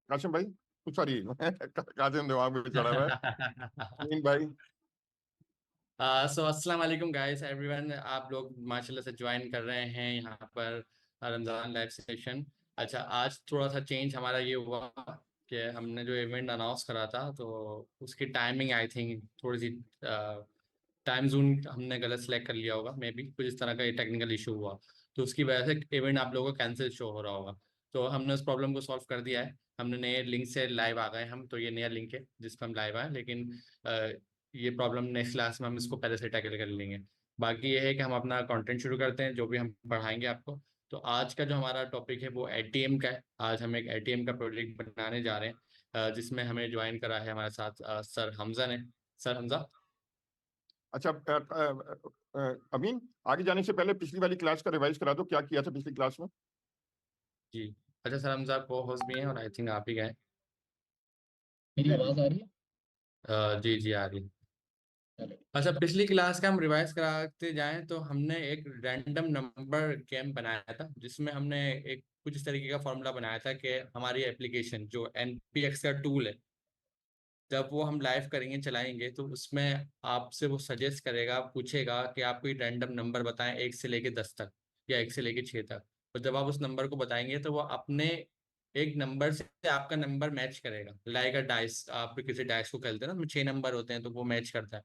काशिम भाई, सॉरी काशिम दिमाग में चढ़ा हुआ है। अमीन भाई। सो अस्सलाम वालेकुम गाइस एवरीवन, आप लोग माशाल्लाह से ज्वाइन कर रहे हैं यहाँ पर रमज़ान लाइव सेशन। अच्छा, आज थोड़ा सा चेंज हमारा ये हुआ कि हमने जो इवेंट अनाउंस करा था तो उसकी टाइमिंग आई थिंक थोड़ी सी टाइम जोन हमने गलत सेलेक्ट कर लिया होगा, मे बी कुछ इस तरह का टेक्निकल इशू हुआ, तो उसकी वजह से इवेंट आप लोगों को कैंसिल शो हो रहा होगा। तो हमने उस प्रॉब्लम को सॉल्व कर दिया है। हमने नए लिंक से लाइव आ गए हम, तो ये नया लिंक है जिस पर हम लाइव आए, लेकिन ये प्रॉब्लम नेक्स्ट क्लास में हम इसको पहले से टैकल कर लेंगे। बाकी ये है कि हम अपना कंटेंट शुरू करते हैं जो भी हम पढ़ाएंगे आपको। तो आज का जो हमारा टॉपिक है वो एटीएम का है। आज हम एक एटीएम का प्रोजेक्ट बनाने जा रहे हैं, जिसमें हमें ज्वाइन करा है हमारे साथ सर हमजा ने। सर हमजा। अच्छा, अमीन, आगे जाने से पहले पिछली वाली क्लास का रिवाइज करा दो, क्या किया था पिछली क्लास में। जी। अच्छा, सर हमजा को होस्ट भी हैं और आई थिंक आप ही गए। मेरी जी जी। आवाज आ रही है? जी जी आ रही है। चलो। अच्छा, पिछली क्लास का हम रिवाइज कराते जाएं तो हमने एक रैंडम नंबर गेम बनाया था, जिसमें हमने एक कुछ इस तरीके का फॉर्मूला बनाया था कि हमारी एप्लीकेशन जो एनपीएक्स का टूल है, जब वो हम लाइव करेंगे चलाएंगे तो उसमें आपसे वो सजेस्ट करेगा, पूछेगा कि आप कोई रैंडम नंबर बताएं 1 से लेके 10 तक या 1 से लेके 6 तक। और जब आप उस नंबर को बताएंगे तो वो अपने एक नंबर से आपका नंबर मैच करेगा, लाइक अ डाइस। आप किसी डाइस को खेलते हैं ना, 6 नंबर होते हैं तो वो मैच करता है।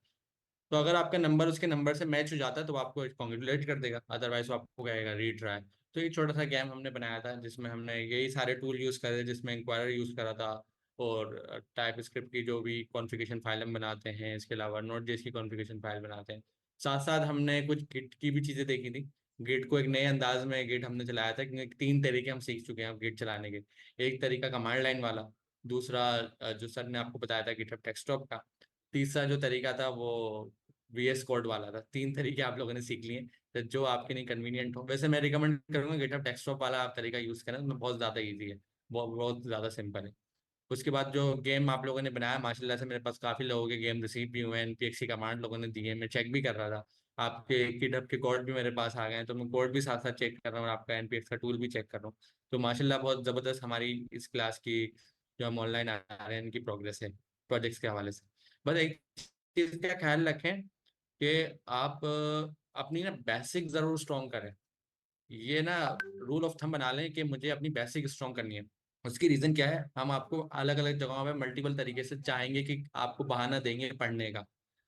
तो अगर आपका नंबर उसके नंबर से मैच हो जाता है तो वो आपको कॉन्ग्रेचुलेट कर देगा, अदरवाइज वो आपको कहेगा रीट्राई। तो ये छोटा सा गेम हमने बनाया था जिसमें हमने यही सारे टूल यूज़ करे, जिसमें इंक्वायरर यूज़ करा था और टाइप स्क्रिप्ट की जो भी कॉन्फ़िगरेशन फाइल हम बनाते हैं, इसके अलावा नोट जेएस की कॉन्फ़िगरेशन फाइल बनाते हैं। साथ साथ हमने कुछ गिट की भी चीज़ें देखी थी। गिट को एक नए अंदाज में गिट हमने चलाया था, क्योंकि 3 तरीके हम सीख चुके हैं अब गिट चलाने के। एक तरीका कमांड लाइन वाला, दूसरा जो सर ने आपको बताया था गिटहब डेस्कटॉप का, तीसरा जो तरीका था वो वीएस कोड वाला था। 3 तरीके आप लोगों ने सीख लिए, तो जो आपके लिए कन्वीनियंट हो। वैसे मैं रिकमेंड करूंगा गिटहब डेस्कटॉप वाला आप तरीका यूज करें, उसमें बहुत ज़्यादा इजी है, बहुत बहुत ज़्यादा सिंपल है। उसके बाद जो गेम आप लोगों ने बनाया, माशाल्लाह से मेरे पास काफ़ी लोगों के गेम रिसीव भी हुए हैं, एनपीएक्स की कमांड लोगों ने दी है, मैं चेक भी कर रहा था। आपके गिटहब के कोड भी मेरे पास आ गए हैं, तो मैं कोड भी साथ साथ चेक कर रहा हूँ और आपका एनपीएक्स का टूल भी चेक कर रहा हूँ। तो माशाल्लाह बहुत ज़बरदस्त हमारी इस क्लास की जो हम ऑनलाइन आ रहे हैं इनकी प्रोग्रेस है प्रोजेक्ट्स के हवाले से। बस एक चीज़ का ख्याल रखें कि आप अपनी ना बेसिक ज़रूर स्ट्रॉन्ग करें। ये ना रूल ऑफ थंब बना लें कि मुझे अपनी बेसिक स्ट्रॉन्ग करनी है। उसकी रीज़न क्या है, हम आपको अलग अलग जगहों पे मल्टीपल तरीके से चाहेंगे कि आपको बहाना देंगे पढ़ने का।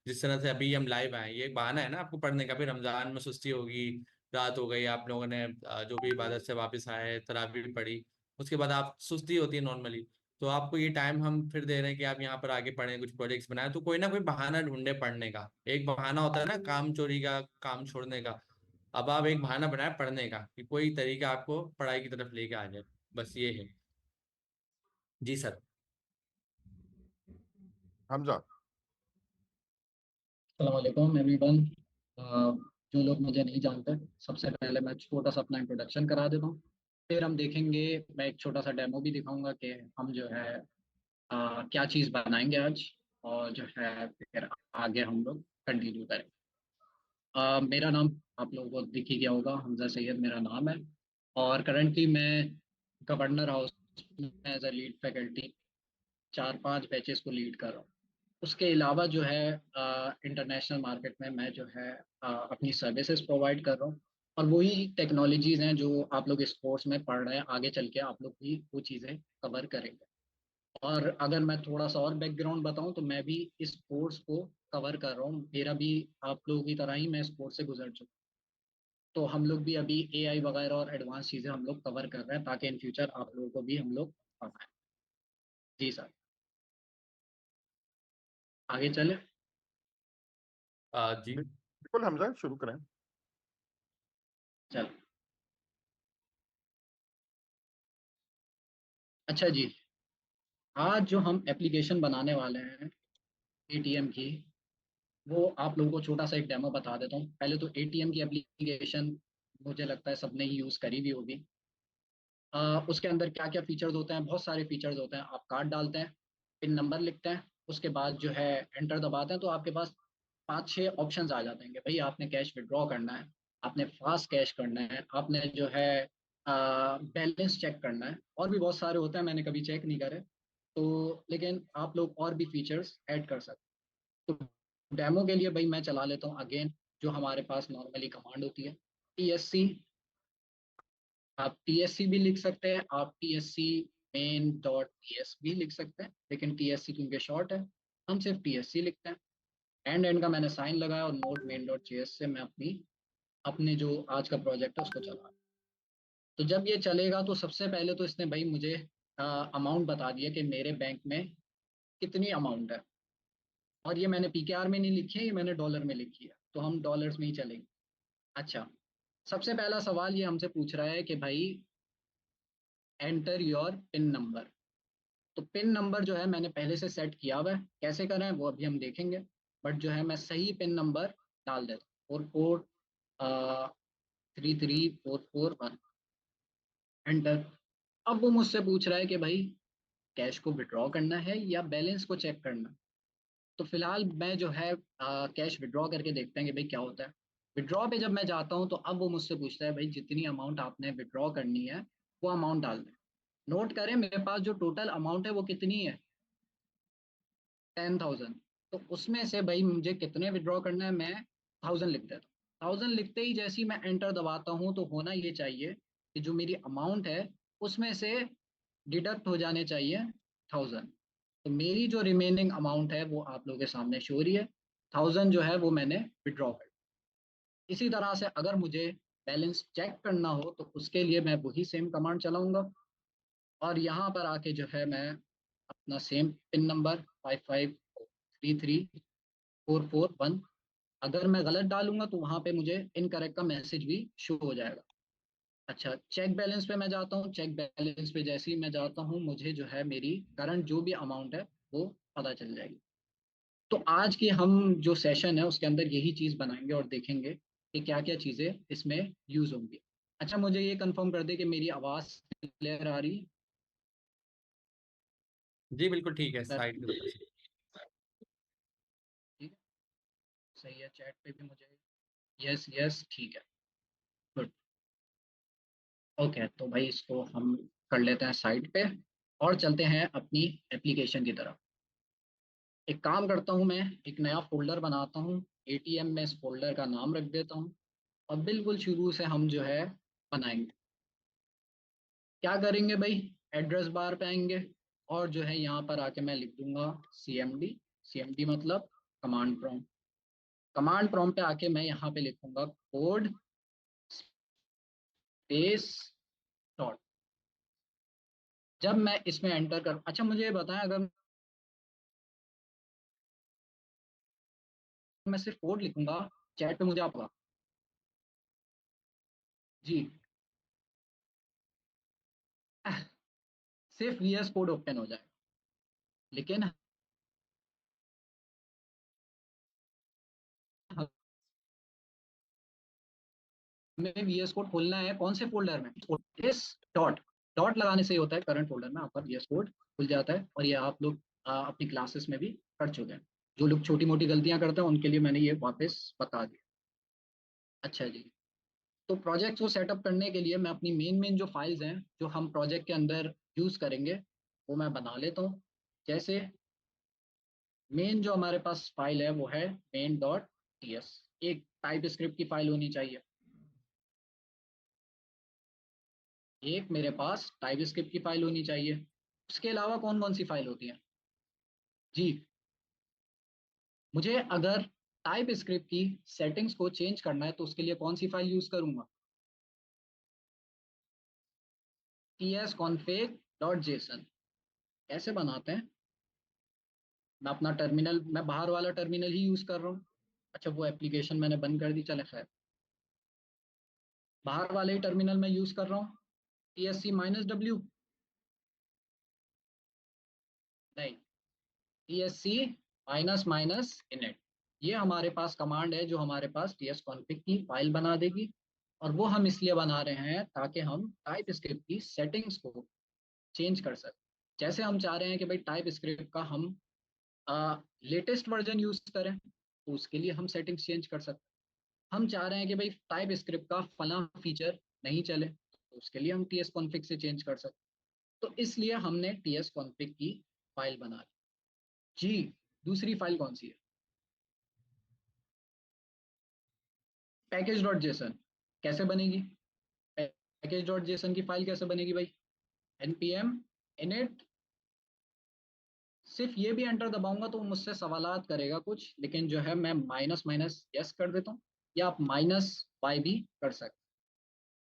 जिस तरह से अभी हम लाइव आए, ये एक बहाना है ना आपको पढ़ने का। भी रमज़ान में सुस्ती होगी, रात हो गई, आप लोगों ने जो भी इबादत से वापस आए तरावी पढ़ी, उसके बाद आप सुस्ती होती है नॉर्मली। तो आपको ये टाइम हम फिर दे रहे हैं कि आप यहाँ पर आगे पढ़ें, कुछ प्रोजेक्ट्स बनाएं, तो कोई ना कोई बहाना ढूंढे पढ़ने का। एक बहाना होता है ना काम चोरी का, काम छोड़ने का। अब आप एक बहाना बनाए पढ़ने का कि कोई तरीका आपको पढ़ाई की तरफ लेके आ जाए, बस ये है। जी सर। हमजा। अस्सलाम वालेकुम एवरीवन। जो लोग मुझे नहीं जानते, सबसे पहले मैं छोटा सा अपना इंट्रोडक्शन करा देता हूँ। फिर हम देखेंगे, मैं एक छोटा सा डेमो भी दिखाऊंगा कि हम जो है क्या चीज़ बनाएंगे आज, और जो है फिर आगे हम लोग कंटिन्यू करेंगे। मेरा नाम आप लोगों को दिख ही गया होगा, हमजा सैयद मेरा नाम है। और करंटली मैं गवर्नर हाउस में as a lead faculty 4-5 batches को लीड कर रहा हूँ। उसके अलावा जो है इंटरनेशनल मार्केट में मैं जो है अपनी सर्विसेज प्रोवाइड कर रहा हूँ। और वही टेक्नोलॉजीज हैं जो आप लोग इस कोर्स में पढ़ रहे हैं, आगे चल के आप लोग भी वो चीज़ें कवर करेंगे। और अगर मैं थोड़ा सा और बैकग्राउंड बताऊं तो मैं भी इस कोर्स को कवर कर रहा हूँ, मेरा भी आप लोगों की तरह ही मैं इस कोर्स से गुजर चुका हूं। तो हम लोग भी अभी एआई वगैरह और एडवांस चीज़ें हम लोग कवर कर रहे हैं, ताकि इन फ्यूचर आप लोगों को भी हम लोग पढ़ाएं। जी सर, आगे चले। जी। बिल्कुल हमजा, शुरू करें। चलो। अच्छा जी, आज जो हम एप्लीकेशन बनाने वाले हैं एटीएम की, वो आप लोगों को छोटा सा एक डेमो बता देता हूँ। पहले तो एटीएम की एप्लीकेशन मुझे लगता है सबने ही यूज़ करी भी होगी। उसके अंदर क्या क्या फीचर्स होते हैं, बहुत सारे फीचर्स होते हैं। आप कार्ड डालते हैं, पिन नंबर लिखते हैं, उसके बाद जो है एंटर दबाते हैं, तो आपके पास 5-6 ऑप्शंस आ जाते हैं कि भाई आपने कैश विड्रॉ करना है, आपने फास्ट कैश करना है, आपने जो है बैलेंस चेक करना है, और भी बहुत सारे होते हैं, मैंने कभी चेक नहीं करे, तो लेकिन आप लोग और भी फीचर्स ऐड कर सकते। तो डेमो के लिए भाई मैं चला लेता हूँ अगेन, जो हमारे पास नॉर्मली कमांड होती है TSC। आप TSC भी लिख सकते हैं, आप TSC मेन डॉट TS भी लिख सकते हैं, लेकिन TSC क्योंकि शॉर्ट है हम सिर्फ TSC लिखते हैं। एंड का मैंने साइन लगाया और नोट मेन डॉट JS से मैं अपने जो आज का प्रोजेक्ट है उसको चला। तो जब ये चलेगा तो सबसे पहले तो इसने भाई मुझे अमाउंट बता दिया कि मेरे बैंक में कितनी अमाउंट है, और ये मैंने PKR में नहीं लिखी है, ये मैंने डॉलर में लिखी है, तो हम डॉलर्स में ही चलेंगे। अच्छा, सबसे पहला सवाल ये हमसे पूछ रहा है कि भाई एंटर योर पिन नंबर। तो पिन नंबर जो है मैंने पहले से सेट किया हुआ है, कैसे करें वो अभी हम देखेंगे, बट जो है मैं सही पिन नंबर डाल देता हूँ, 443344 एंटर। अब वो मुझसे पूछ रहा है कि भाई कैश को विड्रॉ करना है या बैलेंस को चेक करना है। तो फिलहाल मैं जो है कैश विड्रॉ करके देखते हैं कि भाई क्या होता है। विड्रॉ पे जब मैं जाता हूँ तो अब वो मुझसे पूछता है भाई जितनी अमाउंट आपने विड्रॉ करनी है वो अमाउंट डाल दें। नोट करें मेरे पास जो टोटल अमाउंट है वो कितनी है, 10,000। तो उसमें से भाई मुझे कितने विड्रॉ करना है, मैं 1,000 लिख देता हूँ। 1,000 लिखते ही जैसे ही मैं एंटर दबाता हूँ तो होना ये चाहिए कि जो मेरी अमाउंट है उसमें से डिडक्ट हो जाने चाहिए 1,000। तो मेरी जो रिमेनिंग अमाउंट है वो आप लोगों के सामने शो हो रही है, 1,000 जो है वो मैंने विड्रॉ कर। इसी तरह से अगर मुझे बैलेंस चेक करना हो तो उसके लिए मैं वही सेम कमांड चलाऊंगा, और यहाँ पर आके जो है मैं अपना सेम पिन नंबर 55334441, अगर मैं गलत डालूंगा तो वहाँ पे मुझे इनकरेक्ट का मैसेज भी शो हो जाएगा। अच्छा, चेक बैलेंस पे मैं जाता हूँ, चेक बैलेंस पे जैसे ही मैं जाता हूँ मुझे जो है मेरी करंट जो भी अमाउंट है वो पता चल जाएगी। तो आज की हम जो सेशन है उसके अंदर यही चीज़ बनाएंगे और देखेंगे कि क्या क्या चीज़ें इसमें यूज़ होंगी। अच्छा, मुझे ये कंफर्म कर दे कि मेरी आवाज़ क्लियर आ रही जी बिल्कुल ठीक है, है? साइड की तरफ से। ठीक है, सही है। चैट पे भी मुझे यस यस ठीक है, गुड। ओके, तो भाई इसको हम कर लेते हैं साइड पे और चलते हैं अपनी एप्लीकेशन की तरफ। एक काम करता हूँ, मैं एक नया फोल्डर बनाता हूँ, ATM में इस फोल्डर का नाम रख देता हूँ, और बिल्कुल शुरू से हम जो है बनाएंगे। क्या करेंगे भाई, एड्रेस बार पे आएंगे और जो है यहाँ पर आके मैं लिख दूंगा CMD मतलब कमांड प्रॉम्प्ट। कमांड प्रॉम्प्ट पे आके मैं यहाँ पे लिखूंगा कोड स्पेस डॉट। जब मैं इसमें एंटर कर, अच्छा मुझे ये बताएं, अगर मैं सिर्फ कोड लिखूंगा चैट पे मुझे आपका जी सिर्फ VS कोड ओपन हो जाए, लेकिन हमें VS कोड खोलना है कौन से फोल्डर में, इस डॉट डॉट लगाने से ही होता है करंट फोल्डर में आपका VS कोड खुल जाता है। और ये आप लोग अपनी क्लासेस में भी कर चुके हैं। जो लोग छोटी मोटी गलतियां करते हैं उनके लिए मैंने ये वापस बता दिया। अच्छा जी, तो प्रोजेक्ट को सेटअप करने के लिए मैं अपनी मेन जो फाइल्स हैं जो हम प्रोजेक्ट के अंदर यूज करेंगे वो मैं बना लेता हूँ। जैसे मेन जो हमारे पास फाइल है वो है main.ts। एक टाइप स्क्रिप्ट की फाइल होनी चाहिए, एक मेरे पास टाइप स्क्रिप्ट की फाइल होनी चाहिए। उसके अलावा कौन कौन सी फाइल होती है जी, मुझे अगर टाइप स्क्रिप्ट की सेटिंग्स को चेंज करना है तो उसके लिए कौन सी फाइल यूज करूंगा, tsconfig.json। कैसे बनाते हैं, मैं अपना टर्मिनल, मैं बाहर वाला टर्मिनल ही यूज कर रहा हूँ। अच्छा, वो एप्लीकेशन मैंने बंद कर दी, चले खैर, बाहर वाले ही टर्मिनल में यूज कर रहा हूँ। TSC-W नहीं, TSC --init, ये हमारे पास कमांड है जो हमारे पास tsconfig की फाइल बना देगी। और वो हम इसलिए बना रहे हैं ताकि हम टाइप स्क्रिप्ट की सेटिंग्स को चेंज कर सकें। जैसे हम चाह रहे हैं कि भाई टाइप स्क्रिप्ट का हम लेटेस्ट वर्जन यूज करें तो उसके लिए हम सेटिंग्स चेंज कर सकते हैं। हम चाह रहे हैं कि भाई टाइप स्क्रिप्ट का फला फीचर नहीं चले तो उसके लिए हम टीएस कॉन्फ़िग से चेंज कर सकते। तो इसलिए हमने टीएस कॉन्फ़िग की फाइल बना ली। जी, दूसरी फाइल कौन सी है? Package dot JSON. कैसे बनेगी? पैकेज डॉट जेसन की फाइल कैसे बनेगी भाई? npm init। सिर्फ ये भी एंटर दबाऊंगा तो मुझसे सवालात करेगा कुछ, लेकिन जो है मैं माइनस माइनस यस कर देता हूँ, या आप माइनस वाई भी कर सकते।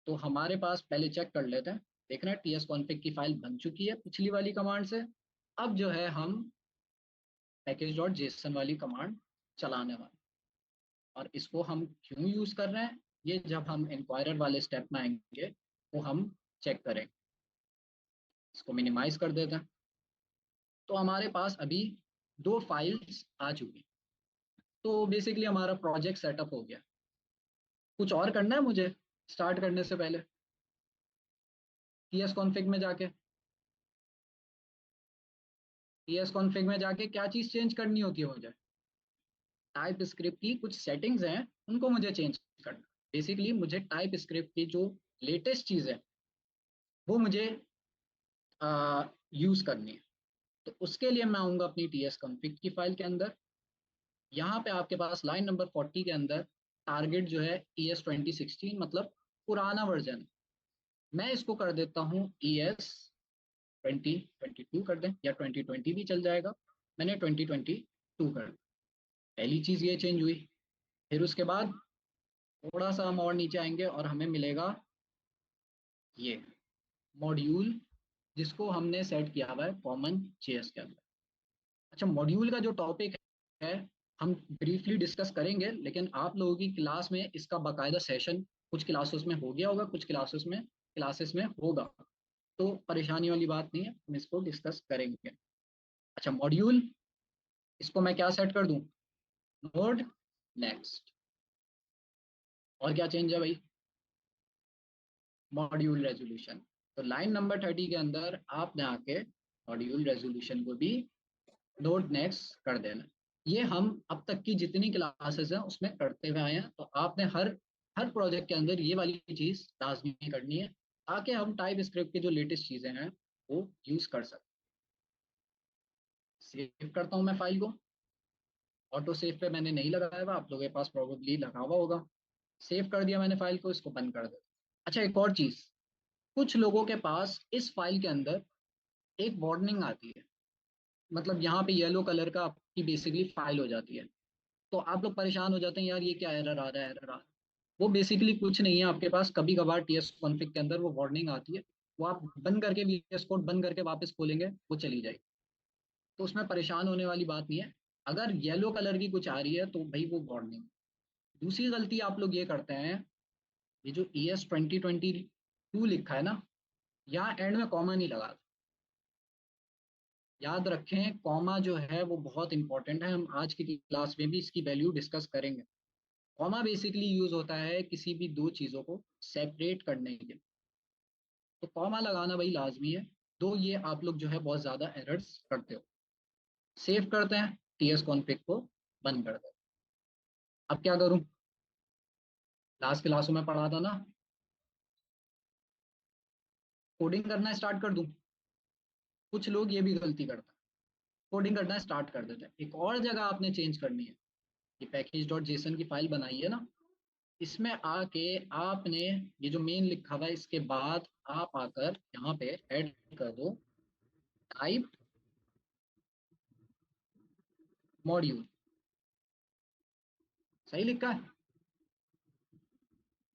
तो हमारे पास पहले चेक कर लेते हैं, देख रहे हैं टीएस कॉन्फ़िग की फाइल बन चुकी है पिछली वाली कमांड से। अब जो है हम पैकेज डॉट जेसन वाली कमांड चलाने वाले, और इसको हम क्यों यूज कर रहे हैं ये जब हम इंक्वायरर वाले स्टेप में आएंगे तो हम चेक करेंगे। इसको मिनिमाइज कर देते हैं। तो हमारे पास अभी 2 फाइल्स आ चुकी। तो बेसिकली हमारा प्रोजेक्ट सेटअप हो गया। कुछ और करना है मुझे स्टार्ट करने से पहले? टीएस कॉन्फ़िग में जाके क्या चीज़ चेंज करनी होती है मुझे? टाइप स्क्रिप्ट की कुछ सेटिंग्स हैं, उनको मुझे चेंज करना। बेसिकली मुझे टाइप स्क्रिप्ट की जो लेटेस्ट चीज़ है वो मुझे यूज़ करनी है। तो उसके लिए मैं आऊँगा अपनी टीएस कॉन्फ़िग की फाइल के अंदर। यहाँ पे आपके पास लाइन नंबर 40 के अंदर टारगेट जो है ES 2016 मतलब पुराना वर्जन। मैं इसको कर देता हूँ ES 2022 कर दें, या 2020 भी चल जाएगा। मैंने 2022 कर दिया। पहली चीज़ ये चेंज हुई। फिर उसके बाद थोड़ा सा हम और नीचे आएंगे और हमें मिलेगा ये मॉड्यूल, जिसको हमने सेट किया हुआ है कॉमन जेएस के अंदर। अच्छा, मॉड्यूल का जो टॉपिक है हम ब्रीफली डिस्कस करेंगे, लेकिन आप लोगों की क्लास में इसका बाकायदा सेशन कुछ क्लासेस में हो गया होगा, कुछ क्लासेस में होगा। तो परेशानी वाली बात नहीं है, हम इसको डिस्कस करेंगे। अच्छा, मॉड्यूल, इसको मैं क्या सेट कर दूं? Node next. और क्या चेंज है भाई? Module resolution. तो लाइन नंबर 30 के अंदर आपने आके मॉड्यूल रेजोल्यूशन को भी नोड नेक्स्ट कर देना। ये हम अब तक की जितनी क्लासेस हैं उसमें करते हुए आए हैं। तो आपने हर हर प्रोजेक्ट के अंदर ये वाली चीज़ लाजमी करनी है, ताकि हम टाइप स्क्रिप्ट की जो लेटेस्ट चीज़ें हैं वो यूज़ कर सकें। सेव करता हूँ मैं फाइल को। ऑटो सेव पे मैंने नहीं लगाया हुआ, आप लोगों के पास प्रोबेबली लगा हुआ होगा। सेव कर दिया मैंने फाइल को, इसको बंद कर दो। अच्छा, एक और चीज़, कुछ लोगों के पास इस फाइल के अंदर एक वार्निंग आती है, मतलब यहाँ पे येलो कलर का आपकी बेसिकली फाइल हो जाती है। तो आप लोग परेशान हो जाते हैं, यार ये क्या एरर आ रहा है, एरर आ रहा है। वो बेसिकली कुछ नहीं है, आपके पास कभी कभार टीएस कॉन्फ़िग के अंदर वो वार्निंग आती है, वो आप बंद करके वीएस कोड बंद करके वापस खोलेंगे वो चली जाएगी। तो उसमें परेशान होने वाली बात नहीं है। अगर येलो कलर की कुछ आ रही है तो भाई वो वार्निंग। दूसरी गलती आप लोग ये करते हैं, ये जो ES 2022 लिखा है ना, यहाँ एंड में कॉमा नहीं लगा। याद रखें, कॉमा जो है वो बहुत इंपॉर्टेंट है। हम आज की क्लास में भी इसकी वैल्यू डिस्कस करेंगे। कॉमा बेसिकली यूज होता है किसी भी दो चीज़ों को सेपरेट करने के लिए। तो कॉमा लगाना भाई लाजमी है। दो ये आप लोग जो है बहुत ज़्यादा एरर्स करते हो। सेव करते हैं, टीएस कॉन्फ़िग को बंद कर देते हैं। अब क्या करूं? लास्ट क्लासों में पढ़ा था ना, कोडिंग करना स्टार्ट कर दूं। कुछ लोग ये भी गलती करते हैं, कोडिंग करना स्टार्ट कर देते हैं। एक और जगह आपने चेंज करनी है। ये पैकेज डॉट जेसन की फाइल बनाई है ना, इसमें आके आपने ये जो मेन लिखा हुआ है इसके बाद आप आकर यहाँ पे ऐड कर दो टाइप मॉड्यूल। सही लिखा है?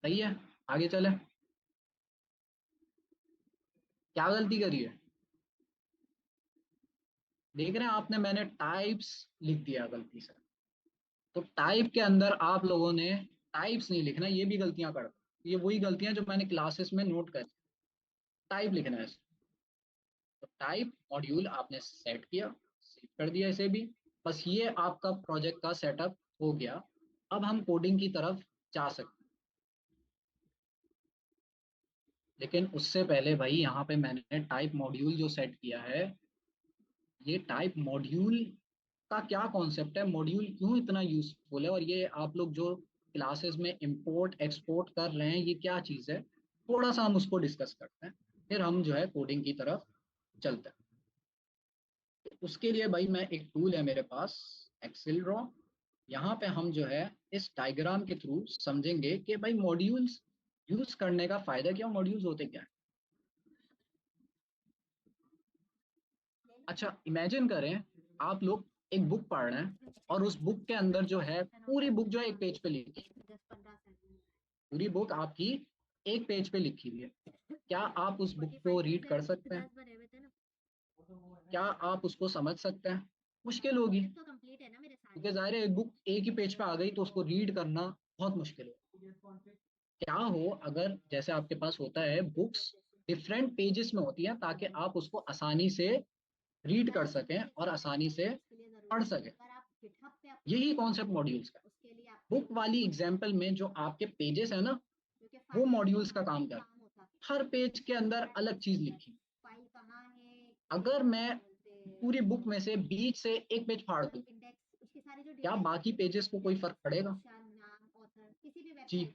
सही है। आगे चले। क्या गलती करी है? देख रहे हैं आपने, मैंने टाइप्स लिख दिया गलती से। तो टाइप के अंदर आप लोगों ने टाइप्स नहीं लिखना, ये भी गलतियां करते। ये वही गलतियां जो मैंने क्लासेस में नोट कर, टाइप लिखना है। तो टाइप मॉड्यूल आपने सेट किया, सेव कर दिया इसे भी। बस ये आपका प्रोजेक्ट का सेटअप हो गया। अब हम कोडिंग की तरफ जा सकते हैं। लेकिन उससे पहले भाई यहाँ पे मैंने टाइप मॉड्यूल जो सेट किया है, ये टाइप मॉड्यूल का क्या कॉन्सेप्ट है, मॉड्यूल क्यों इतना यूजफुल है, और ये आप लोग जो क्लासेस में इंपोर्ट एक्सपोर्ट कर रहे हैं ये क्या चीज़ है, थोड़ा सा हम उसको डिस्कस करते हैं, फिर हम जो है कोडिंग की तरफ चलते हैं। तो उसके लिए भाई मैं एक टूल है मेरे पास, एक्सेल ड्रॉ। यहाँ पे हम जो है इस डायग्राम के थ्रू समझेंगे कि भाई मॉड्यूल्स यूज करने का फायदा क्या, मॉड्यूल्स होते क्या है। अच्छा, इमेजिन करें आप लोग एक बुक पढ़ रहे हैं और उस बुक के अंदर जो है पूरी बुक जो है एक पेज पे लिखी है। पूरी बुक आपकी एक पेज पे लिखी हुई है। क्या आप उस बुक को रीड कर सकते हैं? क्या आप उसको समझ सकते हैं? मुश्किल होगी, क्योंकि जाहिर है एक बुक एक ही पेज पे आ गई तो उसको रीड करना बहुत मुश्किल हो। क्या हो अगर जैसे आपके पास होता है बुक्स डिफरेंट पेजेस में होती हैं, ताकि आप उसको आसानी से रीड कर सकें और आसानी से पढ़ सकें। यही कॉन्सेप्ट मॉड्यूल्स का है। बुक वाली एग्जाम्पल में जो आपके पेजेस है ना, वो मॉड्यूल्स का काम कर, हर पेज के अंदर अलग चीज लिखी। अगर मैं पूरी बुक में से बीच से एक पेज फाड़ दूं, क्या बाकी पेजेस को कोई फर्क पड़ेगा? जी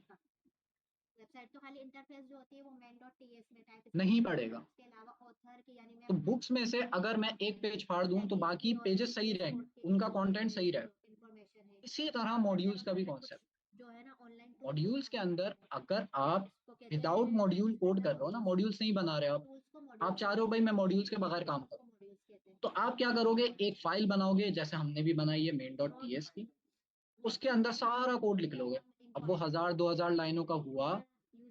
वेबसाइट तो खाली इंटरफेस जो होती है वो main.ts में टाइप नहीं पड़ेगा। उसके अलावा ऑथर की यानी तो बुक्स में से अगर मैं एक पेज फाड़ दूं तो बाकी पेजेस सही रहेंगे, उनका कंटेंट सही रहेगा। इंफॉर्मेशन है। इसी तरह मॉड्यूल्स का भी कॉन्सेप्ट, जो है ना ऑनलाइन मॉड्यूल्स के अंदर अगर आप विदाउट मॉड्यूल कोड कर रहे हो ना, मॉड्यूल्स नहीं बना रहे हो आप चाह रहे हो भाई मैं मॉड्यूल्स के बगैर काम करूं, तो आप क्या करोगे, एक फाइल बनाओगे जैसे हमने भी बनाई है main.ts की, उसके अंदर सारा कोड लिख लोगे। अब वो 1000-2000 लाइनों का हुआ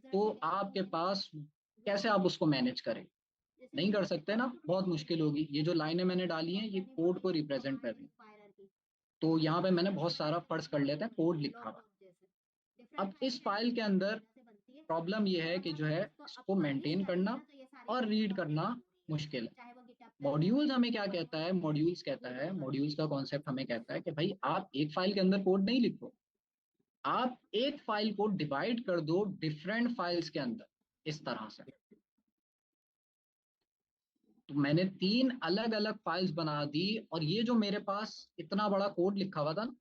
तो आपके पास कैसे आप उसको मैनेज करें? नहीं कर सकते ना, बहुत मुश्किल होगी। ये जो लाइनें मैंने डाली हैं ये कोड को रिप्रेजेंट कर रही हैं। तो यहाँ पे मैंने बहुत सारा, फर्ज कर लेते हैं कोड लिखा हुआ। अब इस फाइल के अंदर प्रॉब्लम ये है कि जो है इसको मेंटेन करना और रीड करना मुश्किल है। मॉड्यूल्स हमें क्या कहता है, मॉड्यूल्स कहता है, मॉड्यूल्स का कॉन्सेप्ट हमें कहता है कि भाई आप एक फाइल के अंदर कोड नहीं लिखो, आप एक फाइल को डिवाइड कर दो डिफरेंट फाइल्स के अंदर, इस तरह से। तो मैंने 3 अलग अलग फाइल्स बना दी और ये जो मेरे पास इतना बड़ा कोड लिखा हुआ था ना,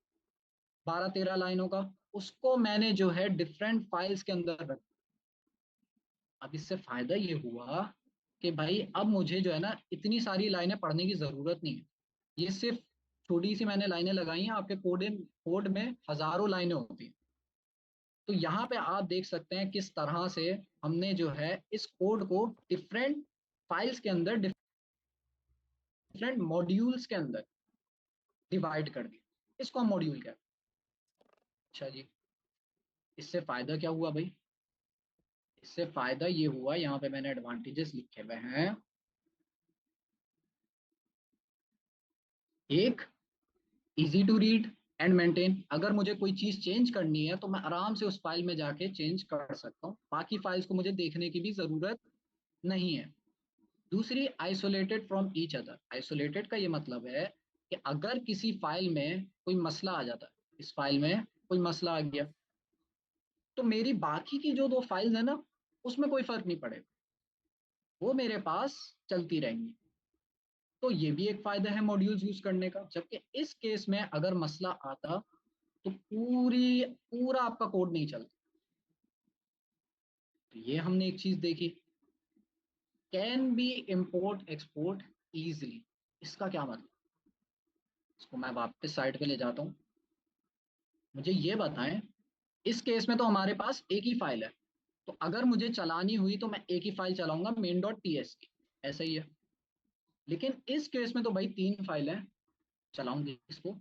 12-13 लाइनों का, उसको मैंने जो है डिफरेंट फाइल्स के अंदर रख। अब इससे फायदा ये हुआ कि भाई अब मुझे जो है ना इतनी सारी लाइनें पढ़ने की जरूरत नहीं है। ये सिर्फ छोटी सी मैंने लाइनें लगाई हैं, आपके कोड में हजारों लाइनें होती हैं। तो यहाँ पे आप देख सकते हैं किस तरह से हमने जो है इस कोड को डिफरेंट फाइल्स के अंदर, डिफरेंट मॉड्यूल्स के अंदर डिवाइड कर दिया। इसको हम मॉड्यूल कहते हैं। अच्छा जी, इससे फायदा क्या हुआ भाई? इससे फायदा ये हुआ, यहाँ पे मैंने एडवांटेजेस लिखे हुए हैं। एक, easy to read and maintain. अगर मुझे कोई चीज चेंज करनी है तो मैं आराम से उस फाइल में जाके चेंज कर सकता हूँ, बाकी फाइल्स को मुझे देखने की भी जरूरत नहीं है। दूसरी, isolated from each other. Isolated का ये मतलब है कि अगर किसी फाइल में कोई मसला आ जाता है, इस फाइल में कोई मसला आ गया, तो मेरी बाकी की जो 2 फाइल्स है ना उसमें कोई फर्क नहीं पड़ेगा, वो मेरे पास चलती रहेंगी। तो ये भी एक फायदा है मॉड्यूल्स यूज करने का। जबकि इस केस में अगर मसला आता तो पूरा आपका कोड नहीं चलता। तो ये हमने एक चीज देखी, can be import export easily. इसका क्या मतलब? इसको मैं वापस साइड पे ले जाता हूँ। मुझे ये बताएं, इस केस में तो हमारे पास एक ही फाइल है, तो अगर मुझे चलानी हुई तो मैं एक ही फाइल चलाऊंगा main.ts की, ऐसा ही है। लेकिन इस केस में तो भाई 3 फाइल है, चलाऊंगी इसको।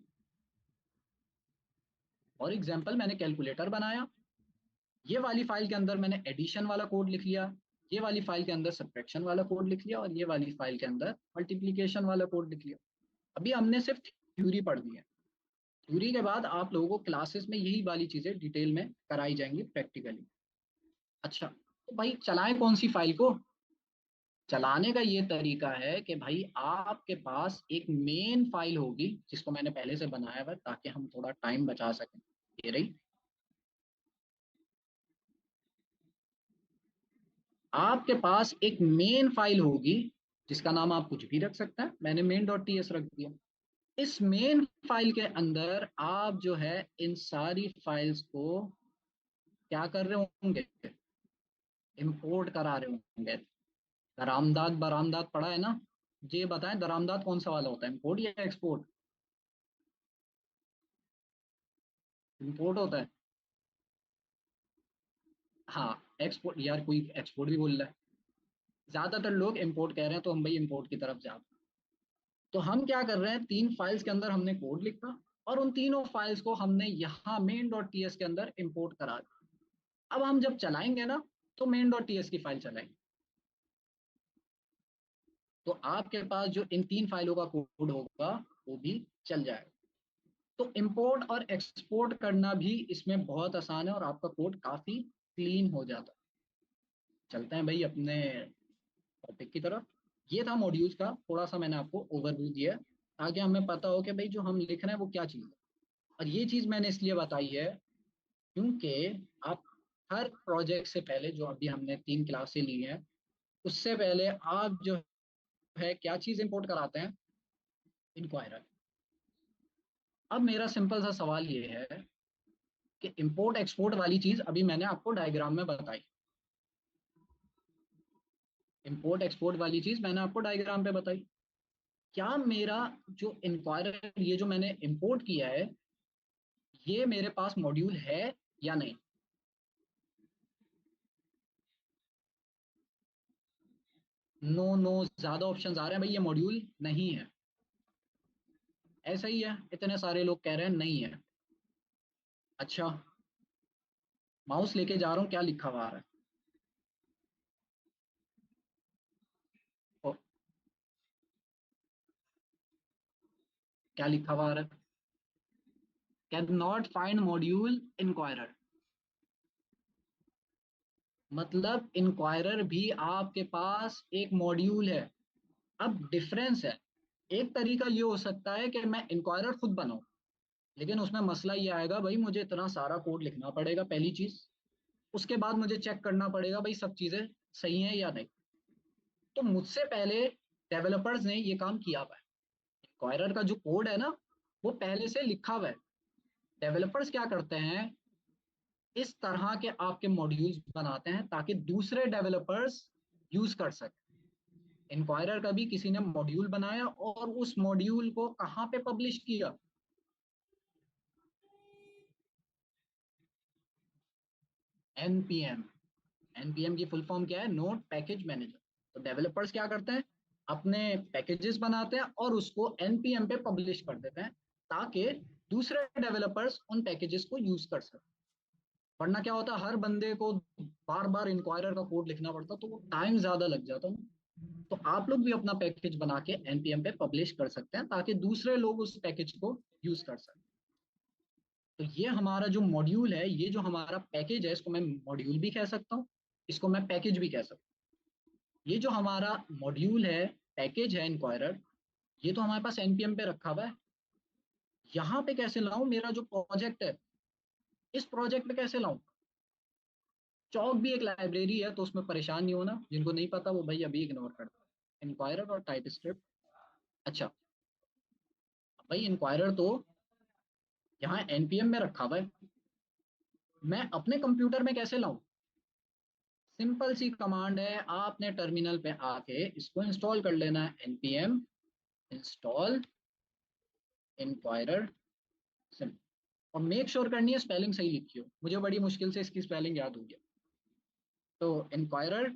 और एग्जाम्पल, मैंने कैलकुलेटर बनाया, ये वाली फाइल के अंदर मैंने एडिशन वाला कोड लिख लिया, ये वाली फाइल के अंदर सब्ट्रैक्शन वाला कोड लिख लिया, और ये वाली फाइल के अंदर मल्टीप्लिकेशन वाला कोड लिख लिया। अभी हमने सिर्फ थ्योरी पढ़ ली है। थ्योरी के बाद आप लोगों को क्लासेस में यही वाली चीजें डिटेल में कराई जाएंगी प्रैक्टिकली। अच्छा, तो भाई चलाएं कौन सी फाइल को? चलाने का ये तरीका है कि भाई आपके पास एक मेन फाइल होगी, जिसको मैंने पहले से बनाया हुआ ताकि हम थोड़ा टाइम बचा सकें। ये रही, आपके पास एक मेन फाइल होगी जिसका नाम आप कुछ भी रख सकते हैं, मैंने main.ts रख दिया। इस मेन फाइल के अंदर आप जो है इन सारी फाइल्स को क्या कर रहे होंगे, इंपोर्ट करा रहे होंगे। दरामदाद बरामदाद पड़ा है ना, ये बताएं दरामदाद कौन सा वाला होता है, इंपोर्ट या एक्सपोर्ट? इंपोर्ट होता है। हाँ एक्सपोर्ट, यार कोई एक्सपोर्ट भी बोल रहा है, ज्यादातर लोग इंपोर्ट कह रहे हैं, तो हम भाई इंपोर्ट की तरफ जाते हैं। तो हम क्या कर रहे हैं, 3 फाइल्स के अंदर हमने कोड लिखा और उन तीनों फाइल्स को हमने यहाँ main.ts के अंदर इंपोर्ट करा दिया। अब हम जब चलाएंगे ना, तो main.ts की फाइल चलाएंगे, तो आपके पास जो इन 3 फाइलों का कोड होगा वो भी चल जाएगा। तो इंपोर्ट और एक्सपोर्ट करना भी इसमें बहुत आसान है और आपका कोड काफी क्लीन हो जाता है। चलते हैं भाई अपने टॉपिक की तरफ। ये था मॉड्यूल्स का, थोड़ा सा मैंने आपको ओवरव्यू दिया है, ताकि हमें पता हो कि भाई जो हम लिख रहे हैं वो क्या चीज़ है। और ये चीज़ मैंने इसलिए बताई है क्योंकि आप हर प्रोजेक्ट से पहले, जो अभी हमने 3 क्लासें ली हैं, उससे पहले आप जो है क्या चीज़ इंपोर्ट कराते हैं, इंक्वायरर। अब मेरा सिंपल सा सवाल ये है कि इंपोर्ट एक्सपोर्ट वाली चीज़ अभी मैंने आपको डायग्राम में बताई, इंपोर्ट एक्सपोर्ट वाली चीज़ मैंने आपको डायग्राम पे बताई। क्या मेरा जो इंक्वायरर, ये जो मैंने इंपोर्ट किया है, ये मेरे पास मॉड्यूल है या नहीं? नो नो, ज्यादा ऑप्शंस आ रहे हैं भाई, ये मॉड्यूल नहीं है। ऐसा ही है, इतने सारे लोग कह रहे हैं नहीं है। अच्छा, माउस लेके जा रहा हूँ, क्या लिखा हुआ आ रहा है? ओ, क्या लिखा हुआ आ रहा है? Can not find module inquirer. मतलब इंक्वायरर भी आपके पास एक मॉड्यूल है। अब डिफरेंस है, एक तरीका ये हो सकता है कि मैं इंक्वायरर खुद बनाऊं, लेकिन उसमें मसला ये आएगा भाई, मुझे इतना सारा कोड लिखना पड़ेगा पहली चीज, उसके बाद मुझे चेक करना पड़ेगा भाई सब चीजें सही हैं या नहीं। तो मुझसे पहले डेवलपर्स ने ये काम किया हुआ है, इंक्वायरर का जो कोड है ना वो पहले से लिखा हुआ है। डेवलपर्स क्या करते हैं, इस तरह के आपके मॉड्यूल्स बनाते हैं ताकि दूसरे डेवलपर्स यूज कर सकें। इंक्वायरर का भी किसी ने मॉड्यूल बनाया और उस मॉड्यूल को कहाँ पे पब्लिश किया, npm। npm की फुल फॉर्म क्या है, नोड पैकेज मैनेजर। तो डेवलपर्स क्या करते हैं, अपने पैकेजेस बनाते हैं और उसको npm पे पब्लिश कर देते हैं ताकि दूसरे डेवलपर्स उन पैकेजेस को यूज कर सकें। वरना क्या होता है, हर बंदे को बार बार इंक्वायरर का कोड लिखना पड़ता, तो वो टाइम ज्यादा लग जाता है। तो आप लोग भी अपना पैकेज बना के npm पे पब्लिश कर सकते हैं ताकि दूसरे लोग उस पैकेज को यूज कर सकें। तो ये हमारा जो मॉड्यूल है, ये जो हमारा पैकेज है, इसको मैं मॉड्यूल भी कह सकता हूँ, इसको मैं पैकेज भी कह सकता हूँ। ये जो हमारा मॉड्यूल है, पैकेज है इंक्वायरर, ये तो हमारे पास npm पे रखा हुआ है। यहाँ पे कैसे लाऊं, मेरा जो प्रोजेक्ट है, इस प्रोजेक्ट पे कैसे लाऊं? चौक भी एक लाइब्रेरी है, तो उसमें परेशान नहीं होना, जिनको नहीं पता वो भाई अभी इग्नोर कर दो, इंक्वायरर और टाइप स्क्रिप्ट। अच्छा भाई, इंक्वायरर तो यहाँ npm में रखा हुआ है, मैं अपने कंप्यूटर में कैसे लाऊं? सिंपल सी कमांड है, आपने टर्मिनल पे आके इसको इंस्टॉल कर लेना है, npm इंस्टॉल इंक्वायरर सिंपल। और मेक श्योर करनी है स्पेलिंग सही लिखी हो, मुझे बड़ी मुश्किल से इसकी स्पेलिंग याद हो गया। तो inquirer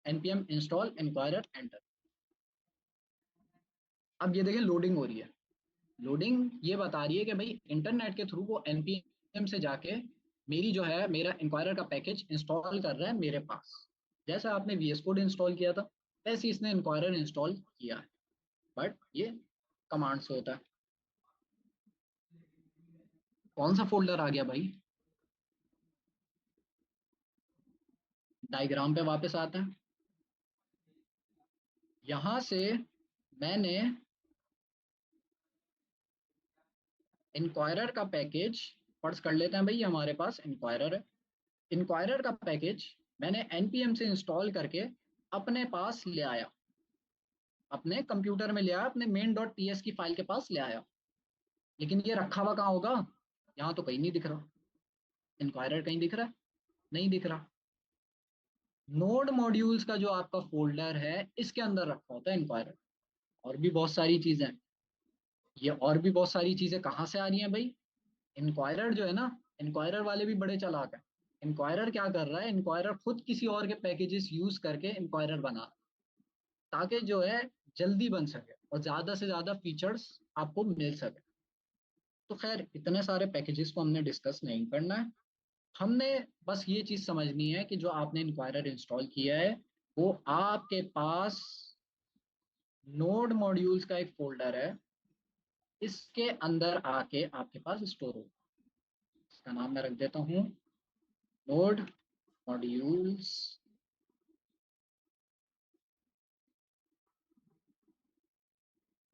npm install inquirer, enter. अब ये देखें लोडिंग हो रही है, लोडिंग ये बता रही है कि भाई इंटरनेट के थ्रू वो npm से जाके मेरी जो है, मेरा इंक्वायरर का पैकेज इंस्टॉल कर रहा है मेरे पास। जैसा आपने VS कोड इंस्टॉल किया था, वैसे इसने इंक्वायरर इंस्टॉल किया है, बट ये कमांड से होता है। कौन सा फोल्डर आ गया भाई? डायग्राम पे वापस आते हैं। यहां से मैंने इंक्वायरर का पैकेज, फर्ज कर लेते हैं भाई हमारे पास इंक्वायरर है, इंक्वायरर का पैकेज मैंने npm से इंस्टॉल करके अपने पास ले आया, अपने कंप्यूटर में ले आया, अपने main.ts की फाइल के पास ले आया। लेकिन ये रखा हुआ कहाँ होगा, यहाँ तो कहीं नहीं दिख रहा। इंक्वायरर कहीं दिख रहा है? नहीं दिख रहा। नोड मॉड्यूल्स का जो आपका फोल्डर है इसके अंदर रखा होता है इंक्वायरर। और भी बहुत सारी चीजें, ये और भी बहुत सारी चीजें कहाँ से आ रही हैं भाई? इंक्वायरर जो है ना, इंक्वायरर वाले भी बड़े चालाक हैं। इंक्वायरर क्या कर रहा है, इंक्वायरर खुद किसी और के पैकेजेस यूज करके इंक्वायरर बना रहा है, ताकि जो है जल्दी बन सके और ज्यादा से ज्यादा फीचर्स आपको मिल सके। तो खैर इतने सारे पैकेजेस को हमने डिस्कस नहीं करना है। हमने बस ये चीज समझनी है कि जो आपने इंक्वायरर इंस्टॉल किया है वो आपके पास नोड मॉड्यूल्स का एक फोल्डर है, इसके अंदर आके आपके पास स्टोर हो। इसका नाम मैं रख देता हूँ नोड मॉड्यूल्स।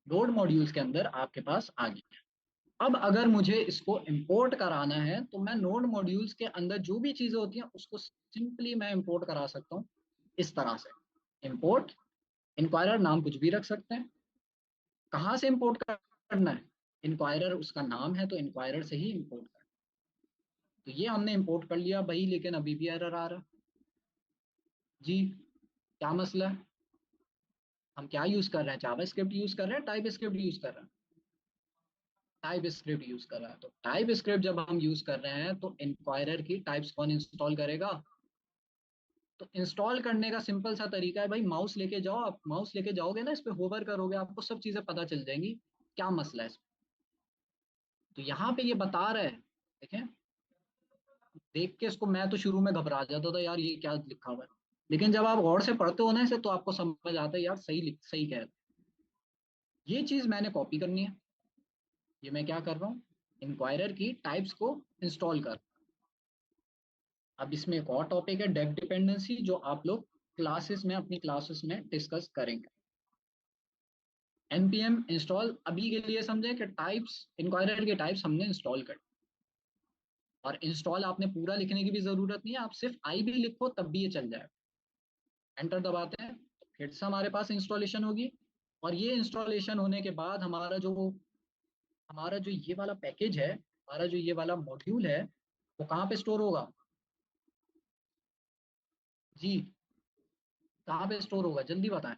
नोड मॉड्यूल्स के अंदर आपके पास आ गया। अब अगर मुझे इसको इंपोर्ट कराना है तो मैं नोड मॉड्यूल्स के अंदर जो भी चीजें होती हैं उसको सिंपली मैं इंपोर्ट करा सकता हूँ इस तरह से। इंपोर्ट इंक्वायरर, नाम कुछ भी रख सकते हैं। कहाँ से इंपोर्ट करना है? इंक्वायरर उसका नाम है तो इंक्वायरर से ही इंपोर्ट करना। तो ये हमने इंपोर्ट कर लिया भाई, लेकिन अभी भी एरर आ रहा है जी। क्या मसला है? हम क्या यूज कर रहे हैं? जावा स्क्रिप्ट यूज कर रहे हैं, टाइप स्क्रिप्ट यूज कर रहे हैं? टाइप स्क्रिप्ट यूज कर रहा है। तो टाइप स्क्रिप्ट जब हम यूज कर रहे हैं तो इंक्वायरर की टाइप्स कौन इंस्टॉल करेगा? तो इंस्टॉल करने का सिंपल सा तरीका है भाई, माउस लेके जाओ। आप माउस लेके जाओगे ना, इस पे होवर करोगे, आपको सब चीजें पता चल जाएंगी क्या मसला है इसमें। तो यहाँ पे ये बता रहा है, देखें, देख के इसको मैं तो शुरू में घबरा जाता था यार ये क्या लिखा हुआ है, लेकिन जब आप गौर से पढ़ते हो ना इसे तो आपको समझ आता है यार सही कह रहे हैं। ये चीज मैंने कॉपी करनी है। ये मैं क्या कर रहा हूँ, इंक्वायरर की टाइप्स को इंस्टॉल कर। अब इसमें एक और टॉपिक है डेफ डिपेंडेंसी, जो आप लोग क्लासेस में, अपनी क्लासेस में डिस्कस करेंगे। npm इंस्टॉल अभी के लिए समझे कि टाइप्स, इंक्वायरर के टाइप्स हमने इंस्टॉल कर। और इंस्टॉल आपने पूरा लिखने की भी जरूरत नहीं है, आप सिर्फ आई भी लिखो तब भी ये चल जाएगा। एंटर दबाते हैं तो फिर से हमारे पास इंस्टॉलेशन होगी। और ये इंस्टॉलेशन होने के बाद हमारा जो ये वाला पैकेज है, हमारा जो ये वाला मॉड्यूल है, वो कहाँ पे स्टोर होगा जी? कहाँ पे स्टोर होगा जल्दी बताएं?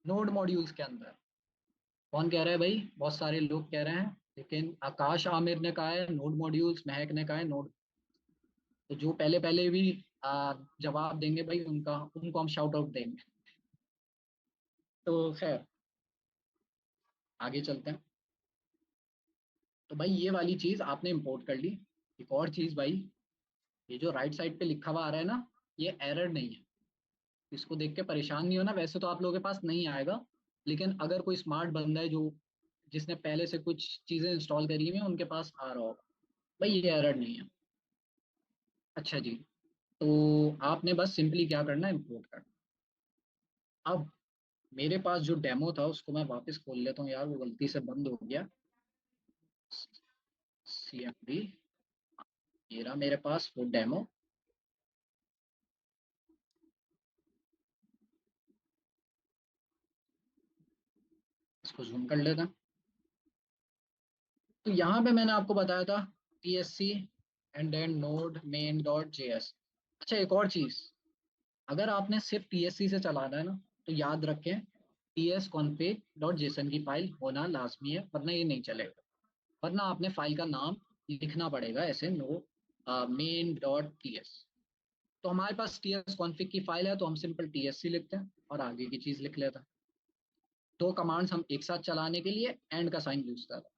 नोड मॉड्यूल्स के अंदर। कौन कह रहा है भाई? बहुत सारे लोग कह रहे हैं, लेकिन आकाश आमिर ने कहा है नोड मॉड्यूल्स, महक ने कहा है नोड। तो जो पहले पहले भी जवाब देंगे भाई उनको हम शाउट आउट देंगे। तो खैर आगे चलते हैं। तो भाई ये वाली चीज आपने इंपोर्ट कर ली। एक और चीज भाई, ये जो राइट साइड पे लिखा हुआ आ रहा है ना, ये एरर नहीं है। इसको देख के परेशान नहीं होना, वैसे तो आप लोगों के पास नहीं आएगा, लेकिन अगर कोई स्मार्ट बंदा है जो जिसने पहले से कुछ चीजें इंस्टॉल करी हुई हैं उनके पास आ रहा होगा। भाई ये एरर नहीं है। अच्छा जी, तो आपने बस सिंपली क्या करना है, इंपोर्ट करना। अब मेरे पास जो डेमो था उसको मैं वापस खोल लेता हूँ यार, वो गलती से बंद हो गया। CMD, ये रहा मेरे पास वो डेमो। इसको जूम कर लेते हैं। तो यहाँ पे मैंने आपको बताया था TSC and then node main dot JS। अच्छा एक और चीज, अगर आपने सिर्फ TSC से चलाना है ना तो याद रखें tsconfig.json की फाइल होना लाजमी है, वरना ये नहीं चलेगा। वरना आपने फाइल का नाम लिखना पड़ेगा ऐसे, नो मेन डॉट ts। तो हमारे पास tsconfig की फाइल है तो हम सिंपल TSC लिखते हैं और आगे की चीज लिख लेते हैं। दो कमांड्स हम एक साथ चलाने के लिए एंड का साइन यूज करते हैं।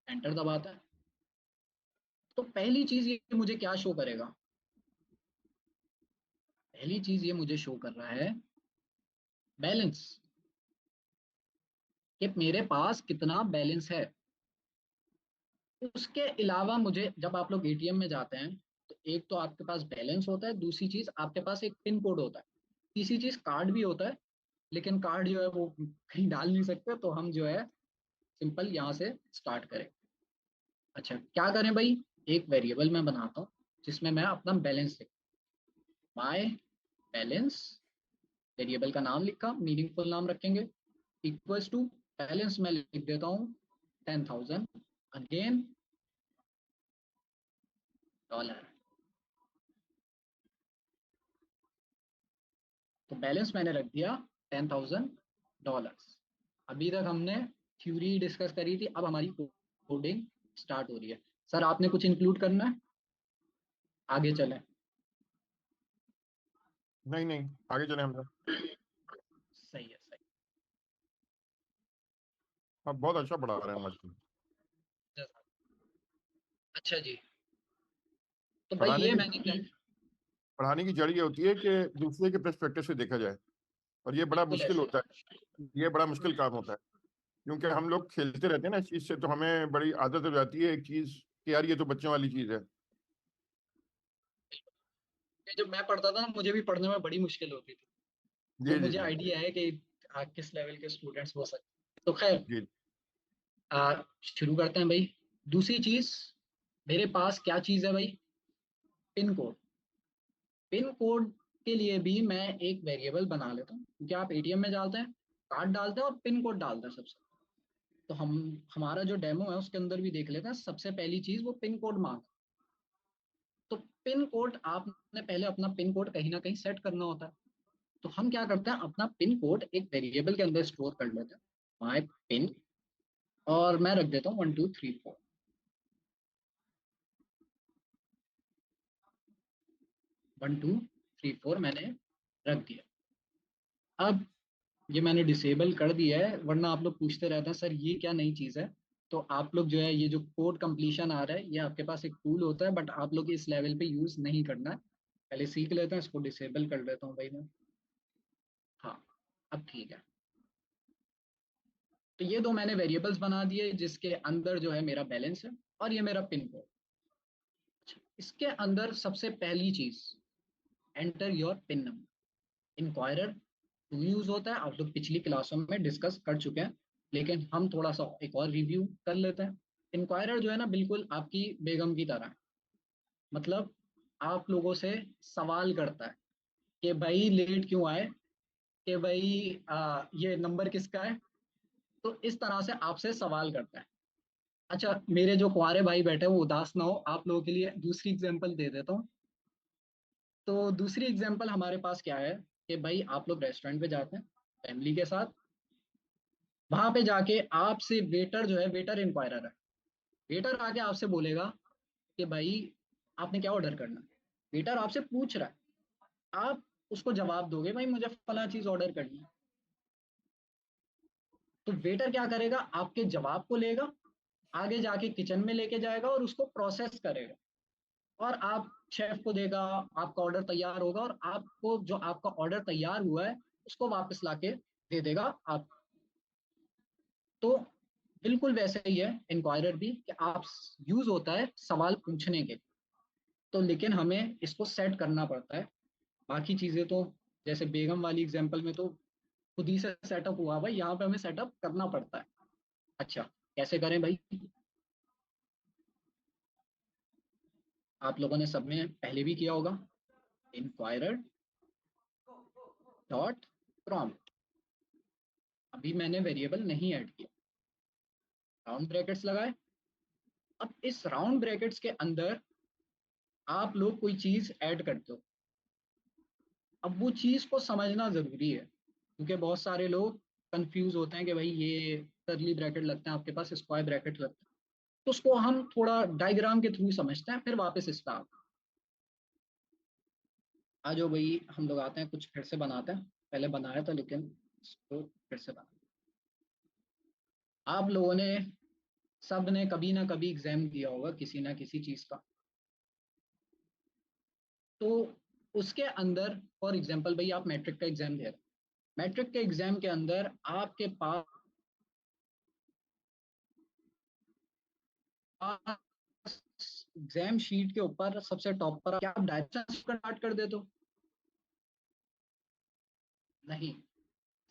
एंटर दबाता है तो पहली चीज ये मुझे क्या शो करेगा? पहली चीज ये मुझे शो कर रहा है बैलेंस, कि मेरे पास कितना बैलेंस है। उसके अलावा मुझे, जब आप लोग ATM में जाते हैं तो एक तो आपके पास बैलेंस होता है, दूसरी चीज आपके पास एक पिन कोड होता है, तीसरी चीज कार्ड भी होता है। लेकिन कार्ड जो है वो कहीं डाल नहीं सकते, तो हम जो है सिंपल यहाँ से स्टार्ट करें। अच्छा क्या करें भाई, एक वेरिएबल मैं बनाता हूँ जिसमें मैं अपना बैलेंस लिख, माय बैलेंस, वेरिएबल का नाम लिखा, मीनिंगफुल नाम रखेंगे, इक्वल्स टू बैलेंस मैं लिख देता हूँ 10,000। Again dollar. तो बैलेंस मैंने रख दिया $10,000। अभी तक हमने थ्योरी डिस्कस करी थी, अब हमारी कोडिंग स्टार्ट हो रही है। सर आपने कुछ इंक्लूड करना है, आगे चलें? नहीं नहीं, आगे चले हम लोग। सही है, सही। आप बहुत अच्छा पढ़ा रहे हैं मास्टर। अच्छा जी, तो भाई पढ़ाने ये की मैंने क्या, पढ़ाने की जड़ ये होती है कि दूसरे के पर्सपेक्टिव से देखा जाए, और ये बड़ा बिल्कुल मुश्किल ऐसे। होता है। ये बड़ा मुश्किल काम होता है, क्योंकि हम लोग खेलते रहते हैं ना इस चीज से, तो हमें बड़ी आदत हो जाती है एक चीज कि यार ये तो बच्चों वाली चीज है। ये जब मैं पढ़ता था ना, मुझे भी पढ़ने में बड़ी मुश्किल होती थी, तो जी जी मुझे जी आइडिया है कि किस लेवल के स्टूडेंट्स हो सकते हैं। तो खैर, जी। शुरू करते हैं भाई। दूसरी चीज, मेरे पास क्या चीज है भाई? Pin code. पिन कोड के लिए भी मैं एक वेरिएबल बना लेता हूँ, क्योंकि आप एटीएम में डालते हैं, कार्ड डालते हैं और पिन कोड डालते हैं सबसे। तो हम हमारा जो डेमो है उसके अंदर भी देख लेते हैं। सबसे पहली चीज वो पिन कोड मांग। तो पिन कोड, आपने पहले अपना पिन कोड कहीं ना कहीं सेट करना होता है। तो हम क्या करते हैं, अपना पिन कोड एक वेरिएबल के अंदर स्टोर कर लेते हैं, माय पिन, और मैं रख देता हूँ 1234। 1234 मैंने रख दिया। अब ये मैंने डिसेबल कर दिया है, वरना आप लोग पूछते रहते हैं सर ये क्या नई चीज़ है। तो आप लोग जो है, ये जो कोड कंप्लीशन आ रहा है, ये आपके पास एक टूल होता है, बट आप लोग इस लेवल पे यूज़ नहीं करना है। पहले सीख लेते हैं, इसको डिसेबल कर देता हूँ भाई मैं। हाँ, अब ठीक है। तो ये दो मैंने वेरिएबल्स बना दिए, जिसके अंदर जो है मेरा बैलेंस है, और ये मेरा पिन कोड। इसके अंदर सबसे पहली चीज, enter your pin number. Inquirer to use होता है, आप लोग पिछली क्लासों में डिस्कस कर चुके हैं, लेकिन हम थोड़ा सा एक और रिव्यू कर लेते हैं। इंक्वायरर जो है ना, बिल्कुल आपकी बेगम की तरह है। मतलब आप लोगों से सवाल करता है कि भाई लेट क्यों आए, कि भाई ये नंबर किसका है। तो इस तरह से आपसे सवाल करता है। अच्छा, मेरे जो कुंवारे भाई बैठे हैं वो उदास ना हो, आप लोगों के लिए दूसरी एग्जांपल दे देता हूँ। तो दूसरी एग्जांपल हमारे पास क्या है, कि भाई आप लोग रेस्टोरेंट पे जाते हैं फैमिली के साथ। वहां पे जाके आपसे वेटर जो है, वेटर इंक्वायरर है, वेटर आके आपसे बोलेगा कि भाई आपने क्या ऑर्डर करना है। वेटर आपसे पूछ रहा है, आप उसको जवाब दोगे भाई मुझे फला चीज ऑर्डर करनी है। तो वेटर क्या करेगा, आपके जवाब को लेगा, आगे जाके किचन में लेके जाएगा और उसको प्रोसेस करेगा, और आप शेफ को देगा, आपका ऑर्डर तैयार होगा, और आपको जो आपका ऑर्डर तैयार हुआ है उसको वापस लाके दे देगा आप। तो बिल्कुल वैसे ही है इंक्वायरर भी, कि आप यूज होता है सवाल पूछने के। तो लेकिन हमें इसको सेट करना पड़ता है। बाकी चीजें तो, जैसे बेगम वाली एग्जांपल में तो खुद ही से सेटअप हुआ भाई, यहाँ पे हमें सेटअप करना पड़ता है। अच्छा, कैसे करें भाई? आप लोगों ने सब में पहले भी किया होगा, इंक्वायरर डॉट प्रॉम्प्ट। अभी मैंने वेरिएबल नहीं ऐड किया, राउंड ब्रैकेट्स लगाए। अब इस राउंड ब्रैकेट्स के अंदर आप लोग कोई चीज ऐड करते हो। अब वो चीज को समझना जरूरी है, क्योंकि बहुत सारे लोग कंफ्यूज होते हैं कि भाई ये करली ब्रैकेट लगते हैं आपके पास, स्क्वायर ब्रैकेट लगते हैं। तो उसको हम थोड़ा डायग्राम के थ्रू समझते हैं, फिर वापस स्टार्ट। आ जाओ भाई, हम लोग आते हैं, कुछ फिर से बनाते हैं। पहले बनाया था लेकिन इसको फिर से बना। आप लोगों ने, सब ने कभी ना कभी एग्जाम दिया होगा किसी ना किसी चीज का। तो उसके अंदर, फॉर एग्जांपल भाई आप मैट्रिक का एग्जाम दे रहे हैं। मैट्रिक के एग्जाम के अंदर आपके पास एग्जाम शीट के ऊपर सबसे टॉप पर क्या आप डायरेक्शन स्टार्ट कर देते हो? नहीं,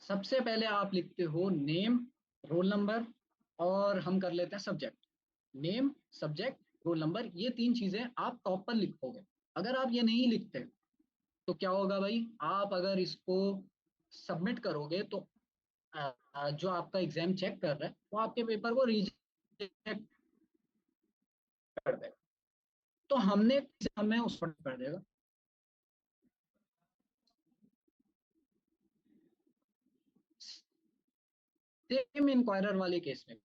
सबसे पहले आप लिखते हो नेम, रोल नंबर, और हम कर लेते हैं subject. Name, subject, roll number, ये तीन चीजें आप टॉप पर लिखोगे। अगर आप ये नहीं लिखते तो क्या होगा भाई, आप अगर इसको सबमिट करोगे तो जो आपका एग्जाम चेक कर रहा है वो आपके पेपर को रिजेक्ट कर देगा। तो हमें उस पर कर देगा। सेम इंक्वायरर वाले केस में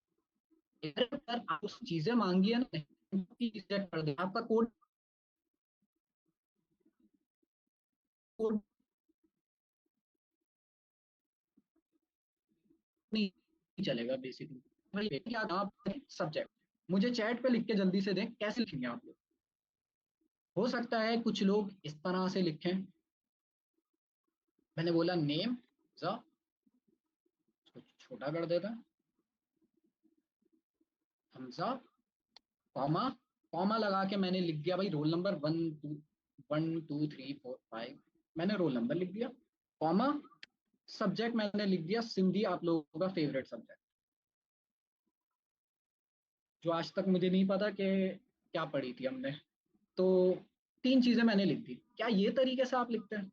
अगर आप उस चीजें मांगी है ना, रिजेक्ट कर दे, आपका कोड नहीं चलेगा बेसिकली। भाई आप सब्जेक्ट मुझे चैट पे लिख के जल्दी से दें, कैसे लिखेंगे आप लोग? हो सकता है कुछ लोग इस तरह से लिखें, मैंने बोला नेम छोटा कर देता, हमजा कॉमा, कॉमा लगा के मैंने लिख दिया भाई रोल नंबर 1 2 3 4 5, मैंने रोल नंबर लिख दिया, कॉमा सब्जेक्ट मैंने लिख दिया सिंधी, आप लोगों का फेवरेट सब्जेक्ट, जो आज तक मुझे नहीं पता कि क्या पढ़ी थी हमने। तो 3 चीजें मैंने लिख दी। क्या ये तरीके से आप लिखते हैं?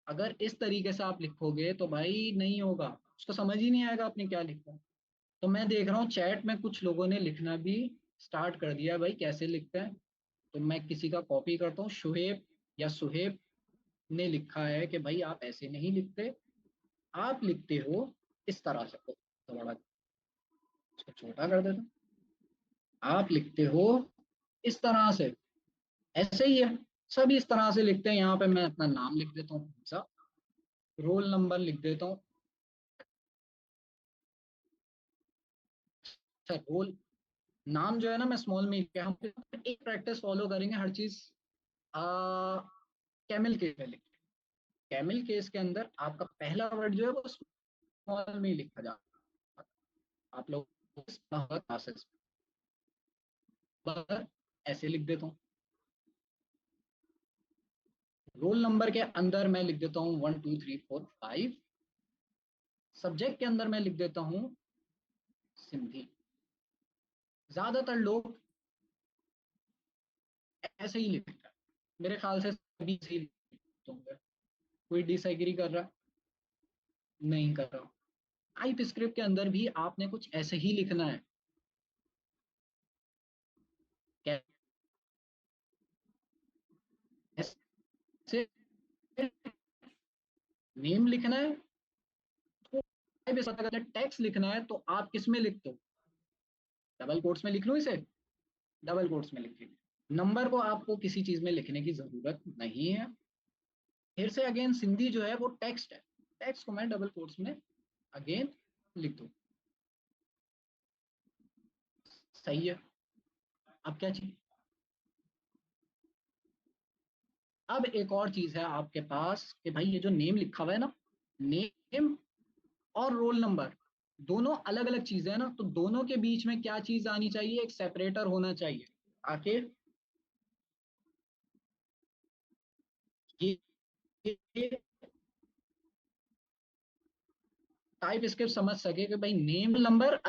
अगर इस तरीके से आप लिखोगे तो भाई नहीं होगा, उसको समझ ही नहीं आएगा आपने क्या लिखा। तो मैं देख रहा हूँ चैट में कुछ लोगों ने लिखना भी स्टार्ट कर दिया भाई, कैसे लिखते हैं। तो मैं किसी का कॉपी करता हूँ, शुहेब या सुहेब ने लिखा है कि भाई आप ऐसे नहीं लिखते, आप लिखते हो इस तरह से। तो बड़ा इसको छोटा कर देता, आप लिखते हो इस तरह से, ऐसे ही है, सभी इस तरह से लिखते हैं। यहाँ पे मैं अपना नाम लिख देता हूँ, रोल नंबर लिख देता हूँ। अच्छा, रोल नाम जो है ना मैं स्मॉल में लिखा, हम एक प्रैक्टिस फॉलो करेंगे हर चीज कैमल केस में लिख, कैमल केस के अंदर आपका पहला वर्ड जो है वो स्मॉल में ही लिखा जाता है। आप लोग क्लासेस पर ऐसे लिख देता हूँ। रोल नंबर के अंदर मैं लिख देता हूँ 1 2 3 4 5, सब्जेक्ट के अंदर मैं लिख देता हूँ सिंधी। ज्यादातर लोग ऐसे ही लिखते हैं, मेरे ख्याल से सभी ऐसे ही लिखते होंगे। कोई डिसएग्री कर रहा? नहीं कर रहा। टाइप स्क्रिप्ट के अंदर भी आपने कुछ ऐसे ही लिखना है, कैसे नेम लिखना है, तो टेक्स्ट लिखना है तो आप किस में लिखते हो? डबल कोट्स में लिख लो इसे, डबल कोट्स में लिखिए। नंबर को आपको किसी चीज में लिखने की जरूरत नहीं है। फिर से अगेन सिंधी जो है वो टेक्स्ट है, टेक्स्ट को मैं डबल कोट्स में अगेन लिख दूं, सही है। अब क्या चाहिए? अब एक और चीज है आपके पास कि भाई ये जो नेम लिखा हुआ है ना, नेम और रोल नंबर दोनों अलग अलग चीजें हैं ना, तो दोनों के बीच में क्या चीज आनी चाहिए? एक सेपरेटर होना चाहिए। आके ये टाइप स्क्रिप्ट समझ सके कि भाई नेम नंबर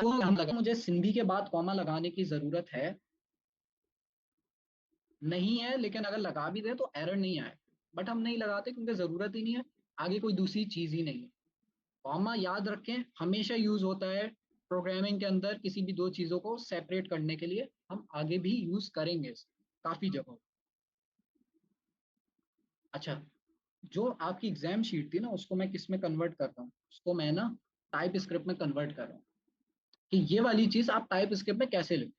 मुझे सिंधी के बाद कॉमा लगाने की जरूरत है नहीं है, लेकिन अगर लगा भी दे तो एरर नहीं आए, बट हम नहीं लगाते क्योंकि जरूरत ही नहीं है, आगे कोई दूसरी चीज ही नहीं है। कॉमा याद रखें हमेशा यूज होता है प्रोग्रामिंग के अंदर, किसी भी दो चीजों को सेपरेट करने के लिए। हम आगे भी यूज करेंगे काफी जगहों। अच्छा, जो आपकी एग्जाम शीट थी ना उसको मैं किस में कन्वर्ट करता हूँ? उसको मैं ना टाइप स्क्रिप्ट में कन्वर्ट कर रहा हूँ कि ये वाली चीज आप टाइप स्क्रिप्ट में कैसे लिखो।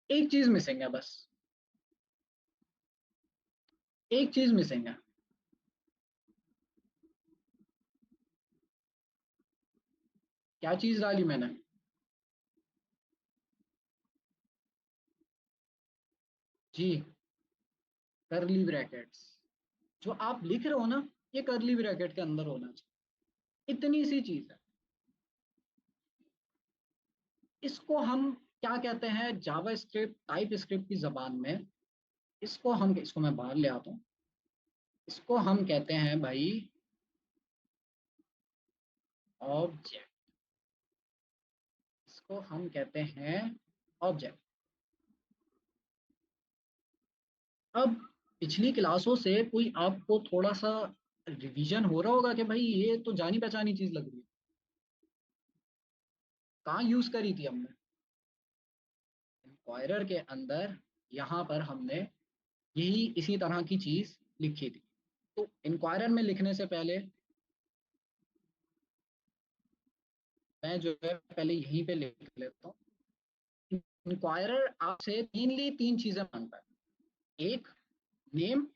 एक चीज मिसिंग है बस, एक चीज मिसिंग है। क्या चीज डाली मैंने? जी, करली ब्रैकेट्स। जो आप लिख रहे हो ना ये करली ब्रैकेट के अंदर होना चाहिए, इतनी सी चीज है। इसको हम क्या कहते हैं जावा स्क्रिप्ट टाइप स्क्रिप्ट की जबान में? इसको मैं बाहर ले आता हूँ, इसको हम कहते हैं भाई ऑब्जेक्ट, इसको हम कहते हैं ऑब्जेक्ट। अब पिछली क्लासों से कोई आपको थोड़ा सा रिवीजन हो रहा होगा कि भाई ये तो जानी पहचानी चीज लग रही है, कहाँ यूज करी थी हमने? इंक्वायरर के अंदर यहाँ पर हमने यही इसी तरह की चीज लिखी थी। तो इंक्वायरर में लिखने से पहले मैं जो है पहले यहीं पे लिख लेता हूँ। इंक्वायरर आपसे मेनली 3 चीजें मांगता है। एक नेम,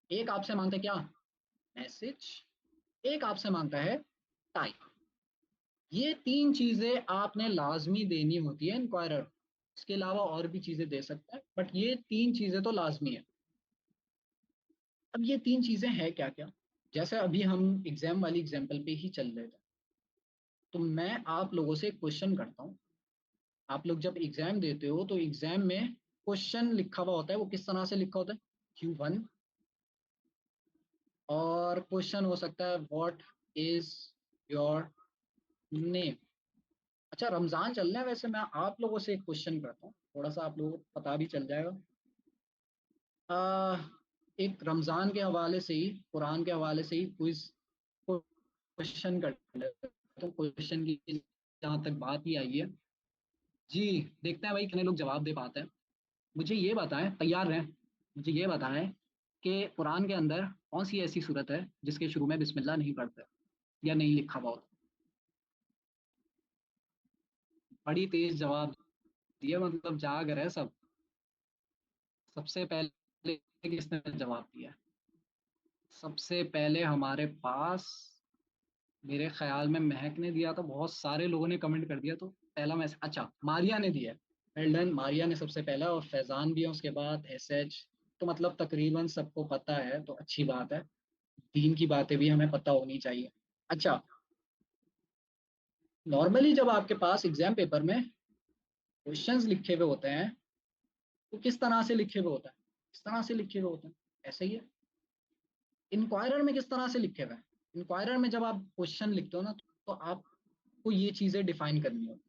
एक आपसे मांगता है क्या, मैसेज, एक आपसे मांगता है टाइप। ये 3 चीजें आपने लाजमी देनी होती है इंक्वायरर। इसके अलावा और भी चीजें दे सकते हैं, बट ये 3 चीजें तो लाजमी है। अब ये 3 चीजें हैं क्या क्या, जैसे अभी हम एग्जाम वाली एग्जाम्पल पे ही चल रहे थे, तो मैं आप लोगों से एक क्वेश्चन करता हूँ। आप लोग जब एग्जाम देते हो तो एग्जाम में क्वेश्चन लिखा हुआ होता है, वो किस तरह से लिखा होता है, Q1, और क्वेश्चन हो सकता है व्हाट इज योर नेम। अच्छा, रमजान चल रहा है, वैसे मैं आप लोगों से एक क्वेश्चन करता हूँ, थोड़ा सा आप लोगों को पता भी चल जाएगा। एक रमजान के हवाले से ही, कुरान के हवाले से ही क्विज क्वेश्चन कर लेते हैं। तो क्वेश्चन की जहाँ तक बात ही आई है जी, देखते हैं भाई कितने लोग जवाब दे पाते हैं। मुझे ये बताएं, तैयार रहें, मुझे ये बताएं कि कुरान के अंदर कौन सी ऐसी सूरत है जिसके शुरू में बिस्मिल्लाह नहीं पढ़ते या नहीं लिखा हुआ होता। बड़ी तेज जवाब दिए, मतलब जाग रहे सब। सबसे पहले किसने जवाब दिया, सबसे पहले हमारे पास मेरे ख्याल में महक ने दिया, तो बहुत सारे लोगों ने कमेंट कर दिया, तो पहला मैसेज, अच्छा मारिया ने दिया है। वेल डन, मारिया ने सबसे पहला, और फैजान भी है उसके बाद, एसएच। तो मतलब तकरीबन सबको पता है, तो अच्छी बात है। दीन की बातें भी हमें पता होनी चाहिए। अच्छा, नॉर्मली जब आपके पास एग्जाम पेपर में क्वेश्चंस लिखे हुए होते हैं, तो किस तरह से लिखे हुए होते हैं, किस तरह से लिखे हुए होते हैं, ऐसे ही है। इंक्वायरर में किस तरह से लिखे हुए हैं, इंक्वायरर में जब आप क्वेश्चन लिखते हो ना, तो आपको ये चीजें डिफाइन करनी होती है।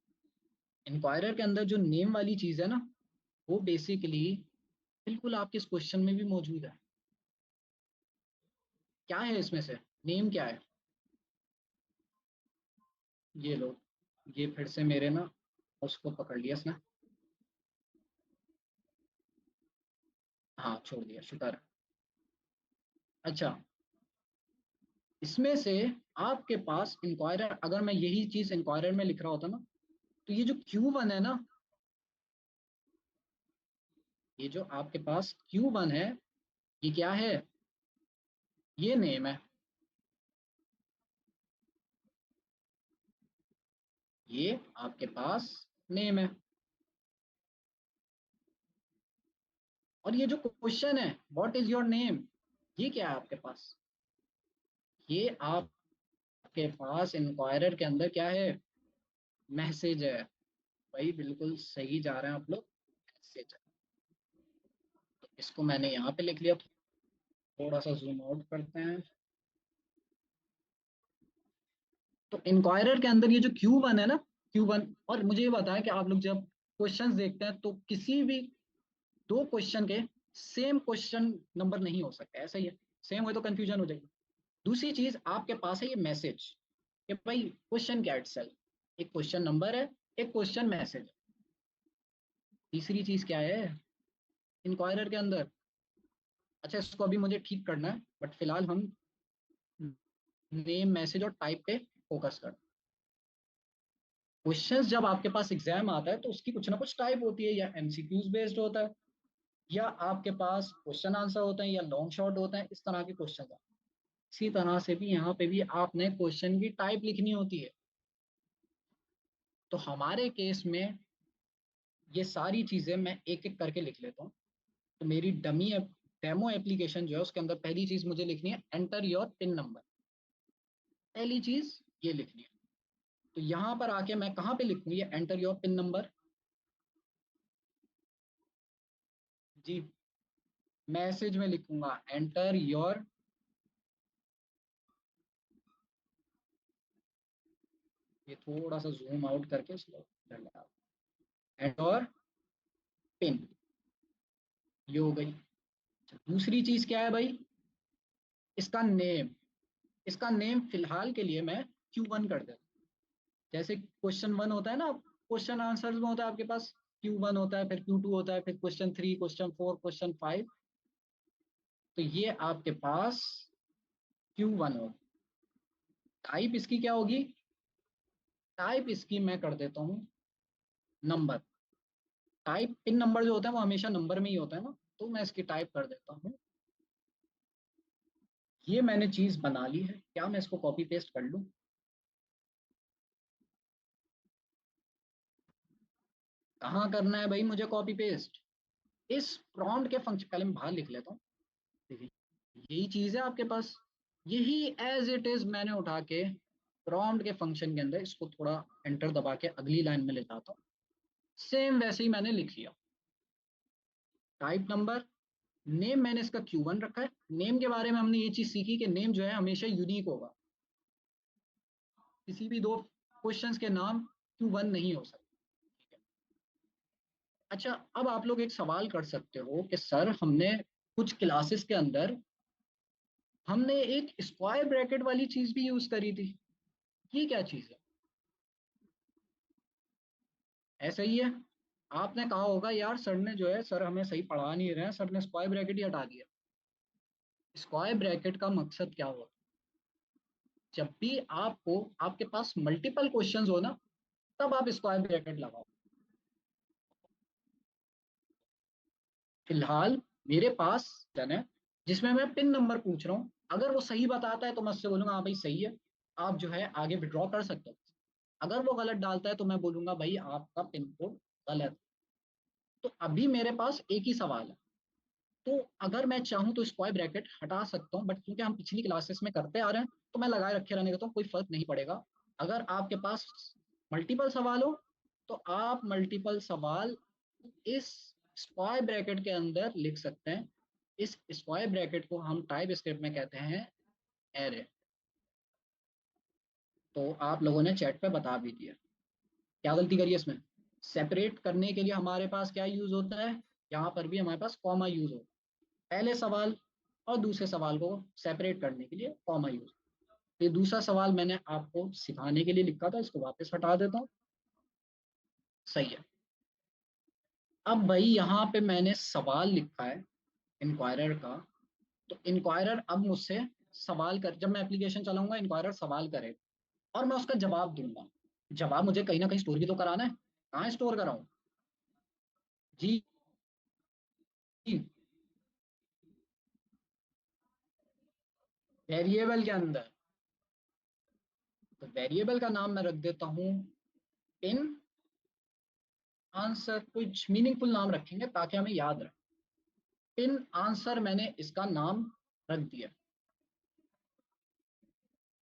इंक्वायरर के अंदर जो नेम वाली चीज है ना, वो बेसिकली बिल्कुल आपके इस क्वेश्चन में भी मौजूद है। क्या है इसमें से, नेम क्या है, ये लो, ये फिर से मेरे ना उसको पकड़ लिया इसने, हाँ छोड़ दिया, शुक्र है। अच्छा, इसमें से आपके पास इंक्वायरर, अगर मैं यही चीज इंक्वायरर में लिख रहा होता ना, तो ये जो Q1 है ना, ये जो आपके पास Q1 है, ये क्या है, ये नेम है, ये आपके पास नेम है। और ये जो क्वेश्चन है व्हाट इज योर नेम, ये क्या है आपके पास, ये आपके पास इंक्वायरर के अंदर क्या है, मैसेज है। भाई बिल्कुल सही जा रहे हैं आप लोग, मैसेज है। तो इसको मैंने यहाँ पे लिख लिया, थोड़ा सा जूम आउट करते हैं। तो इंक्वायरर के अंदर ये जो Q1 है ना, Q1, और मुझे ये बताया कि आप लोग जब क्वेश्चंस देखते हैं तो किसी भी 2 क्वेश्चन के सेम क्वेश्चन नंबर नहीं हो सकते, ऐसा ही है, सेम हो तो कंफ्यूजन हो जाएगी। दूसरी चीज आपके पास है ये मैसेज, कि भाई क्वेश्चन क्या इटसेल्फ, एक क्वेश्चन नंबर है, एक क्वेश्चन मैसेज है। तीसरी चीज क्या है इंक्वायरर के अंदर, अच्छा इसको अभी मुझे ठीक करना है, बट फिलहाल हम नेम, मैसेज और टाइप पे फोकस करते हैं। क्वेश्चंस जब आपके पास एग्जाम आता है तो उसकी कुछ ना कुछ टाइप होती है, या एमसीक्यूज बेस्ड होता है, या आपके पास क्वेश्चन आंसर होते हैं, या लॉन्ग शॉर्ट होते हैं, इस तरह के क्वेश्चन। इसी तरह से भी यहाँ पे भी आपने क्वेश्चन की टाइप लिखनी होती है। तो हमारे केस में ये सारी चीजें मैं एक एक करके लिख लेता हूँ। तो मेरी डेमो एप्लीकेशन जो है उसके अंदर पहली चीज मुझे लिखनी है एंटर योर पिन नंबर, पहली चीज ये लिखनी है। तो यहाँ पर आके मैं कहाँ पे लिखूँ ये एंटर योर पिन नंबर, जी मैसेज में लिखूंगा एंटर योर, ये थोड़ा सा जूम आउट करके स्लो एंटर पिन, ये हो गई। दूसरी चीज क्या है भाई, इसका नेम, इसका नेम फिलहाल के लिए मैं Q1 कर देता हूँ। जैसे क्वेश्चन 1 होता है ना, क्वेश्चन आंसर्स में होता है आपके पास Q1 होता है, फिर Q2 होता है, फिर क्वेश्चन 3, क्वेश्चन 4, क्वेश्चन 5। तो ये आपके पास Q1 होगा। टाइप इसकी क्या होगी? टाइप इसकी मैं कर देता हूँ नंबर। टाइप पिन नंबर जो होता है वो हमेशा नंबर में ही होता है ना, तो मैं इसकी टाइप कर देता हूँ। ये मैंने चीज बना ली है। क्या मैं इसको कॉपी पेस्ट कर लूं? कहाँ करना है भाई मुझे कॉपी पेस्ट? इस प्रॉम्प्ट के फंक्शन, पहले मैं बाहर लिख लेता हूँ। देखिए, यही चीज है आपके पास, यही एज इट इज मैंने उठा के प्रॉम्प्ट के फंक्शन के अंदर इसको थोड़ा एंटर दबा के अगली लाइन में ले जाता हूँ। सेम वैसे ही मैंने लिख लिया। टाइप नंबर, नेम मैंने इसका Q1 रखा है। नेम के बारे में हमने ये चीज सीखी कि नेम जो है हमेशा यूनिक होगा। किसी भी दो क्वेश्चंस के नाम Q1 नहीं हो सकते। ठीक है। अच्छा, अब आप लोग एक सवाल कर सकते हो कि सर हमने कुछ क्लासेस के अंदर हमने एक स्क्वायर ब्रैकेट वाली चीज भी यूज करी थी, ये क्या चीज है? ऐसा ही है। आपने कहा होगा यार सर ने जो है, सर हमें सही पढ़ा नहीं रहे हैं, सर ने स्क्वायर ब्रैकेट ही हटा दिया। स्क्वायर ब्रैकेट का मकसद क्या होता है? जब भी आपको, आपके पास मल्टीपल क्वेश्चंस हो ना, तब आप स्क्वायर ब्रैकेट लगाओ। फिलहाल मेरे पास डन है जिसमें मैं पिन नंबर पूछ रहा हूँ। अगर वो सही बताता है तो मैं उससे बोलूंगा हाँ भाई सही है, आप जो है आगे विड्रॉ कर सकते हो। अगर वो गलत डालता है तो मैं बोलूंगा भाई आपका पिन कोड गलत। तो अभी मेरे पास एक ही सवाल है। तो अगर मैं चाहूँ तो स्क्वायर ब्रैकेट हटा सकता हूँ, बट क्योंकि हम पिछली क्लासेस में करते आ रहे हैं तो मैं लगाए रखे रहने देता हूँ, कोई फर्क नहीं पड़ेगा। अगर आपके पास मल्टीपल सवाल हो तो आप मल्टीपल सवाल इस स्क्वायर ब्रैकेट के अंदर लिख सकते हैं। इस स्क्वायर ब्रैकेट को हम टाइप स्क्रिप्ट में कहते हैं एरे। तो आप लोगों ने चैट पे बता भी दिया। क्या गलती करी है इसमें? सेपरेट करने के लिए हमारे पास क्या यूज होता है? यहाँ पर भी हमारे पास कॉमा यूज होता है। पहले सवाल और दूसरे सवाल को सेपरेट करने के लिए कॉमा यूज। ये दूसरा सवाल मैंने आपको सिखाने के लिए लिखा था, इसको वापस हटा देता हूँ। सही है। अब भाई यहाँ पे मैंने सवाल लिखा है इंक्वायरर का। तो इंक्वायरर अब मुझसे सवाल कर, जब मैं एप्लीकेशन चलाऊंगा इंक्वायरर सवाल करे और मैं उसका जवाब दूंगा। जवाब मुझे कहीं ना कहीं स्टोर भी तो कराना है। कहाँ स्टोर कराऊं? जी, वेरिएबल के अंदर। तो वेरिएबल का नाम मैं रख देता हूँ इन आंसर। कुछ मीनिंगफुल नाम रखेंगे ताकि हमें याद रहे। पिन आंसर मैंने इसका नाम रख दिया।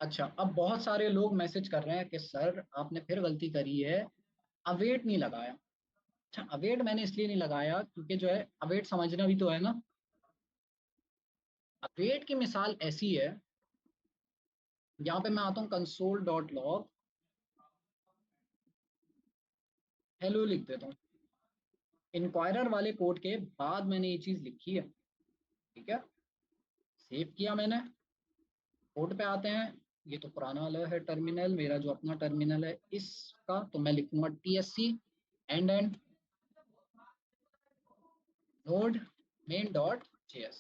अच्छा, अब बहुत सारे लोग मैसेज कर रहे हैं कि सर आपने फिर गलती करी है, अवेट नहीं लगाया। अच्छा, अवेट मैंने इसलिए नहीं लगाया क्योंकि जो है अवेट समझना भी तो है ना। अवेट की मिसाल ऐसी है, यहाँ पे मैं आता हूँ कंसोल डॉट लॉग, हेलो लिख देता हूँ। इंक्वायरर वाले कोड के बाद मैंने ये चीज लिखी है। ठीक है, सेव किया मैंने। कोड पे आते हैं। ये तो पुराना वाला है टर्मिनल, मेरा जो अपना टर्मिनल है इसका, तो मैं लिखूंगा TSC and node main dot JS।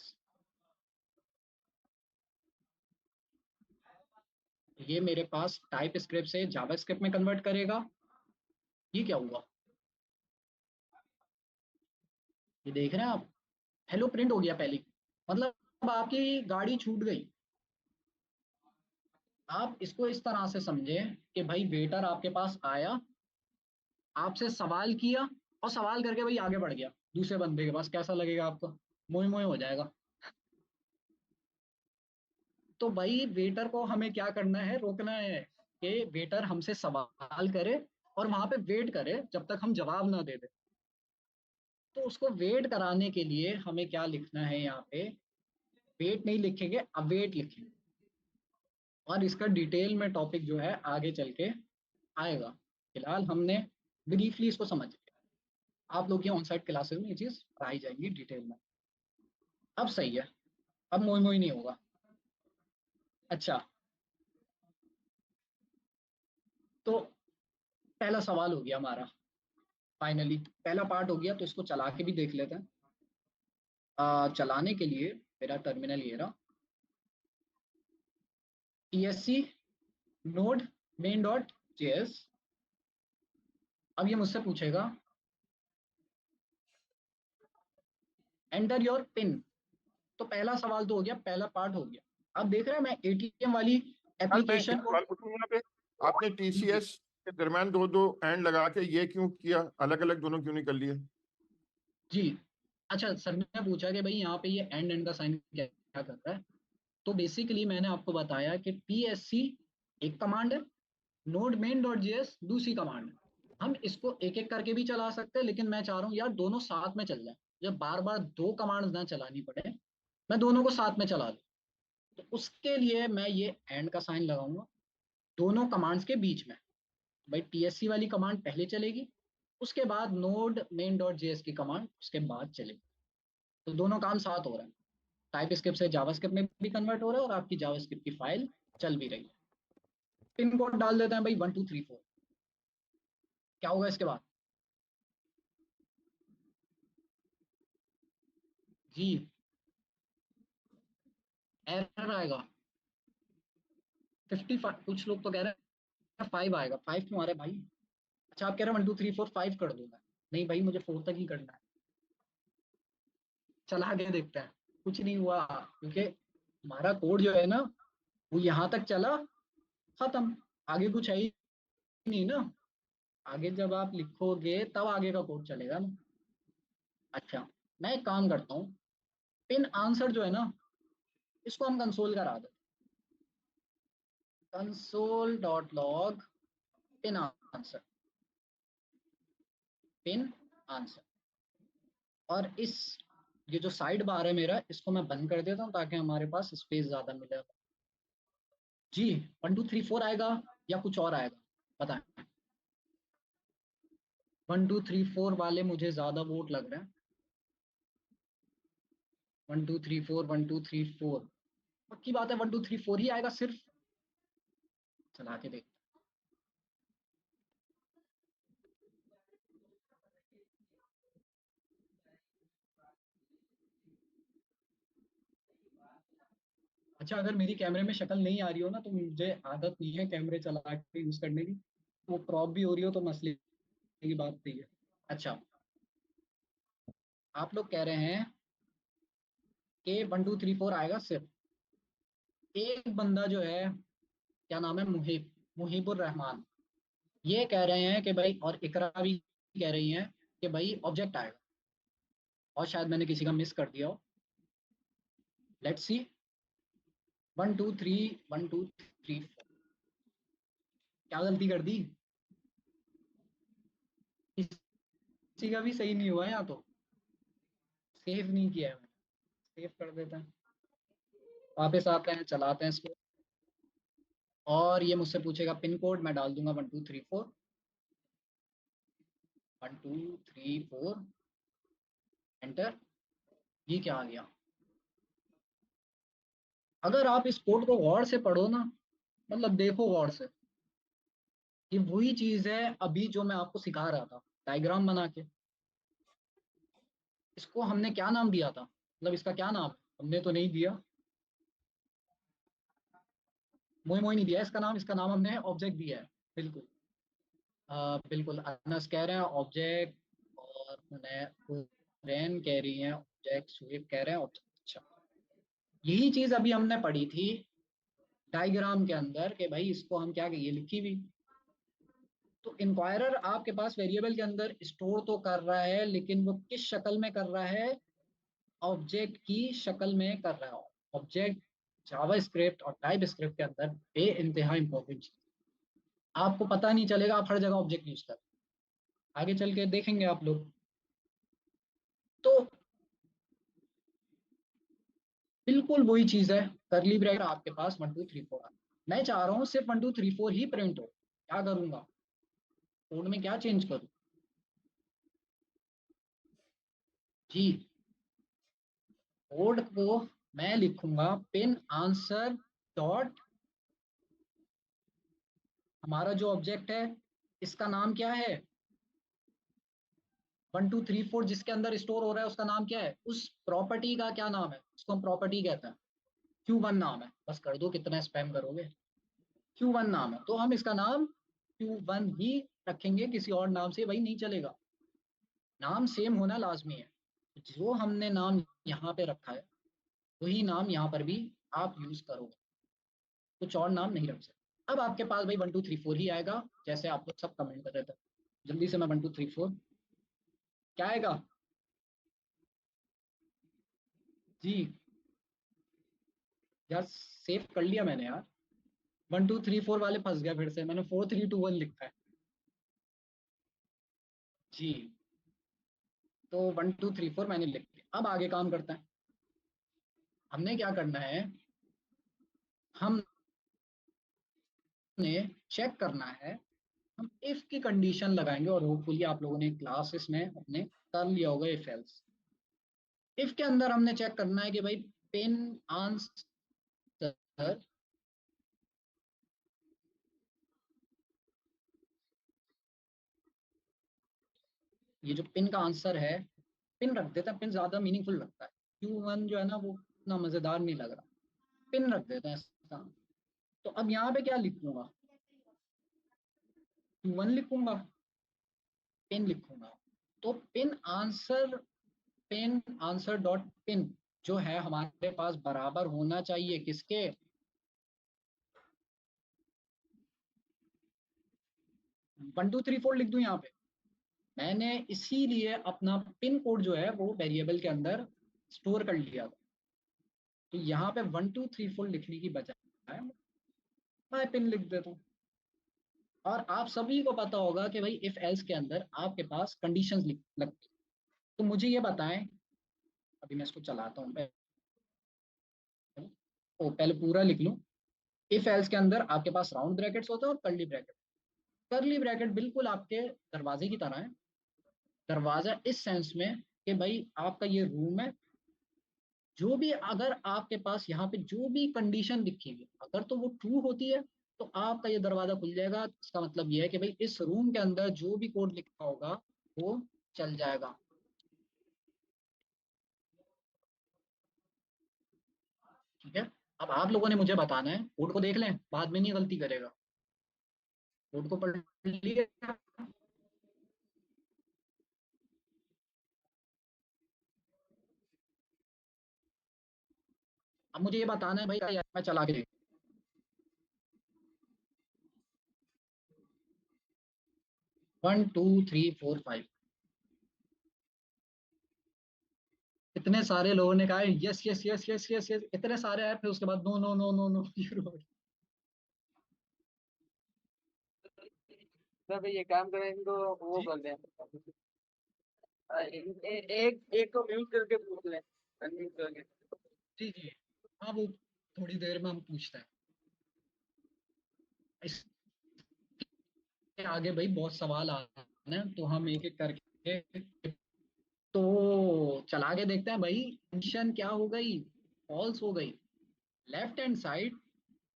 ये मेरे पास टाइप स्क्रिप्ट से जावा स्क्रिप्ट में कन्वर्ट करेगा। ये क्या हुआ? ये देख रहे हैं आप, हेलो प्रिंट हो गया पहले। मतलब अब आपकी गाड़ी छूट गई। आप इसको इस तरह से समझें कि भाई वेटर आपके पास आया, आपसे सवाल किया और सवाल करके भाई आगे बढ़ गया दूसरे बंदे के पास। कैसा लगेगा आपको? मोए मोए हो जाएगा। तो भाई वेटर को हमें क्या करना है? रोकना है कि वेटर हमसे सवाल करे और वहां पे वेट करे जब तक हम जवाब ना दे दे। तो उसको वेट कराने के लिए हमें क्या लिखना है यहाँ पे? वेट नहीं लिखेंगे, अवेट लिखेंगे। और इसका डिटेल में टॉपिक जो है आगे चल के आएगा। फिलहाल हमने ब्रीफली इसको समझ लिया। आप लोग की ऑन साइट क्लासेस में ये चीज पढ़ाई जाएगी डिटेल में। अब सही है, अब मोई मोई नहीं होगा। अच्छा, तो पहला सवाल हो गया हमारा। फाइनली पहला पार्ट हो गया, तो इसको चला के भी देख लेते हैं। चलाने के लिए मेरा टर्मिनल ये रहा, TSC node main.js। अब ये मुझसे पूछेगा एंटर योर पिन। तो पहला सवाल तो हो गया, पहला पार्ट हो गया। अब देख रहे हैं मैं ATM वाली यार मैं एक एप्लीकेशन को। सवाल पूछूं यहाँ पे, आपने TCS के दरम्यान दो एंड लगा के ये क्यों किया, अलग अलग दोनों क्यों नहीं कर लिए? जी अच्छा, सर ने पूछा कि भाई यहाँ पे ये एंड का साइन क्या क्या करता है। तो बेसिकली मैंने आपको बताया कि TSC एक कमांड है, नोड मेन डॉट जेएस दूसरी कमांड है। हम इसको एक एक करके भी चला सकते हैं, लेकिन मैं चाह रहा हूँ यार दोनों साथ में चल जाए, जब बार बार दो कमांड्स ना चलानी पड़े, मैं दोनों को साथ में चला लूँ। तो उसके लिए मैं ये एंड का साइन लगाऊंगा दोनों कमांड्स के बीच में। भाई TSC वाली कमांड पहले चलेगी, उसके बाद नोड मेन डॉट जेएस की कमांड उसके बाद चलेगी। तो दोनों काम साथ हो रहे हैं, टाइप स्क्रिप्ट से जावास्क्रिप्ट में भी कन्वर्ट हो रहा है और आपकी जावास्क्रिप्ट की फाइल चल भी रही है। पिन कोड डाल देते हैं भाई 1234। क्या होगा इसके बाद? जी एरर आएगा 55। कुछ लोग तो कह रहे हैं 5 आएगा। 5 क्यों आ रहा है भाई? अच्छा आप कह रहे हैं 1 2 3 4 5 कर दूंगा। नहीं भाई, मुझे 4 तक ही करना है। चला के देखते हैं। कुछ नहीं हुआ, क्योंकि हमारा कोड जो है ना वो यहाँ तक चला, खत्म। आगे कुछ है ही नहीं ना। आगे जब आप लिखोगे तब आगे का कोड चलेगा ना। अच्छा मैं एक काम करता हूँ, पिन आंसर जो है ना इसको हम कंसोल करा दें। Console dot log pin answer, pin answer. और इस ये जो साइड बार है मेरा, इसको मैं बंद कर देता हूँ ताकि हमारे पास स्पेस ज्यादा मिले। जी 1 2 3 4 आएगा या कुछ और आएगा बताएं? 1 2 3 4 वाले मुझे ज्यादा वोट लग रहे हैं। 1 2 3 4 1 2 3 4 पक्की बात है 1 2 3 4 ही आएगा सिर्फ। चला के देख। अच्छा अगर मेरी कैमरे में शक्ल नहीं आ रही हो ना, तो मुझे आदत नहीं है कैमरे चला के यूज करने की। वो क्रॉप भी हो रही हो तो मसले की बात नहीं है। अच्छा आप लोग कह रहे हैं कि 1 2 3 4 आएगा सिर्फ। एक बंदा जो है, क्या नाम है, मुहिबुर रहमान, ये कह रहे हैं कि भाई, और इकरा भी कह रही हैं कि भाई ऑब्जेक्ट आएगा। और शायद मैंने किसी का मिस कर दिया हो। Let's see 1 2 3 1 2 3 4। क्या गलती कर दी? किसी का भी सही नहीं हुआ है, यहाँ तो सेव नहीं किया है मैंने। सेव कर देते हैं, वापस आते हैं, चलाते हैं इसको। और ये मुझसे पूछेगा पिन कोड, मैं डाल दूंगा 1 2 3 4 1 2 3 4 एंटर। ये क्या आ गया? अगर आप इस कोड को गौर से पढ़ो ना, मतलब देखो गौर से, ये वही चीज है अभी जो मैं आपको सिखा रहा था डायग्राम बना के। इसको हमने क्या नाम दिया था, मतलब इसका क्या नाम है? हमने तो नहीं दिया, मोई मोई नहीं दिया इसका नाम। इसका नाम हमने ऑब्जेक्ट दिया है। बिल्कुल बिल्कुल अनस कह रहे हैं ऑब्जेक्ट, और रैन कह रही हैं ऑब्जेक्ट, सुहेब कह रहे हैं ऑब्जेक्ट। अच्छा यही चीज अभी हमने पढ़ी थी डायग्राम के अंदर कि भाई इसको हम क्या, ये लिखी हुई। तो इंक्वायरर आपके पास वेरिएबल के अंदर स्टोर तो कर रहा है, लेकिन वो किस शक्ल में कर रहा है? ऑब्जेक्ट की शक्ल में कर रहा है। ऑब्जेक्ट जावा स्क्रिप्ट और टाइप स्क्रिप्ट के अंदर बे इंतहा इंपॉर्टेंट चीज। आपको पता नहीं चलेगा, आप हर जगह ऑब्जेक्ट यूज कर, आगे चल के देखेंगे आप लोग। तो बिल्कुल वही चीज है, करली ब्रैकेट आपके पास 1 2 3 4। मैं चाह रहा हूँ सिर्फ 1 2 3 4 ही प्रिंट हो। क्या करूंगा? कोड में क्या चेंज करूँ? जी कोड को मैं लिखूंगा पिन आंसर डॉट, हमारा जो ऑब्जेक्ट है इसका नाम क्या है? 1 2 3 4 जिसके अंदर स्टोर हो रहा है उसका नाम क्या है, उस प्रॉपर्टी का क्या नाम है, उसको हम प्रॉपर्टी कहते हैं, Q1 नाम है। बस कर दो, कितना स्पैम करोगे, Q1 नाम है, तो हम इसका नाम Q1 ही रखेंगे, किसी और नाम से भाई नहीं चलेगा, नाम सेम होना लाजमी है। जो हमने नाम यहाँ पे रखा है वही नाम यहाँ पर भी आप यूज करोगे, कुछ और नाम नहीं रख सकते। अब आपके पास भाई 1 2 3 4 ही आएगा, जैसे आप लोग सब कमेंट कर रहे थे। जल्दी से मैं 1 2 3 4 क्या आएगा जी, यार सेव कर लिया मैंने यार, 1 2 3 4 वाले फंस गया, फिर से मैंने 4 3 2 1 लिखा है जी। तो 1 2 3 4 मैंने लिख लिया। अब आगे काम करते हैं, हमने क्या करना है, हमने चेक करना है, हम इफ की कंडीशन लगाएंगे, और होपफुली आप लोगों ने क्लासेस में अपने कर लिया होगा इफ एल्स। इफ के अंदर हमने चेक करना है कि भाई पिन आंसर, ये जो पिन का आंसर है, पिन रख देते हैं, पिन ज्यादा मीनिंगफुल लगता है, Q1 जो है ना वो इतना मजेदार नहीं लग रहा, पिन रख देते हैं इसका। तो अब यहाँ पे क्या लिखूंगा, Q1 लिखूंगा, पिन लिखूंगा, तो पिन आंसर डॉट पिन जो है हमारे पास बराबर होना चाहिए किसके, 1 2 3 4 लिख दूं यहाँ पे। मैंने इसीलिए अपना पिन कोड जो है वो वेरिएबल के अंदर स्टोर कर लिया था, तो यहाँ पे 1 2 3 4 लिखने की बजाय मैं पिन लिख देता हूँ। और आप सभी को पता होगा कि भाई इफ एल्स के अंदर आपके पास कंडीशंस लगती, तो मुझे ये बताएं, अभी मैं इसको चलाता हूँ, पहले पूरा लिख लूँ। इफ एल्स के अंदर आपके पास राउंड ब्रैकेट्स होते हैं और कर्ली ब्रैकेट, कर्ली ब्रैकेट बिल्कुल आपके दरवाजे की तरह है, दरवाजा इस सेंस में कि भाई आपका ये रूम है, जो भी अगर आपके पास यहाँ पे जो भी कंडीशन लिखी हुई अगर तो वो ट्रू होती है तो आपका ये दरवाजा खुल जाएगा, इसका मतलब ये है कि भाई इस रूम के अंदर जो भी कोड लिखा होगा वो चल जाएगा। ठीक है, अब आप लोगों ने मुझे बताना है, कोड को देख लें, बाद में नहीं गलती करेगा, कोड को पढ़ लिया, अब मुझे ये बताना है भाई, मैं चला के 1 2 3 4 5 इतने सारे लोगों ने कहा yes yes yes yes yes yes, इतने सारे आए, फिर उसके बाद no no no no no शुरू हो गया। सब ये काम करें, इनको वो जी कर दें, एक एक को म्यूट करके पूछ लें, अनम्यूट करके। जी जी, हाँ वो थोड़ी देर में हम पूछते हैं, इसके आगे भाई बहुत सवाल आ रहे हैं तो हम एक एक करके तो चला के देखते हैं भाई, कंडीशन क्या हो गई, फॉल्स हो गई। लेफ्ट हैंड साइड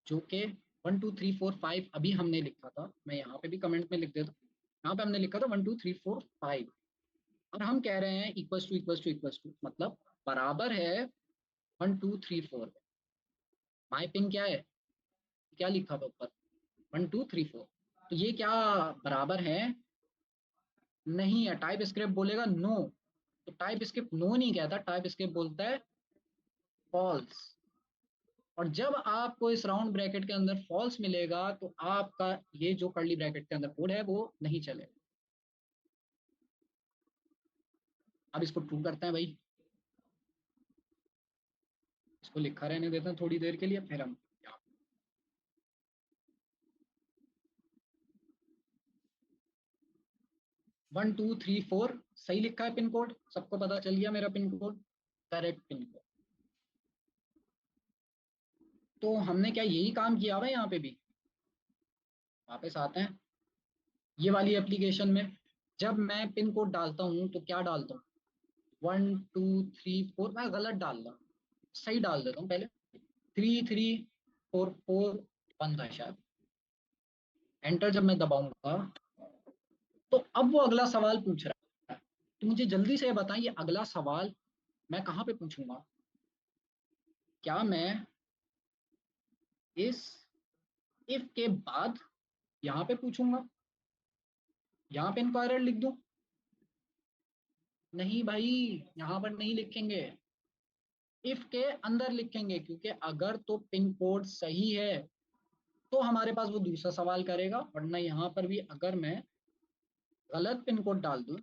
जो कि 1 2 3 4 5 अभी हमने लिखा था, मैं यहाँ पे भी कमेंट में लिख देता हूँ, यहाँ पे हमने लिखा था 1 2 3 4 5, और हम कह रहे हैं equals to equals to equals to, मतलब बराबर है 1 2 3 4। माई पिन क्या है, क्या लिखा था ऊपर, 1 2 3 4, तो ये क्या बराबर है, नहीं है। टाइप स्क्रिप्ट बोलेगा नो, तो टाइप स्क्रिप्ट नो नहीं कहता, टाइप स्क्रिप्ट बोलता है फॉल्स। और जब आपको इस राउंड ब्रैकेट के अंदर फॉल्स मिलेगा तो आपका ये जो कर्ली ब्रैकेट के अंदर कोड है वो नहीं चलेगा। अब इसको ट्रू करते हैं भाई, इसको लिखा रहने देते हैं थोड़ी देर के लिए, फिर हम 1 2 3 4 सही लिखा है पिन कोड, सबको पता चल गया मेरा pin code, correct pin code. तो हमने क्या यही काम किया हुआ है यहाँ पे भी, वापस आते हैं ये वाली एप्लीकेशन में, जब मैं पिन कोड डालता हूँ तो क्या डालता हूँ, 1 2 3 4, मैं गलत डाल रहा हूँ, सही डाल देता हूँ पहले, 3 3 4 4 1 था शायद, एंटर जब मैं दबाऊंगा तो अब वो अगला सवाल पूछ रहा है, तो मुझे जल्दी से बताएं, ये अगला सवाल मैं कहाँ पे पूछूंगा? क्या मैं इस इफ के बाद यहाँ पे पूछूंगा, यहाँ पे इंक्वायरर लिख दूं? नहीं भाई, यहाँ पर नहीं लिखेंगे, इफ के अंदर लिखेंगे, क्योंकि अगर तो पिन कोड सही है तो हमारे पास वो दूसरा सवाल करेगा, वरना यहाँ पर भी अगर मैं गलत पिन कोड डाल दूं,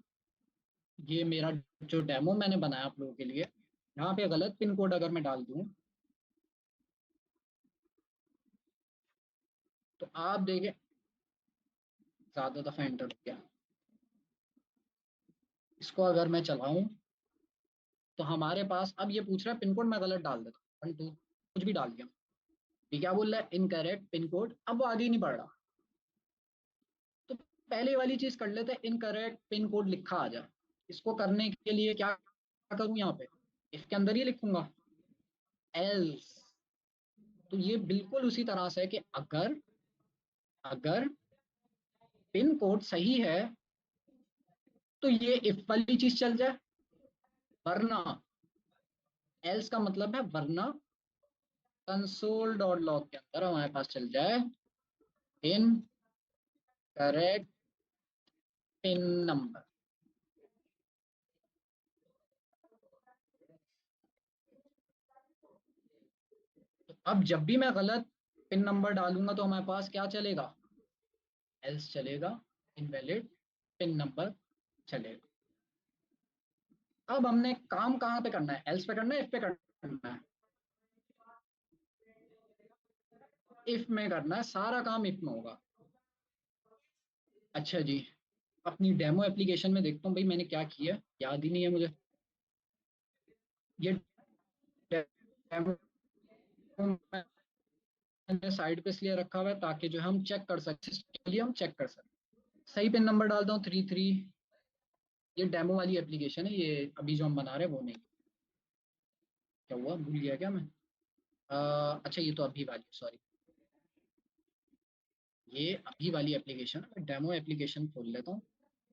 ये मेरा जो डेमो मैंने बनाया आप लोगों के लिए, यहाँ पे गलत पिन कोड अगर मैं डाल दूं तो आप देखें ज्यादा दफा एंटर हो गया। इसको अगर मैं चलाऊं तो हमारे पास अब ये पूछ रहा है पिन कोड, मैं गलत डाल देता हूँ 1 2 कुछ भी डाल दिया, ये क्या बोल रहा है? Incorrect pin code. अब वो आगे नहीं बढ़ रहा, तो पहले वाली चीज कर लेते हैं, इनकरेक्ट पिन कोड लिखा आ जाए। इसको करने के लिए क्या करूं? यहाँ पे इफ के अंदर ही लिखूंगा एल्स। तो ये बिल्कुल उसी तरह से है कि अगर अगर पिन कोड सही है तो ये इफ वाली चीज चल जाए, वरना एल्स का मतलब है वरना कंसोल डॉट लॉग के अंदर हमारे पास चल जाए इन करेक्ट पिन नंबर। तो अब जब भी मैं गलत पिन नंबर डालूंगा तो हमारे पास क्या चलेगा? एल्स चलेगा, इनवैलिड पिन नंबर चलेगा। अब हमने काम कहाँ पे करना है? एल्स पे करना है, इफ पे करना है? इफ में करना है, सारा काम इफ में होगा। अच्छा जी, अपनी डेमो एप्लीकेशन में देखता हूँ भाई मैंने क्या किया, याद ही नहीं है मुझे। ये डेमो मैंने साइड पे इसलिए रखा हुआ है ताकि जो हम चेक कर सकते, के लिए हम चेक कर सकते। सही पिन नंबर डालता हूँ 33। ये डेमो वाली एप्लीकेशन है, ये अभी जो हम बना रहे हैं वो नहीं। क्या हुआ, भूल गया क्या मैं? अच्छा ये तो अभी वाली, सॉरी, ये अभी वाली एप्लीकेशन है। मैं डेमो एप्लीकेशन खोल लेता हूँ।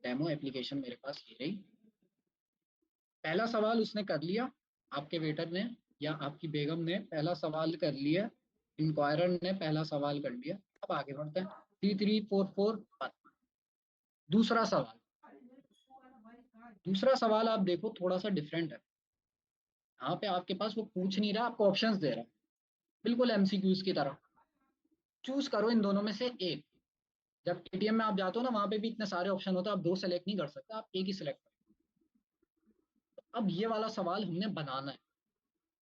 डेमो एप्लीकेशन मेरे पास ये रही। पहला सवाल उसने कर लिया, आपके वेटर ने या आपकी बेगम ने पहला सवाल कर लिया, इंक्वायरर ने पहला सवाल कर लिया। अब आगे बढ़ते हैं। 3344 दूसरा सवाल। दूसरा सवाल आप देखो थोड़ा सा डिफरेंट है। यहाँ पे आपके पास वो पूछ नहीं रहा, आपको ऑप्शंस दे रहा है, बिल्कुल एमसीक्यूज की तरह। चूज करो इन दोनों में से एक। जब टीटीएम में आप जाते हो ना, वहां पे भी इतने सारे ऑप्शन होते हैं, आप 2 सेलेक्ट नहीं कर सकते, आप एक ही सिलेक्ट करो। तो अब ये वाला सवाल हमने बनाना है।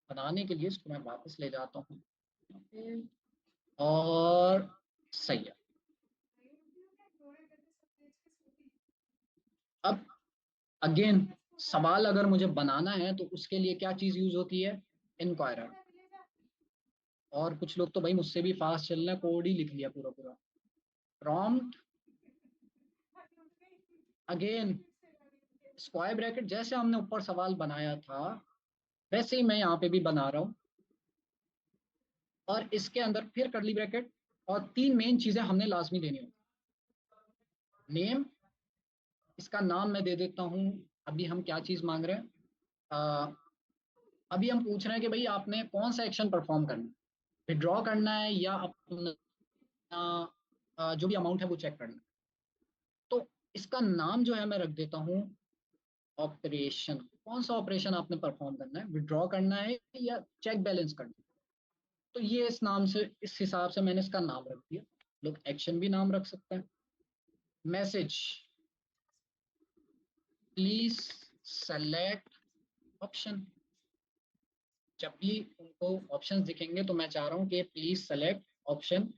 बनाने के लिए इसको मैं वापस ले जाता हूँ और सही है। अब अगेन सवाल अगर मुझे बनाना है तो उसके लिए क्या चीज यूज होती है? इंक्वायरर। और कुछ लोग तो भाई मुझसे भी फास्ट चल रहे हैं, कोड ही लिख लिया पूरा पूरा। प्रॉम्प्ट अगेन स्क्वायर ब्रैकेट, जैसे हमने ऊपर सवाल बनाया था वैसे ही मैं यहाँ पे भी बना रहा हूँ, और इसके अंदर फिर कर्ली ब्रैकेट। और 3 मेन चीजें हमने लाजमी देनी होती। नेम, इसका नाम मैं दे देता हूँ। अभी हम क्या चीज मांग रहे हैं? अभी हम पूछ रहे हैं कि भाई आपने कौन सा एक्शन परफॉर्म करना है, विड्रॉ करना है या अपना जो भी अमाउंट है वो चेक करना है। तो इसका नाम जो है मैं रख देता हूँ ऑपरेशन। कौन सा ऑपरेशन आपने परफॉर्म करना है, विड्रॉ करना है या चेक बैलेंस करना है? तो ये इस नाम से, इस हिसाब से मैंने इसका नाम रख दिया। लोग एक्शन भी नाम रख सकते हैं। Message, please select option. जब भी उनको ऑप्शंस दिखेंगे तो मैं चाह रहा हूँ कि प्लीज सेलेक्ट ऑप्शन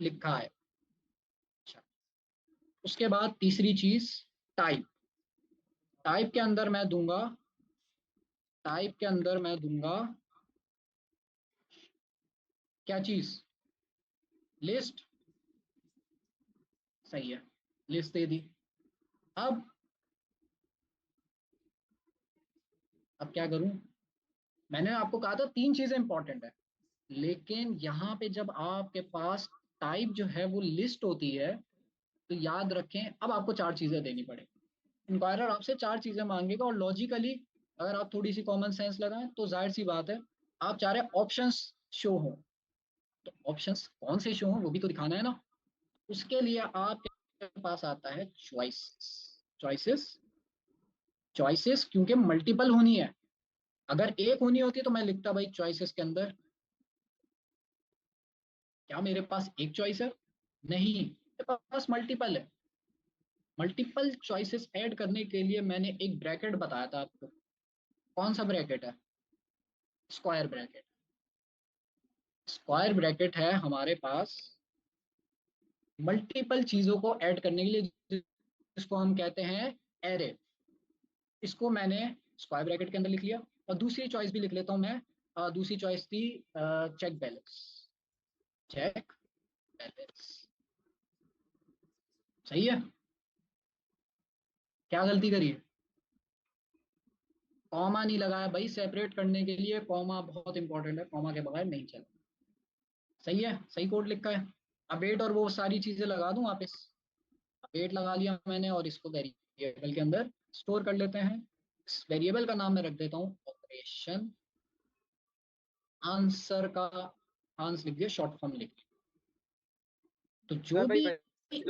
लिखा है। अच्छा, उसके बाद तीसरी चीज टाइप। टाइप के अंदर मैं दूंगा, टाइप के अंदर मैं दूंगा क्या चीज? लिस्ट। सही है, लिस्ट दे दी। अब क्या करूं? मैंने आपको कहा था 3 चीजें इंपॉर्टेंट है, लेकिन यहाँ पे जब आपके पास टाइप जो है वो लिस्ट होती है तो याद रखें अब आपको 4 चीजें देनी पड़ेगी। इंक्वायरर आपसे 4 चीजें मांगेगा और लॉजिकली अगर आप थोड़ी सी कॉमन सेंस लगाएं तो जाहिर सी बात है आप चाह रहे ऑप्शंस शो हो, तो ऑप्शंस कौन से शो हो वो भी तो दिखाना है ना। उसके लिए आपके पास आता है चॉइसेस। चॉइसेस क्योंकि मल्टीपल होनी है, अगर एक होनी होती तो मैं लिखता भाई चॉइसेस के अंदर क्या मेरे पास एक चॉइस है, नहीं मेरे पास मल्टीपल है। मल्टीपल चॉइसेस ऐड करने के लिए मैंने एक ब्रैकेट बताया था आपको, कौन सा ब्रैकेट है, स्क्वायर ब्रैकेट। स्क्वायर ब्रैकेट है हमारे पास मल्टीपल चीजों को ऐड करने के लिए, जिसको हम कहते हैं एरे। इसको मैंने स्क्वायर ब्रैकेट के अंदर लिख लिया। और दूसरी चॉइस भी लिख लेता हूं मैं, दूसरी चॉइस थी चेक बैलेंस। चेक बैलेंस सही है। क्या गलती करी है, कॉमा नहीं लगाया भाई, सेपरेट करने के लिए कॉमा बहुत इंपॉर्टेंट है, कॉमा के बगैर नहीं चला। सही है, सही कोड लिखा है। अब वेट और वो सारी चीजें लगा दूं वापस, वेट लगा लिया मैंने और इसको वेरिएबल के अंदर स्टोर कर लेते हैं। इस वेरिएबल का नाम मैं रख देता हूँ ऑपरेशन आंसर का, आंस लिख दिया, शॉर्ट फॉर्म लिख दिया। तो जो भाई भी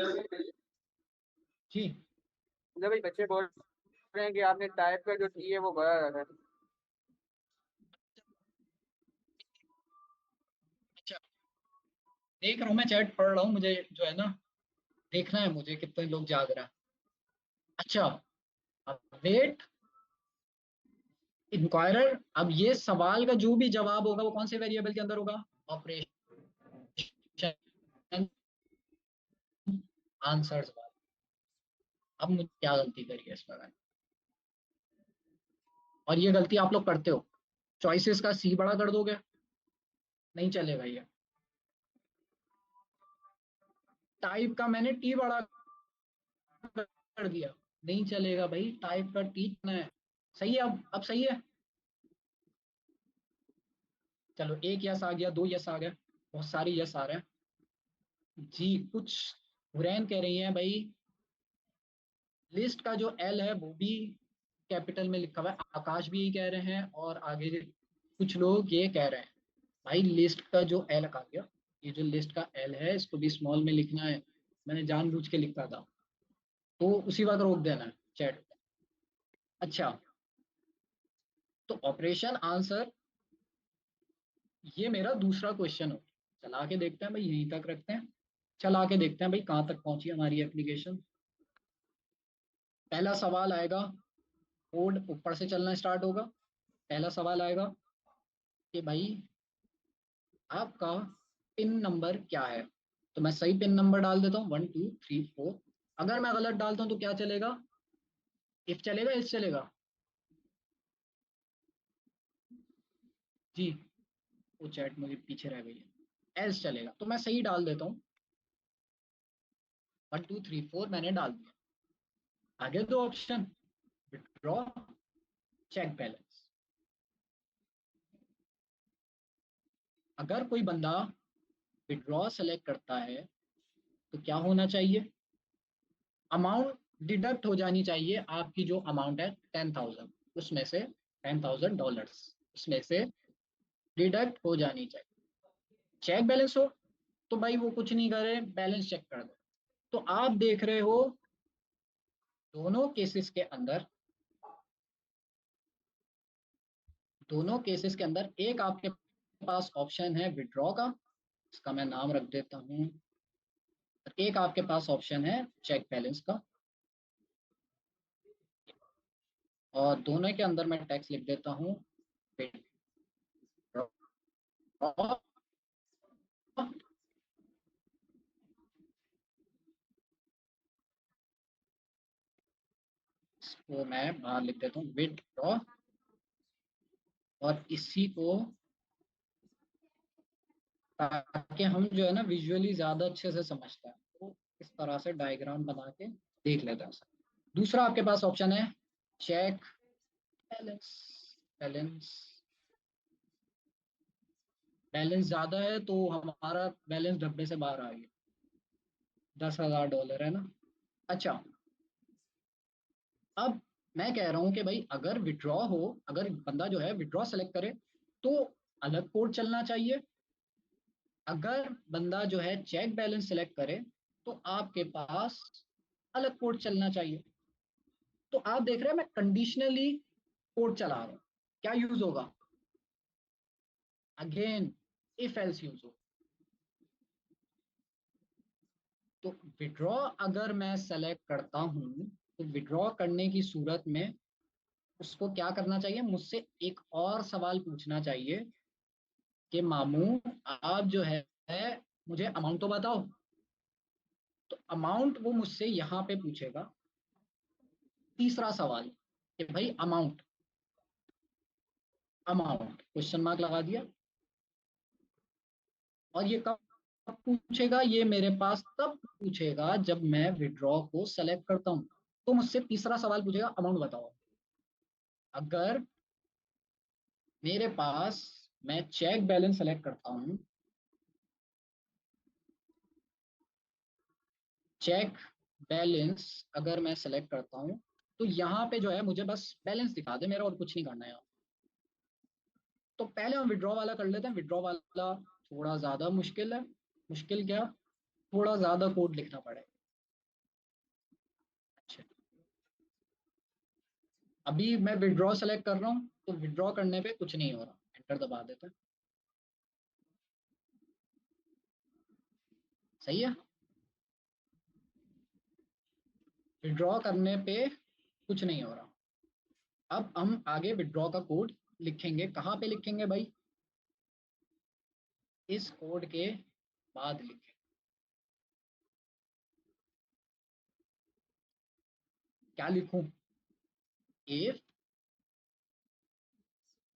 जी भाई बच्चे बोल रहे हैं कि आपने टाइप का जो टी है वो बड़ा रखा है। अच्छा, देख रहा हूँ मैं, चैट पढ़ रहा हूँ, मुझे जो है ना देखना है मुझे कितने लोग जाग रहा है। अच्छा, अब वेट इंक्वायरर, अब ये सवाल का जो भी जवाब होगा वो कौन से वेरिएबल के अंदर होगा, ऑपरेशन आंसर्स वाला। अब मुझे क्या गलती करी है इसमें मैंने, और ये गलती आप लोग करते हो, चॉइसेस का सी बड़ा कर दोगे, नहीं चलेगा ये। टाइप का मैंने टी बड़ा कर दिया, नहीं चलेगा भाई, टाइप का टी है। सही है, अब सही है। चलो एक यस आ गया, 2 यस आ गया, बहुत सारे यस आ रहे हैं जी। कुछ हुरैन कह रही हैं भाई लिस्ट का जो एल है वो भी कैपिटल में लिखा हुआ है, आकाश भी यही कह रहे हैं, और आगे कुछ लोग ये कह रहे हैं भाई लिस्ट का जो एल आ गया, ये जो लिस्ट का एल है इसको भी स्मॉल में लिखना है, मैंने जानबूझ के लिखा था, तो उसी वक्त रोक देना है चैट। अच्छा, तो ऑपरेशन आंसर ये मेरा दूसरा क्वेश्चन हो, चला के देखते हैं भाई, यहीं तक रखते हैं, चला के देखते हैं भाई कहाँ तक पहुंची हमारी एप्लीकेशन। पहला सवाल आएगा, कोड ऊपर से चलना स्टार्ट होगा। पहला सवाल आएगा कि भाई आपका पिन नंबर क्या है, तो मैं सही पिन नंबर डाल देता हूँ 1 2 3 4। अगर मैं गलत डालता हूँ तो क्या चलेगा, इफ चलेगा, इफ चलेगा जी, वो चैट मुझे पीछे रह गई है, एल्स चलेगा, तो मैं सही डाल देता हूँ 1 2 3 4 मैंने डाल दिया। आगे दो ऑप्शन, विड्रॉ, चेक बैलेंस। अगर कोई बंदा विड्रॉ सेलेक्ट करता है तो क्या होना चाहिए, अमाउंट डिडक्ट हो जानी चाहिए, आपकी जो अमाउंट है 10,000 उसमें से, $10,000 उसमें से डिडक्ट हो जानी चाहिए। चेक बैलेंस हो तो भाई वो कुछ नहीं करे, बैलेंस चेक कर दे। तो आप देख रहे हो दोनों केसेस के अंदर, दोनों केसेस के अंदर एक आपके पास ऑप्शन है विड्रॉ का, इसका मैं नाम रख देता हूँ, एक आपके पास ऑप्शन है चेक बैलेंस का, और दोनों के अंदर मैं टेक्स्ट लिख देता हूँ विड्रॉ। इसको मैं बाहर लिख देता हूँ विड्रॉ, और इसी को ताकि हम जो है ना विजुअली ज्यादा अच्छे से समझते हैं, तो इस तरह से डायग्राम बना के देख लेते हैं। दूसरा आपके पास ऑप्शन है चेक बैलेंस। बैलेंस बैलेंस ज्यादा है तो हमारा बैलेंस डब्बे से बाहर आ गया, $10,000 है ना। अच्छा, अब मैं कह रहा हूं कि भाई अगर विड्रॉ हो, अगर बंदा जो है विड्रॉ सेलेक्ट करे तो अलग कोड चलना चाहिए, अगर बंदा जो है चेक बैलेंस सेलेक्ट करे तो आपके पास अलग कोड चलना चाहिए। तो आप देख रहे हैं मैं कंडीशनली कोड चला रहा हूं, क्या यूज होगा? अगेन इफ एल्स यूज हो। तो विड्रॉ अगर मैं सेलेक्ट करता हूं तो विड्रॉ करने की सूरत में उसको क्या करना चाहिए, मुझसे एक और सवाल पूछना चाहिए कि मामू आप जो है मुझे अमाउंट तो बताओ। तो अमाउंट वो मुझसे यहाँ पे पूछेगा, तीसरा सवाल कि भाई अमाउंट, अमाउंट क्वेश्चन मार्क लगा दिया। और ये कब पूछेगा? ये मेरे पास तब पूछेगा जब मैं विड्रॉ को सेलेक्ट करता हूँ। तो मुझसे तीसरा सवाल पूछेगा अमाउंट बताओ। अगर मेरे पास, मैं चेक बैलेंस सेलेक्ट करता हूँ, चेक बैलेंस अगर मैं सेलेक्ट करता हूँ तो यहाँ पे जो है मुझे बस बैलेंस दिखा दे मेरा, और कुछ नहीं करना है। तो पहले हम विड्रॉ वाला कर लेते हैं। विड्रॉ वाला थोड़ा ज़्यादा मुश्किल है। मुश्किल क्या? थोड़ा ज़्यादा कोड लिखना पड़ेगा। अच्छा, अभी मैं विड्रॉ सेलेक्ट कर रहा हूँ तो विड्रॉ करने पे कुछ नहीं हो रहा, एंटर दबा देते हैं। सही है, विड्रॉ करने पे कुछ नहीं हो रहा। अब हम आगे विड्रॉ का कोड लिखेंगे। कहाँ पे लिखेंगे भाई? इस कोड के बाद लिखेंगे। क्या लिखूं? इफ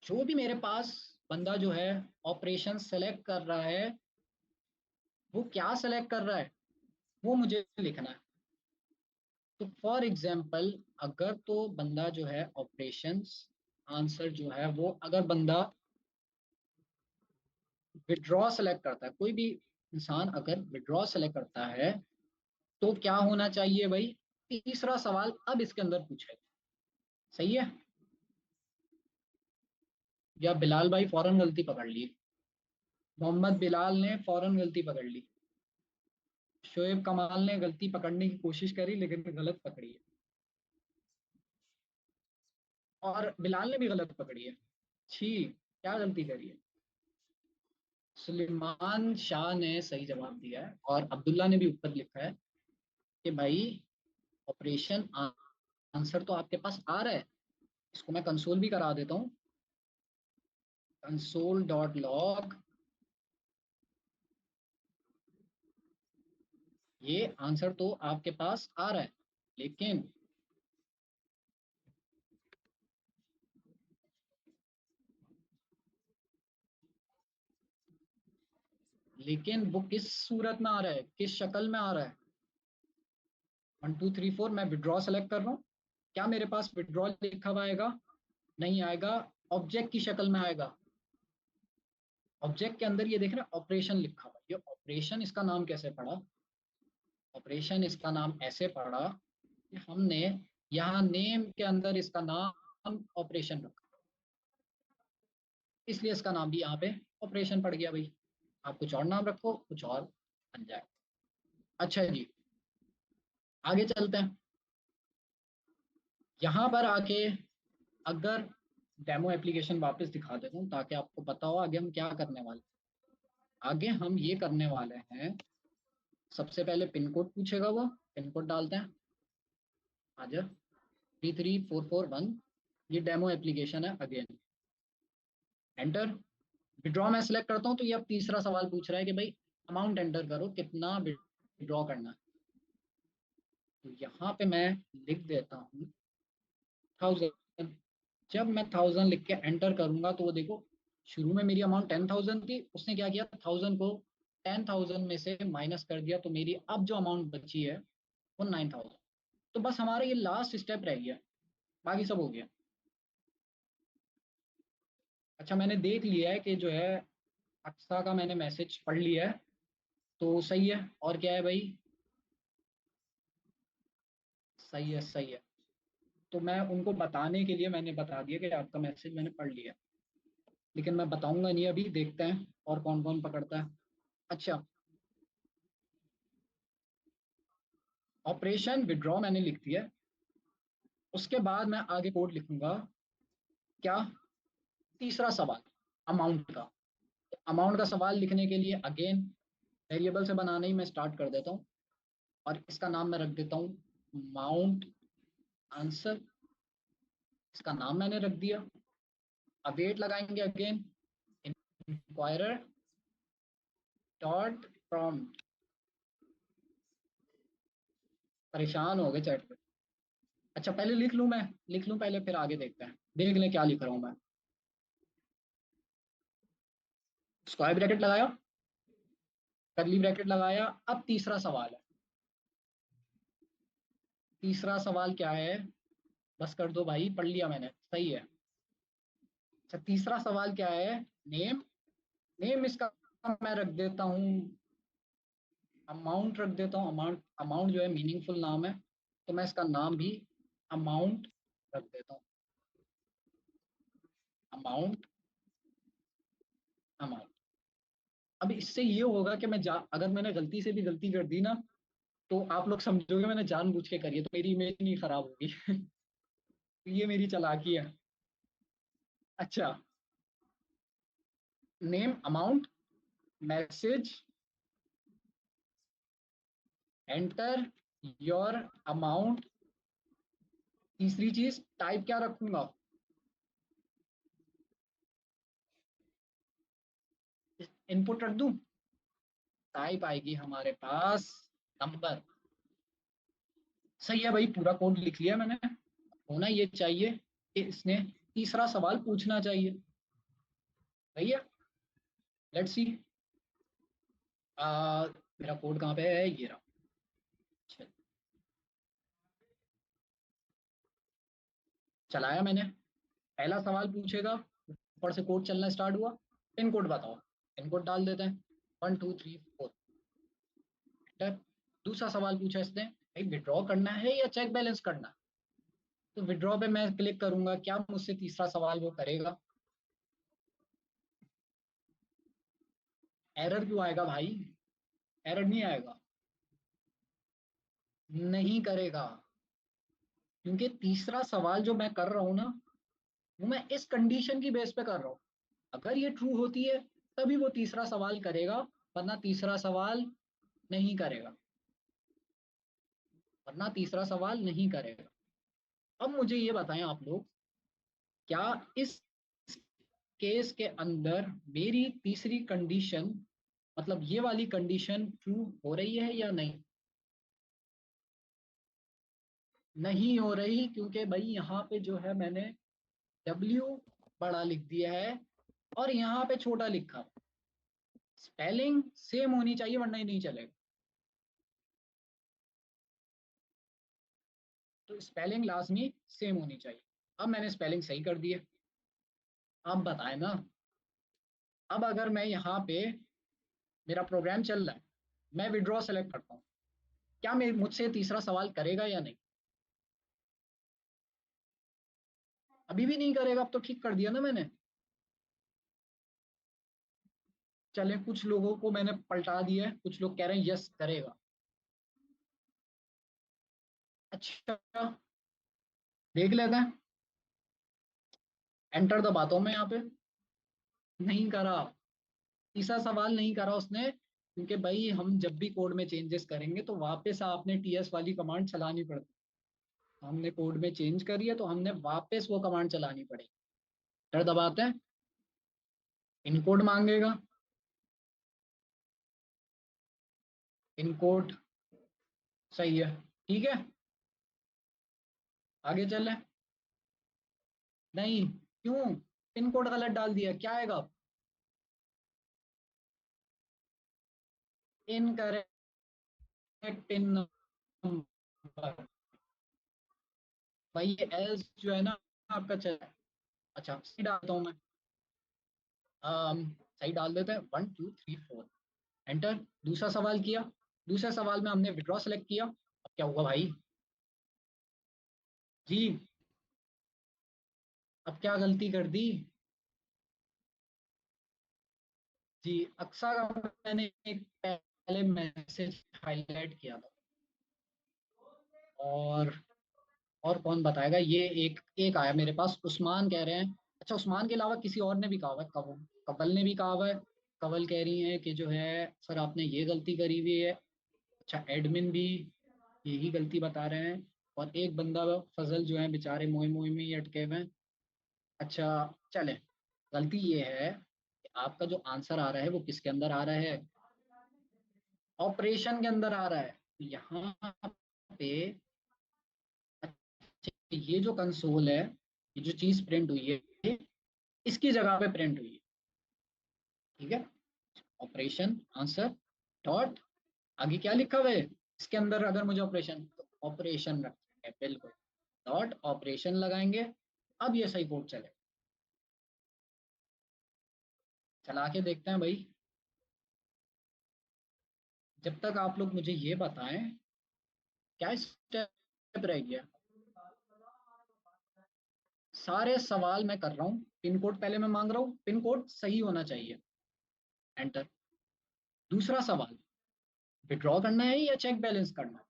जो भी मेरे पास बंदा जो है ऑपरेशन सेलेक्ट कर रहा है, वो क्या सेलेक्ट कर रहा है वो मुझे लिखना है। तो फॉर एग्जांपल अगर तो बंदा जो है ऑपरेशंस, आंसर जो है वो, अगर बंदा विड्रॉ सेलेक्ट करता है, कोई भी इंसान अगर विड्रॉ सेलेक्ट करता है तो क्या होना चाहिए भाई? तीसरा सवाल अब इसके अंदर पूछेगा। सही है? या बिलाल भाई फौरन गलती पकड़ ली, मोहम्मद बिलाल ने फौरन गलती पकड़ ली, शोएब कमाल ने गलती पकड़ने की कोशिश करी लेकिन गलत पकड़ी है, और बिलाल ने भी गलत पकड़ी है। छी, क्या गलती करी है? सुलेमान शाह ने सही जवाब दिया है, और अब्दुल्ला ने भी ऊपर लिखा है कि भाई ऑपरेशन आंसर तो आपके पास आ रहा है। इसको मैं कंसोल भी करा देता हूँ, कंसोल डॉट लॉग। ये आंसर तो आपके पास आ रहा है, लेकिन वो किस सूरत में आ रहा है, किस शक्ल में आ रहा है? 1 2 3 4 मैं विड्रॉ सेलेक्ट कर रहा हूँ, क्या मेरे पास विड्रॉ लिखा हुआ आएगा? नहीं आएगा, ऑब्जेक्ट की शक्ल में आएगा। ऑब्जेक्ट के अंदर ये देख रहे हैं ऑपरेशन लिखा हुआ, ये ऑपरेशन, इसका नाम कैसे पड़ा? ऑपरेशन इसका नाम ऐसे पड़ा कि हमने यहाँ नेम के अंदर इसका नाम ऑपरेशन रखा, इसलिए इसका नाम भी यहाँ पे ऑपरेशन पड़ गया भाई। आप कुछ और नाम रखो, कुछ और बन जाए। अच्छा जी, आगे चलते हैं। यहाँ पर आके अगर डेमो एप्लीकेशन वापस दिखा देता हूँ ताकि आपको पता हो आगे हम क्या करने वाले हैं। आगे हम ये करने वाले हैं, सबसे पहले पिन कोड पूछेगा, वो पिन कोड डालते हैं। आजा 33441, ये डेमो एप्लीकेशन है। Again enter. विड्रॉ मैं सिलेक्ट करता हूँ तो ये अब तीसरा सवाल पूछ रहा है कि भाई अमाउंट एंटर करो, कितना विड्रॉ करना है। तो यहाँ पे मैं लिख देता हूँ 1000। जब मैं 1000 लिख के एंटर करूंगा तो वो देखो, शुरू में मेरी अमाउंट 10,000 थी, उसने क्या किया, 1000 को 10,000 में से माइनस कर दिया, तो मेरी अब जो अमाउंट बची है वो 9,000। तो बस हमारा ये लास्ट स्टेप रह गया, बाकी सब हो गया। अच्छा, मैंने देख लिया है कि जो है अक्सा का मैंने मैसेज पढ़ लिया है, तो सही है। और क्या है भाई? सही है, सही है। तो मैं उनको बताने के लिए मैंने बता दिया कि आपका मैसेज मैंने पढ़ लिया, लेकिन मैं बताऊंगा नहीं अभी, देखते हैं और कौन कौन पकड़ता है। अच्छा, ऑपरेशन विड्रॉ मैंने लिख दिया, उसके बाद मैं आगे कोड लिखूंगा। क्या? तीसरा सवाल अमाउंट का। अमाउंट का सवाल लिखने के लिए अगेन वेरिएबल से बनाना ही मैं स्टार्ट कर देता हूँ, और इसका नाम मैं रख देता हूँ अमाउंट आंसर। इसका नाम मैंने रख दिया। अवेट लगाएंगे अगेन इंक्वायरर डॉट प्रॉम्प्ट। परेशान हो गए चैट पे। अच्छा, पहले लिख लूँ, मैं लिख लूँ पहले, फिर आगे देखते हैं, देख लें क्या लिख रहा हूँ मैं। स्क्वायर ब्रैकेट लगाया, कर्ली ब्रैकेट लगाया। अब तीसरा सवाल है। तीसरा सवाल क्या है? बस कर दो भाई, पढ़ लिया मैंने, सही है। अच्छा, तीसरा सवाल क्या है? नेम। नेम इसका मैं रख देता हूँ अमाउंट, रख देता हूँ अमाउंट। अमाउंट जो है मीनिंगफुल नाम है, तो मैं इसका नाम भी अमाउंट रख देता हूँ। Amount, amount. अब इससे ये होगा कि अगर मैंने गलती से भी गलती कर दी ना, तो आप लोग समझोगे मैंने जानबूझ के करी है, तो मेरी इमेज नहीं खराब होगी। ये मेरी चालाकी है। अच्छा, name amount message enter your amount. तीसरी चीज टाइप क्या रखूंगा? इनपुट रख दूं? टाइप आएगी हमारे पास नंबर। सही है भाई, पूरा कोड लिख लिया मैंने। होना ये चाहिए कि इसने तीसरा सवाल पूछना चाहिए। सही है, लेट्स सी। मेरा कोड कहाँ पे है? ये रहा। चल, चलाया मैंने। पहला सवाल पूछेगा, ऊपर से कोड चलना स्टार्ट हुआ। पिन कोड बताओ। पिन कोड डाल देते हैं 1 2 3 4। एंटर। दूसरा सवाल पूछा इसने, भाई विड्रॉ करना है या चेक बैलेंस करना? तो विड्रॉ पे मैं क्लिक करूंगा, क्या मुझसे तीसरा सवाल वो करेगा? एरर क्यों आएगा भाई? एरर नहीं आएगा, नहीं करेगा, क्योंकि तीसरा सवाल जो मैं कर रहा हूं ना, वो मैं इस कंडीशन की बेस पे कर रहा हूँ। अगर ये ट्रू होती है तभी वो तीसरा सवाल करेगा, वरना तीसरा सवाल नहीं करेगा, वरना तीसरा सवाल नहीं करेगा। अब मुझे ये बताएं आप लोग, क्या इस केस के अंदर मेरी तीसरी कंडीशन, मतलब ये वाली कंडीशन ट्रू हो रही है या नहीं? नहीं हो रही, क्योंकि भाई यहाँ पे जो है मैंने W बड़ा लिख दिया है और यहाँ पे छोटा लिखा। स्पेलिंग सेम होनी चाहिए वरना ही नहीं चलेगा। तो स्पेलिंग लाजमी सेम होनी चाहिए। अब मैंने स्पेलिंग सही कर दी है। आप बताएं ना, अब अगर मैं यहाँ पे, मेरा प्रोग्राम चल रहा है, मैं विड्रॉ सेलेक्ट करता हूँ, क्या मैं मुझसे तीसरा सवाल करेगा या नहीं? अभी भी नहीं करेगा। अब तो ठीक कर दिया ना मैंने। चले, कुछ लोगों को मैंने पलटा दिया है, कुछ लोग कह रहे हैं यस करेगा। अच्छा, देख लेते हैं। एंटर दबाता हूं मैं यहाँ पे। नहीं करा, तीसरा सवाल नहीं करा उसने, क्योंकि भाई हम जब भी कोड में चेंजेस करेंगे तो वापस आपने टीएस वाली कमांड चलानी पड़ती है। हमने कोड में चेंज करी है तो हमने वापस वो कमांड चलानी पड़ेगी। एंटर दबाते हैं, इनकोड मांगेगा। इनकोड सही है, ठीक है, आगे चलें। नहीं, क्यों? पिन कोड गलत डाल दिया, क्या आएगा? Incorrect pin number. भाई ये एल्स जो है ना आपका चला। अच्छा, सही डालता हूँ मैं। सही डाल देते हैं 1 2 3 4। एंटर। दूसरा सवाल किया। दूसरे सवाल में हमने विड्रॉ सेलेक्ट किया। अब क्या हुआ भाई? जी, अब क्या गलती कर दी जी, अक्सा का मैंने एक पहले मैसेज हाईलाइट किया था। और कौन बताएगा, ये एक एक आया मेरे पास, उस्मान कह रहे हैं। अच्छा, उस्मान के अलावा किसी और ने भी कहा हुआ है, कवल ने भी कहा हुआ है। कवल कह रही है कि जो है सर आपने ये गलती करी हुई है। अच्छा, एडमिन भी यही गलती बता रहे हैं। और एक बंदा फजल जो है बेचारे मोए मोए में ही अटके हुए हैं। अच्छा, चले, गलती ये है कि आपका जो आंसर आ रहा है वो किसके अंदर आ रहा है, ऑपरेशन के अंदर आ रहा है। तो यहाँ पे ये जो कंसोल है, ये जो चीज प्रिंट हुई है, इसकी जगह पे प्रिंट हुई है। ठीक है, ऑपरेशन आंसर डॉट, आगे क्या लिखा हुआ है इसके अंदर, अगर मुझे ऑपरेशन, तो ऑपरेशन रखेंगे बिल्कुल, डॉट ऑपरेशन लगाएंगे। अब ये सही कोड चले, चला के देखते हैं भाई। जब तक आप लोग मुझे ये बताएं क्या स्टेप रह गया। सारे सवाल मैं कर रहा हूँ, पिन कोड पहले मैं मांग रहा हूँ, पिन कोड सही होना चाहिए, एंटर। दूसरा सवाल, विड्रॉ करना है या चेक बैलेंस करना है।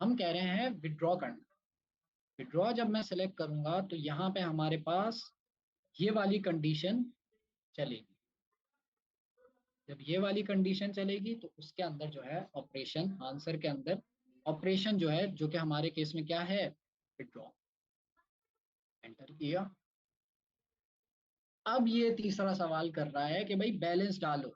हम कह रहे हैं विड्रॉ करना। विड्रॉ जब मैं सेलेक्ट करूंगा तो यहाँ पे हमारे पास ये वाली कंडीशन चलेगी। जब ये वाली कंडीशन चलेगी तो उसके अंदर जो है ऑपरेशन, आंसर के अंदर ऑपरेशन जो है, जो कि हमारे केस में क्या है, विड्रॉ, एंटर किया। अब ये तीसरा सवाल कर रहा है कि भाई बैलेंस डालो,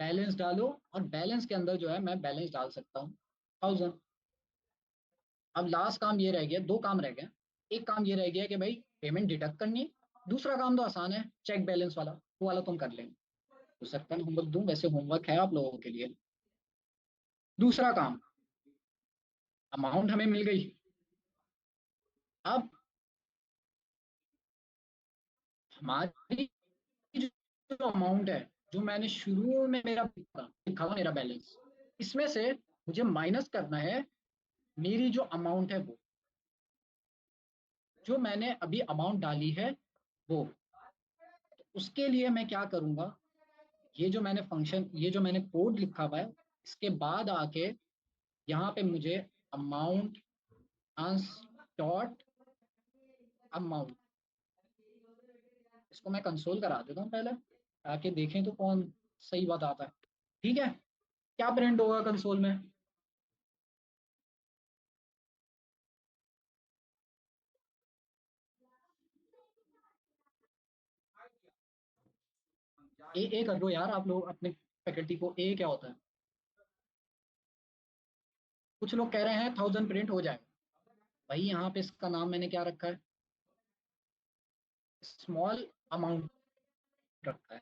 बैलेंस डालो। और बैलेंस के अंदर जो है मैं बैलेंस डाल सकता हूँ 1000। अब लास्ट काम ये रह गया, दो काम रह गए। एक काम ये रह गया कि भाई पेमेंट डिडक्ट करनी है। दूसरा काम तो आसान है, चेक बैलेंस वाला, वो वाला तुम कर लेंगे। हो सकता है होमवर्क दूं, वैसे होमवर्क है आप लोगों के लिए। दूसरा काम, अमाउंट हमें मिल गई। अब हमारी जो अमाउंट है, जो मैंने शुरू में मेरा लिखा हुआ मेरा बैलेंस, इसमें से मुझे माइनस करना है मेरी जो अमाउंट है, वो जो मैंने अभी अमाउंट डाली है वो। उसके लिए मैं क्या करूंगा, ये जो मैंने फंक्शन, ये जो मैंने कोड लिखा हुआ है, इसके बाद आके यहाँ पे मुझे अमाउंट आंस डॉट अमाउंट, इसको मैं कंसोल करा देता हूँ पहले, ताकि देखें तो कौन सही बताता है। ठीक है, क्या प्रिंट होगा कंसोल में, ए कर दो यार आप लोग अपने फैकल्टी को, ए क्या होता है। कुछ लोग कह रहे हैं 1000 प्रिंट हो जाएगा। भाई यहाँ पे इसका नाम मैंने क्या रखा है, स्मॉल अमाउंट रखा है।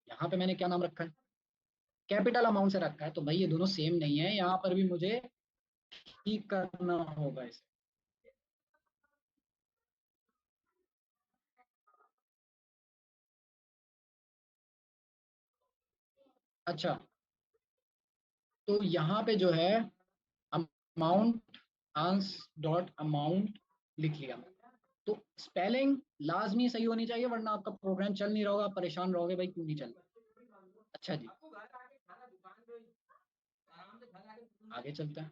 यहाँ पे मैंने क्या नाम रखा है, कैपिटल अमाउंट से रखा है। तो भाई ये दोनों सेम नहीं है, यहाँ पर भी मुझे ठीक करना होगा इसे। अच्छा, तो यहाँ पे जो है अमाउंट आंस डॉट अमाउंट लिख लिया। तो स्पेलिंग लाजमी सही होनी चाहिए, वरना आपका प्रोग्राम चल नहीं रहा होगा, आप परेशान रहोगे भाई क्यों नहीं चल रहा। अच्छा जी, आगे चलते हैं।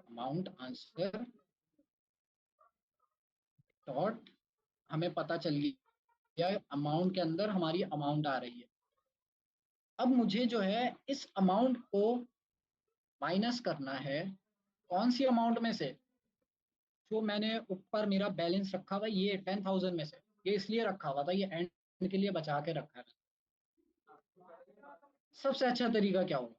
अमाउंट आंसर डॉट, हमें पता चल गया अमाउंट के अंदर हमारी अमाउंट आ रही है। अब मुझे जो है इस अमाउंट को माइनस करना है, कौन सी अमाउंट में से, जो मैंने ऊपर मेरा बैलेंस रखा हुआ ये 10,000 में से। ये इसलिए रखा हुआ था, ये एंड के लिए बचा के रखा है। सबसे अच्छा तरीका क्या होगा,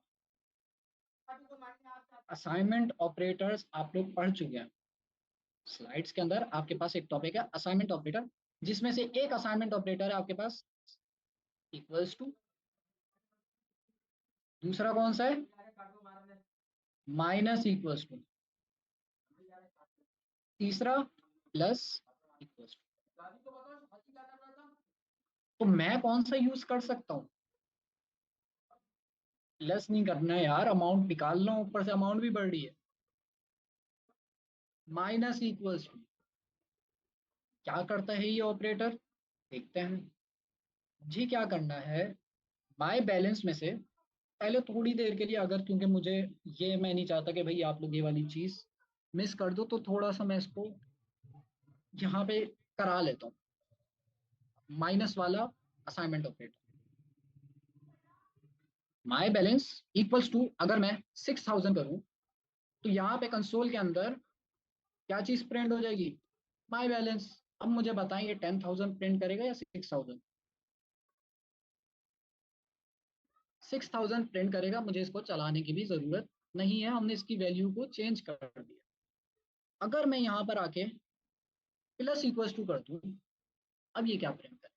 असाइनमेंट ऑपरेटर्स आप लोग पढ़ चुके हैं। स्लाइड्स के अंदर आपके पास एक टॉपिक है असाइनमेंट ऑपरेटर, जिसमें से एक असाइनमेंट ऑपरेटर है आपके पास इक्वल्स टू, दूसरा कौन सा है, माइनस इक्वल्स टू, तीसरा प्लस इक्वल्स टू। तो मैं कौन सा यूज कर सकता हूं, प्लस नहीं करना है यार, अमाउंट निकाल लो, ऊपर से अमाउंट भी बढ़ रही है। माइनस इक्वल्स टू, क्या करता है ये ऑपरेटर, देखते हैं। जी क्या करना है, माय बैलेंस में से पहले थोड़ी देर के लिए, अगर क्योंकि मुझे ये मैं नहीं चाहता कि भाई आप लोग ये वाली चीज मिस कर दो, तो थोड़ा सा मैं इसको यहाँ पे करा लेता हूँ, माइनस वाला assignment operator. My balance equals to, अगर मैं 6000 करूं तो यहाँ पे कंसोल के अंदर क्या चीज प्रिंट हो जाएगी, माय बैलेंस। अब मुझे बताएं ये 10,000 प्रिंट करेगा या 6000? 6000 प्रिंट करेगा, मुझे इसको चलाने की भी जरूरत नहीं है, हमने इसकी वैल्यू को चेंज कर दिया। अगर मैं यहाँ पर आके प्लस इक्वल्स टू कर दूं, अब ये क्या प्रिंट करेगा,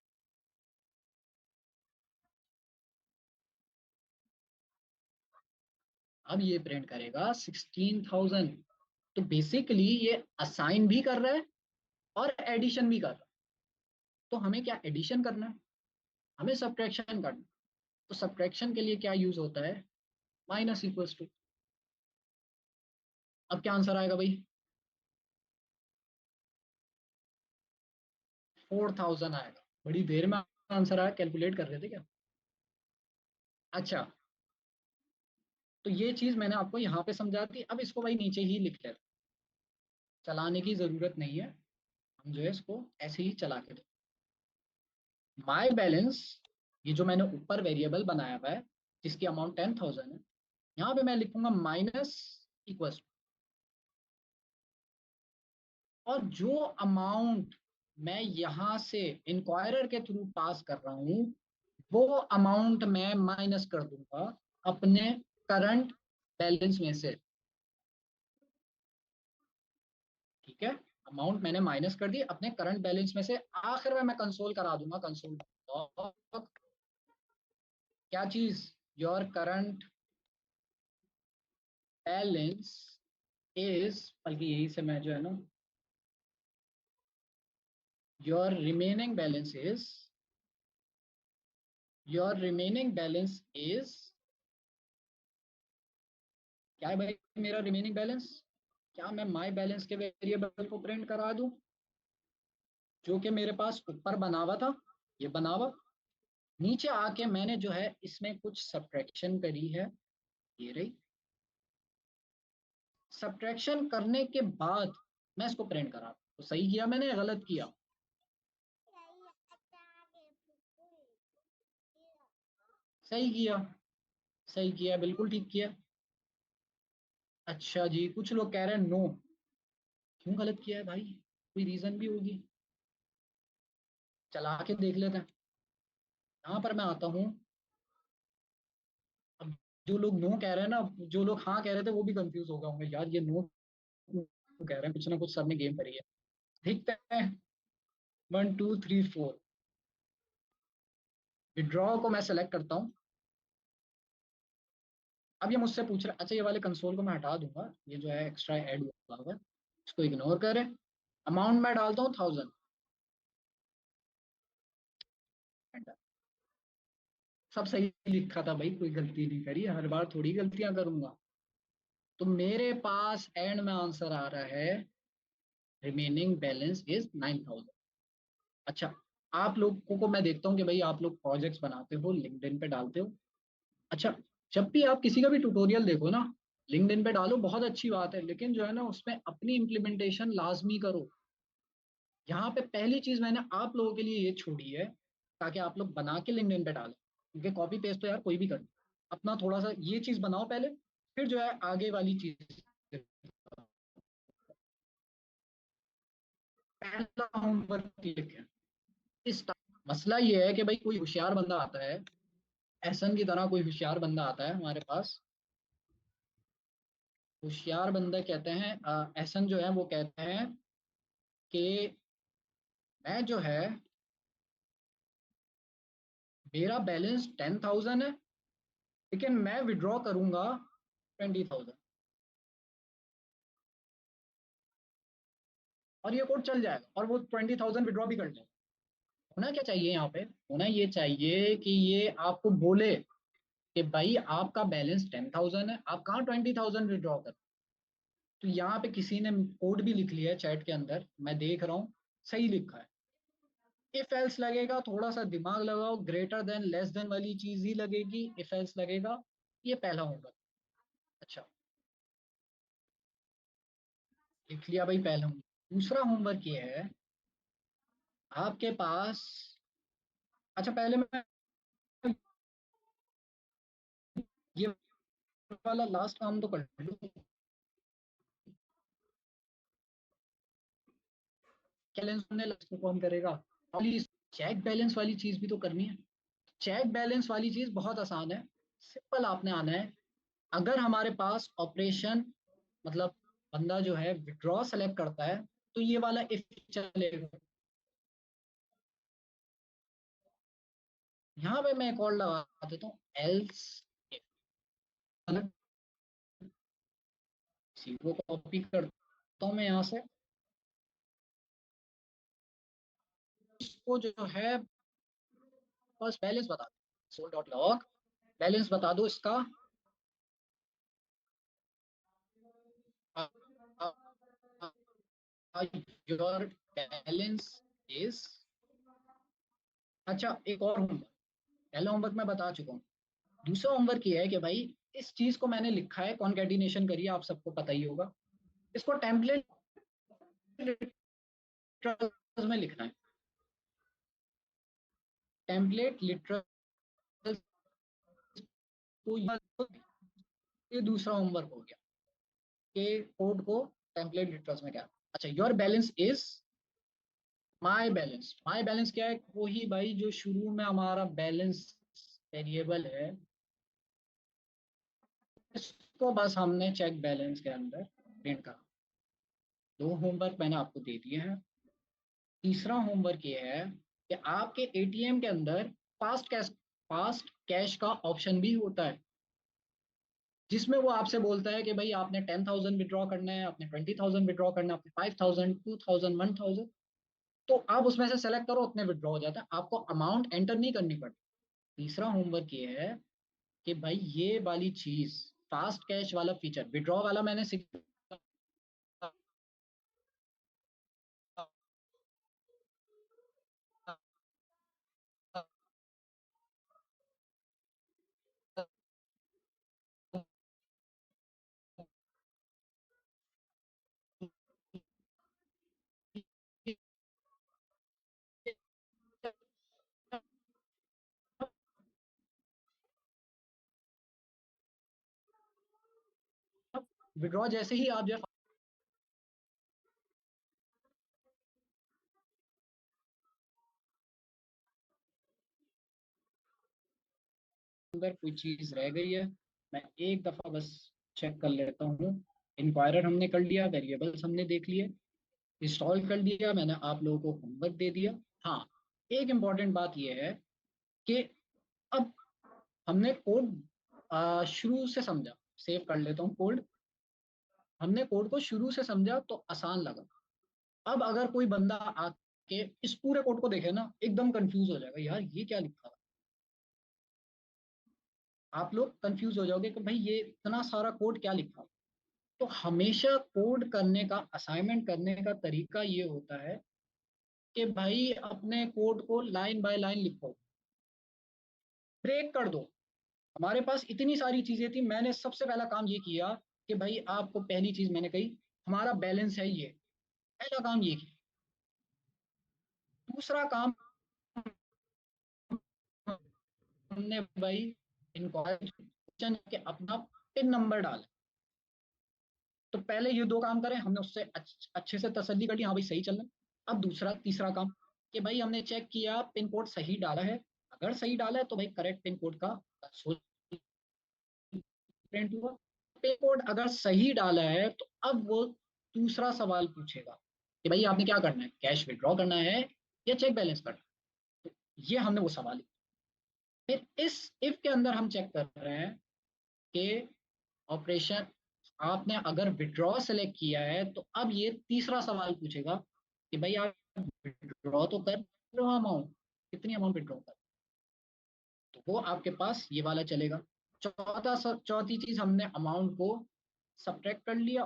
अब ये प्रिंट करेगा 16,000। तो बेसिकली ये असाइन भी कर रहा है और एडिशन भी कर रहा है। तो हमें क्या एडिशन करना है, हमें सब्ट्रैक्शन करना है। तो सब्ट्रैक्शन के लिए क्या यूज होता है, माइनस इक्वल्स टू। अब क्या आंसर आएगा भाई, 4,000 आएगा। बड़ी देर में आंसर आया, कैलकुलेट कर रहे थे क्या? अच्छा, तो ये चीज मैंने आपको यहाँ पे समझा दी। अब इसको भाई नीचे ही लिख लेते, चलाने की जरूरत नहीं है, हम जो है इसको ऐसे ही चला के दो। माय बैलेंस, ये जो मैंने ऊपर वेरिएबल बनाया हुआ है जिसकी अमाउंट 10,000 है, यहाँ पे मैं लिखूंगा माइनस इक्वल्स, और जो अमाउंट मैं यहाँ से इंक्वायरर के थ्रू पास कर रहा हूँ वो अमाउंट मैं माइनस कर दूंगा अपने करंट बैलेंस में से। ठीक है, अमाउंट मैंने माइनस कर दी अपने करंट बैलेंस में से। आखिर में मैं कंसोल करा दूंगा, कंसोल क्या चीज, योर करंट बैलेंस इज, बल्कि यही से मैं जो है ना, your remaining balance is, your remaining balance is, क्या है भाई मेरा रिमेनिंग बैलेंस? क्या मैं माय बैलेंस के वेरिएबल को प्रिंट करा दूं जो कि मेरे पास ऊपर बना हुआ था, ये बना हुआ। नीचे आके मैंने जो है इसमें कुछ सब्ट्रैक्शन करी है, ये रही। सब्ट्रैक्शन करने के बाद मैं इसको प्रिंट करा, तो सही किया मैंने या गलत किया? सही किया, सही किया, बिल्कुल ठीक किया। अच्छा जी, कुछ लोग कह रहे हैं नो, क्यों गलत किया है भाई, कोई रीजन भी होगी, चला के देख लेते हैं। यहाँ पर मैं आता हूँ, अब जो लोग नो कह रहे हैं ना, जो लोग हाँ कह रहे थे वो भी कंफ्यूज हो गए होंगे, यार ये नो कह रहे हैं, कुछ ना कुछ सर ने गेम करी है। देखते हैं, 1 2 3 4, विड्रॉ को मैं सेलेक्ट करता हूँ। अब ये मुझसे पूछ रहा है, अच्छा ये वाले कंसोल को मैं हटा दूंगा, ये जो है एक्स्ट्रा ऐड हुआ हुआ है, इसको इग्नोर करें। अमाउंट मैं डालता हूँ 1000, सब सही लिखा था भाई, कोई गलती नहीं करी, हर बार थोड़ी गलतियां करूंगा। तो मेरे पास एंड में आंसर आ रहा है रिमेनिंग बैलेंस इज 9,000। अच्छा, आप लोगों को मैं देखता हूँ कि भाई आप लोग प्रोजेक्ट्स बनाते हो, लिंक्डइन पे डालते हो। अच्छा, जब भी आप किसी का भी ट्यूटोरियल देखो ना, लिंक्डइन पे डालो, बहुत अच्छी बात है, लेकिन जो है ना उसमें अपनी इम्प्लीमेंटेशन लाजमी करो। यहाँ पे पहली चीज मैंने आप लोगों के लिए ये छोड़ी है ताकि आप लोग बना के लिंक्डइन पे डालें, क्योंकि कॉपी पेस्ट तो यार कोई भी कर, अपना थोड़ा सा ये चीज बनाओ पहले, फिर जो है आगे वाली चीज। पहला होमवर्क लिखें इस मसला ये है कि भाई कोई होशियार बंदा आता है, एहसन की तरह कोई होशियार बंदा आता है हमारे पास। होशियार बंदा कहते हैं, एहसन जो है वो कहते हैं कि मैं जो है, मेरा बैलेंस 10,000 है, लेकिन मैं विड्रॉ करूंगा 20,000, और ये कोड चल जाएगा और वो 20,000 विड्रॉ भी कर लेगा। होना क्या चाहिए यहाँ पे, होना ये चाहिए कि ये आपको बोले कि भाई आपका बैलेंस 10,000 है, आप कहाँ 20,000 विड्रॉ कर। तो यहाँ पे किसी ने कोड भी लिख लिया है चैट के अंदर, मैं देख रहा हूँ सही लिखा है। इफ एल्स लगेगा, थोड़ा सा दिमाग लगाओ, ग्रेटर देन लेस देन वाली चीज ही लगेगी, इफ एल्स लगेगा। ये पहला होमवर्क। अच्छा, लिख लिया भाई पहला होमवर्क। दूसरा होमवर्क ये है, आपके पास, अच्छा पहले मैं ये वाला लास्ट काम तो कर लूं। बैलेंस ने लास्ट को कौन करेगा, चेक बैलेंस वाली चीज भी तो करनी है। चेक बैलेंस वाली चीज बहुत आसान है, सिंपल आपने आना है। अगर हमारे पास ऑपरेशन, मतलब बंदा जो है विड्रॉ सेलेक्ट करता है, तो ये वाला इफ चलेगा। यहाँ पे मैं एक और लगा देता हूँ, एल्स इफ। इसी को कॉपी करता हूँ मैं यहाँ से, इसको जो है बस बैलेंस बता दो, सोल डॉट लॉग बैलेंस बता दो इसका। योर बैलेंस इज, अच्छा एक और होमवर्क, पहला होमवर्क मैं बता चुका हूँ। दूसरा होमवर्क ये है कि भाई इस चीज को मैंने लिखा है, कॉन्कैटिनेशन करिए, आप सबको पता ही होगा। इसको टेम्पलेट में लिखना है, टेम्पलेट लिटरल। तो ये दूसरा होमवर्क हो गया कि कोड को टेम्पलेट लिटरल्स में क्या। अच्छा, your balance is my balance. My balance क्या है, वही भाई जो शुरू में हमारा बैलेंस वेरिएबल है, इसको बस हमने चेक बैलेंस के अंदर प्रिंट करा। दो होमवर्क मैंने आपको दे दिए हैं। तीसरा होमवर्क ये है कि आपके एटीएम के अंदर फास्ट कैश का ऑप्शन भी होता है, जिसमें वो आपसे बोलता है कि भाई आपने 10,000 विड्रॉ करना है, आपने 20,000 विड्रॉ करना है, आपने 5,000, 2,000, 1,000। तो आप उसमें से सेलेक्ट करो, अपने विड्रॉ हो जाता है, आपको अमाउंट एंटर नहीं करनी पड़ती। तीसरा होमवर्क ये है कि भाई ये वाली चीज, फास्ट कैश वाला फीचर, विड्रॉ वाला मैंने विड्रॉ जैसे ही आप जो अंदर कोई चीज रह गई है, मैं एक दफा बस चेक कर लेता हूँ। इंक्वायरर हमने कर लिया, वेरिएबल्स हमने देख लिए, इंस्टॉल कर दिया, मैंने आप लोगों को होमवर्क दे दिया। हाँ, एक इम्पॉर्टेंट बात यह है कि अब हमने कोड शुरू से समझा, सेव कर लेता हूँ कोड। हमने कोड को शुरू से समझा तो आसान लगा। अब अगर कोई बंदा आके इस पूरे कोड को देखे ना, एकदम कंफ्यूज हो जाएगा, यार ये क्या लिखा है। आप लोग कंफ्यूज हो जाओगे कि भाई ये इतना सारा कोड क्या लिखा है। तो हमेशा कोड करने का, असाइनमेंट करने का तरीका ये होता है कि भाई अपने कोड को लाइन बाय लाइन लिखो, ब्रेक कर दो। हमारे पास इतनी सारी चीजें थी, मैंने सबसे पहला काम ये किया कि भाई आपको पहली चीज मैंने कही, हमारा बैलेंस है ये, पहला काम ये किया। दूसरा काम हमने भाई इंक्वायरी के अपना पिन नंबर डाला। तो पहले ये दो काम करें, हमने उससे अच्छे से तसल्ली कर ली, हाँ भाई सही चल रहा है। अब दूसरा तीसरा काम कि भाई हमने चेक किया पिन कोड सही डाला है, अगर सही डाला है तो भाई करेक्ट पिन कोड का प्रिंट हुआ। पिन कोड अगर सही डाला है तो अब वो दूसरा सवाल पूछेगा कि भाई आपने क्या करना है, कैश विड्रॉ करना है या चेक बैलेंस करना है। तो ये हमने वो सवाल लिया। फिर इस इफ के अंदर हम चेक कर रहे हैं कि ऑपरेशन, आपने अगर विड्रॉ सेलेक्ट किया है तो अब ये तीसरा सवाल पूछेगा कि भाई आप विड्रॉ तो कर रहे हो अमाउंट, कितनी अमाउंट विड्रॉ कर, तो वो आपके पास ये वाला चलेगा। चौथी चीज हमने अमाउंट को सब्ट्रैक्ट कर लिया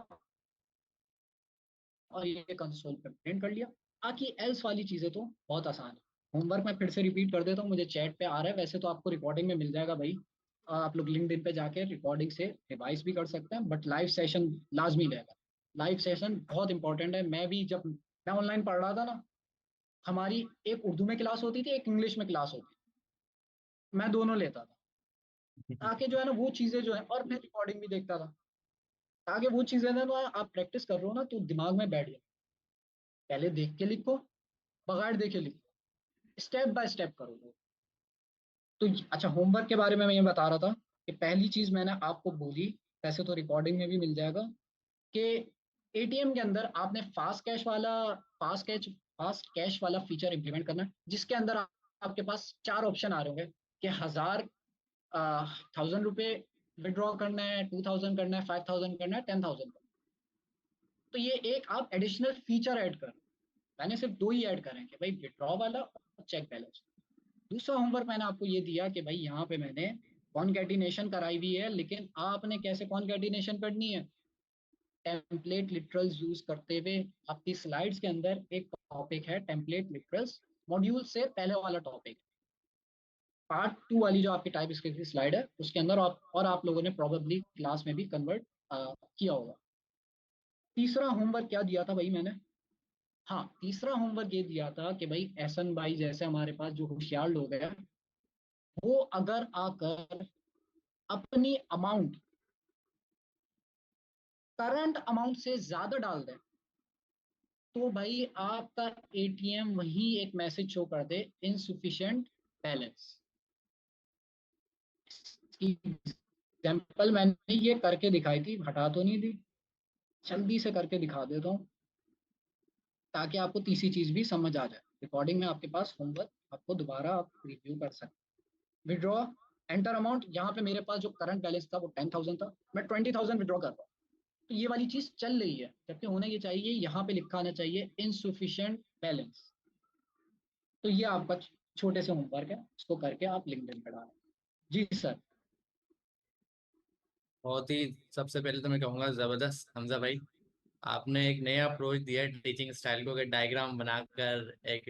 और ये कंसोल पे प्रिंट कर लिया। बाकी एल्स वाली चीजें तो बहुत आसान है। होमवर्क मैं फिर से रिपीट कर देता हूँ, मुझे चैट पे आ रहा है, वैसे तो आपको रिकॉर्डिंग में मिल जाएगा भाई। आप लोग लिंक्डइन पे जाके रिकॉर्डिंग से रिवाइज भी कर सकते हैं, बट लाइव सेशन लाजमी रहेगा। लाइव सेशन बहुत इंपॉर्टेंट है। जब मैं ऑनलाइन पढ़ रहा था ना, हमारी एक उर्दू में क्लास होती थी, एक इंग्लिश में क्लास होती थी, मैं दोनों लेता था ताकि जो है ना वो चीजें जो है, और मैं रिकॉर्डिंग भी देखता था ताकि वो चीजें ना आप प्रैक्टिस कर रहे हो ना तो दिमाग में बैठ जाए। पहले देख के लिखो, बगैर देखे लिखो, स्टेप बाय स्टेप करो वो। तो अच्छा, होमवर्क के बारे में मैं ये बता रहा था कि पहली चीज मैंने आपको बोली, वैसे तो रिकॉर्डिंग में भी मिल जाएगा, कि एटीएम के अंदर आपने फास्ट कैश वाला फीचर इंप्लीमेंट करना है, जिसके अंदर आपके पास 4 ऑप्शन आ रहे होंगे कि 1000 रुपये विड्रॉ करना है, 2000 करना है, 5000 करना है, 10,000 करना है। तो ये एक आप एडिशनल फीचर ऐड कर, मैंने सिर्फ 2 ही ऐड करे हैं कि भाई विड्रॉ वाला और चेक बैलेंस। दूसरा होमवर्क मैंने आपको ये दिया कि भाई यहाँ पे मैंने कॉन्कैटिनेशन कराई हुई है, लेकिन आपने कैसे कॉन्कैटिनेशन करनी है, टेम्पलेट लिटरल्स यूज करते हुए। आपकी स्लाइड्स के अंदर एक टॉपिक है टेम्पलेट लिटरल्स, मॉड्यूल से पहले वाला टॉपिक, पार्ट 2 वाली जो आपकी टाइप स्क्रिप्ट की स्लाइड है उसके अंदर आप लोगों ने प्रोबेबली क्लास में भी कन्वर्ट किया होगा। तीसरा होमवर्क क्या दिया था भाई मैंने, हाँ तीसरा होमवर्क ये दिया था कि भाई एहसन भाई जैसे हमारे पास जो होशियार लोग हैं, वो अगर आकर अपनी अमाउंट करंट अमाउंट से ज्यादा डाल दें तो भाई आपका एटीएम वही एक मैसेज शो कर दे, इनसुफिशिएंट बैलेंस। एग्जाम्पल मैंने ये करके दिखाई थी, हटा तो नहीं दी, जल्दी से करके दिखा देता हूँ ताकि आपको तीसरी चीज भी समझ आ जाए। रिकॉर्डिंग में आपके पास होमवर्क आपको दोबारा आप रिव्यू कर सकते। विड्रॉ, एंटर अमाउंट, यहाँ पे मेरे पास जो करंट बैलेंस था वो 10,000 था, मैं 20,000 विड्रॉ कर रहा हूँ, तो ये वाली चीज चल रही है, जबकि होना ये चाहिए, यहाँ पे लिखा आना चाहिए इनसुफिशिएंट बैलेंस। तो ये आपका छोटे से होमवर्क है, इसको करके आप लिंक्डइन पे डालें। जी सर। बहुत ही, सबसे पहले तो मैं कहूँगा जबरदस्त हमजा भाई, आपने एक नया अप्रोच दिया है टीचिंग स्टाइल को, कि डायग्राम बनाकर एक,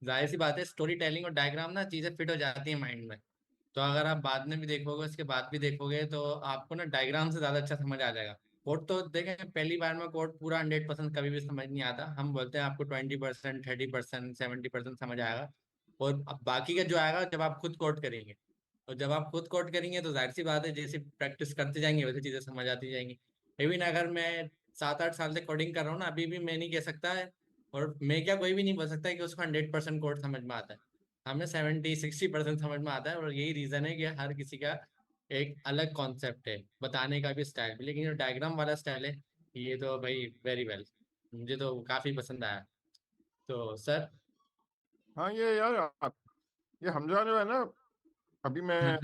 जाहिर सी बात है स्टोरी टेलिंग और डायग्राम ना चीजें फिट हो जाती है माइंड में। तो अगर आप बाद में भी देखोगे, उसके बाद भी देखोगे, तो आपको ना डायग्राम से ज्यादा अच्छा समझ आ जाएगा। कोड तो देखें, पहली बार में कोड पूरा 100% कभी भी समझ नहीं आता। हम बोलते हैं आपको 20%, 30%, 70% समझ आएगा, और अब बाकी का जो आएगा जब आप खुद कोड करेंगे। और जब आप खुद कोड करेंगे तो जाहिर सी बात है, जैसे प्रैक्टिस करते जाएंगे वैसे चीजें समझ आती जाएंगी। इवन अगर मैं 7-8 साल से कोडिंग कर रहा हूँ ना, अभी भी मैं नहीं कह सकता है, और मैं क्या कोई भी नहीं बोल सकता है कि उसको 100% कोड समझ में आता है। हमें 70-60% समझ में आता है, और यही रीजन है कि हर किसी का एक अलग कॉन्सेप्ट है, बताने का भी स्टाइल भी। लेकिन जो डायग्राम वाला स्टाइल है, ये तो भाई वेरी वेल, मुझे तो काफी पसंद आया। तो सर हाँ ये यार ये हमजा जो है ना, अभी मैं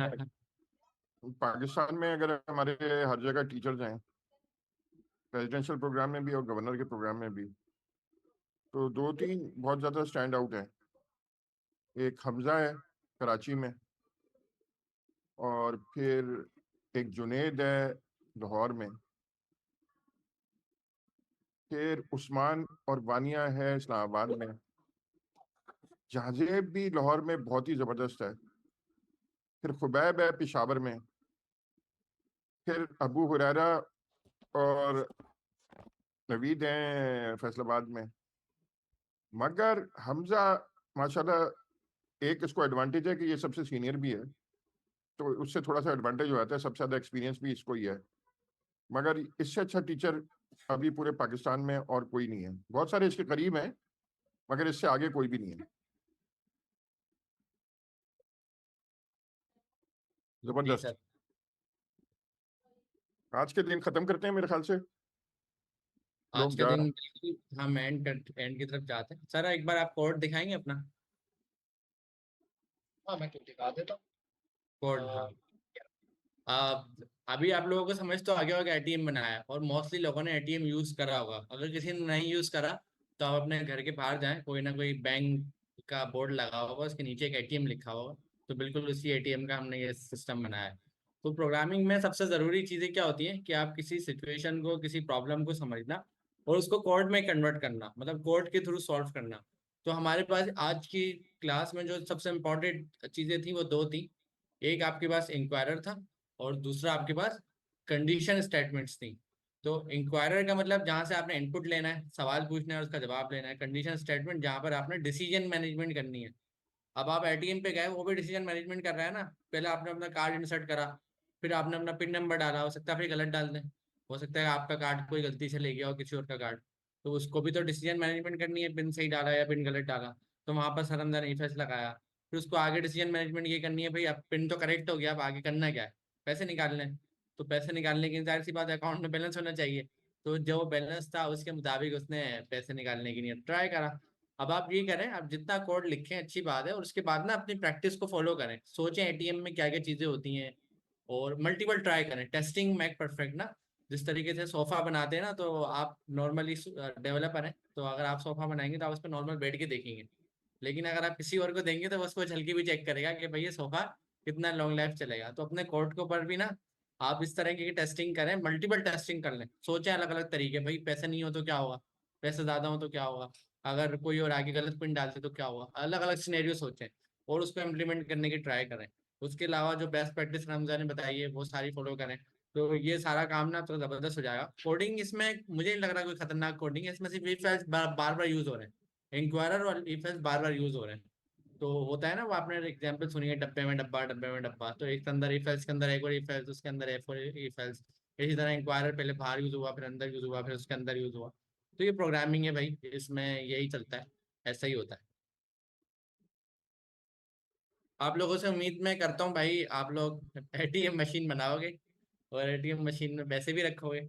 पाकिस्तान में अगर हमारे हर जगह टीचर्स हैं, रेजिडेंशियल प्रोग्राम में भी और गवर्नर के प्रोग्राम में भी, तो 2-3 बहुत ज़्यादा स्टैंड आउट है। एक हमजा है कराची में, और फिर एक जुनेद है लाहौर में, फिर उस्मान और वानिया है इस्लामाबाद में, जहाजेब भी लाहौर में बहुत ही ज़बरदस्त है, फिर खुबैब है पेशावर में, फिर अबू हुरैरा और नवीद हैं फैसलाबाद में। मगर हमजा माशाल्लाह एक इसको एडवांटेज है कि ये सबसे सीनियर भी है, तो उससे थोड़ा सा एडवांटेज हो जाता है, सबसे ज़्यादा एक्सपीरियंस भी इसको ही है। मगर इससे अच्छा टीचर अभी पूरे पाकिस्तान में और कोई नहीं है। बहुत सारे इसके करीब हैं, मगर इससे आगे कोई भी नहीं है। जी जबरदस्त। सर। आज के दिन खत्म करते हैं मेरे ख्याल से, आज लोग के जा रहे दिन हम एंड की तरफ जाते हैं। सर एक बार आप कोड दिखाएंगे अपना हाँ मैं क्यों दिखा देता कोड? हाँ। हूँ। अभी आप लोगों को समझ तो आ गया होगा, एटीएम बनाया है, और मोस्टली लोगों ने एटीएम यूज करा होगा। अगर किसी ने नहीं यूज करा तो आप अपने घर के बाहर जाएं, कोई ना कोई बैंक का बोर्ड लगा होगा, उसके नीचे एक एटीएम लिखा होगा, तो बिल्कुल उसी एटीएम का हमने ये सिस्टम बनाया है। तो प्रोग्रामिंग में सबसे ज़रूरी चीज़ें क्या होती हैं कि आप किसी सिचुएशन को, किसी प्रॉब्लम को समझना और उसको कोड में कन्वर्ट करना, मतलब कोड के थ्रू सॉल्व करना। तो हमारे पास आज की क्लास में जो सबसे इम्पोर्टेंट चीज़ें थी वो दो थी। एक आपके पास इंक्वायरर था और दूसरा आपके पास कंडीशन स्टेटमेंट्स थी। तो इंक्वायरर का मतलब जहाँ से आपने इनपुट लेना है, सवाल पूछना है और उसका जवाब लेना है। कंडीशन स्टेटमेंट जहाँ पर आपने डिसीजन मैनेजमेंट करनी है। अब आप एटीएम पे गए, वो भी डिसीजन मैनेजमेंट कर रहा है ना। पहले आपने अपना कार्ड इंसर्ट करा, फिर आपने अपना पिन नंबर डाला, हो सकता है फिर गलत डाल दें, हो सकता है आपका कार्ड कोई गलती से ले गया हो किसी और का कार्ड, तो उसको भी तो डिसीजन मैनेजमेंट करनी है, पिन सही डाला या पिन गलत डाला। तो वहां पर सर हमने नहीं फैसला लगाया। फिर उसको आगे डिसीजन मैनेजमेंट ये करनी है, भाई अब पिन तो करेक्ट हो गया, अब आगे करना क्या है, पैसे निकालने हैं। तो पैसे निकालने की जाहिर सी बात है अकाउंट में बैलेंस होना चाहिए। तो जो बैलेंस था उसके मुताबिक उसने पैसे निकालने के लिए ट्राई करा। अब आप ये करें, आप जितना कोड लिखें अच्छी बात है, और उसके बाद ना अपनी प्रैक्टिस को फॉलो करें, सोचें एटीएम में क्या क्या चीजें होती हैं और मल्टीपल ट्राई करें। टेस्टिंग मेक परफेक्ट ना। जिस तरीके से सोफा बनाते हैं ना, तो आप नॉर्मली डेवलपर हैं, तो अगर आप सोफा बनाएंगे तो आप उस पर नॉर्मल बैठ के देखेंगे, लेकिन अगर आप किसी और को देंगे तो वो उसको झलकी भी चेक करेगा कि भाई ये सोफा कितना लॉन्ग लाइफ चलेगा। तो अपने कोड के ऊपर भी ना आप इस तरह की टेस्टिंग करें, मल्टीपल टेस्टिंग कर लें, सोचें अलग अलग तरीके, भाई पैसे नहीं हो तो क्या होगा, पैसे ज्यादा हो तो क्या होगा, अगर कोई और आगे गलत पिन डालते तो क्या होगा, अलग अलग सिनेरियो सोचें और उसको इम्प्लीमेंट करने की ट्राई करें। उसके अलावा जो बेस्ट प्रैक्टिस रमजान ने बताई है वो सारी फॉलो करें। तो ये सारा काम ना तो जबरदस्त हो जाएगा। कोडिंग इसमें मुझे नहीं लग रहा कोई खतरनाक कोडिंग है, इसमें सिर्फ if else bar bar use हो रहे हैं, इंक्वायरर और if else bar bar use हो रहे हैं। तो होता है ना, वो आपने एग्जाम्पल सुनी है, डब्बे में डब्बा, डब्बे में डब्बा, तो एक अंदर इफ एल्स के अंदर एक और इफ एल्स, उसके अंदर एफ और इफ एल्स। इसी तरह इंक्वायरर पहले बाहर यूज हुआ, फिर अंदर यूज हुआ, फिर उसके अंदर यूज हुआ। तो ये प्रोग्रामिंग है भाई, इसमें यही चलता है, ऐसा ही होता है। आप लोगों से उम्मीद मैं करता हूँ भाई, आप लोग एटीएम मशीन बनाओगे और एटीएम मशीन में पैसे भी रखोगे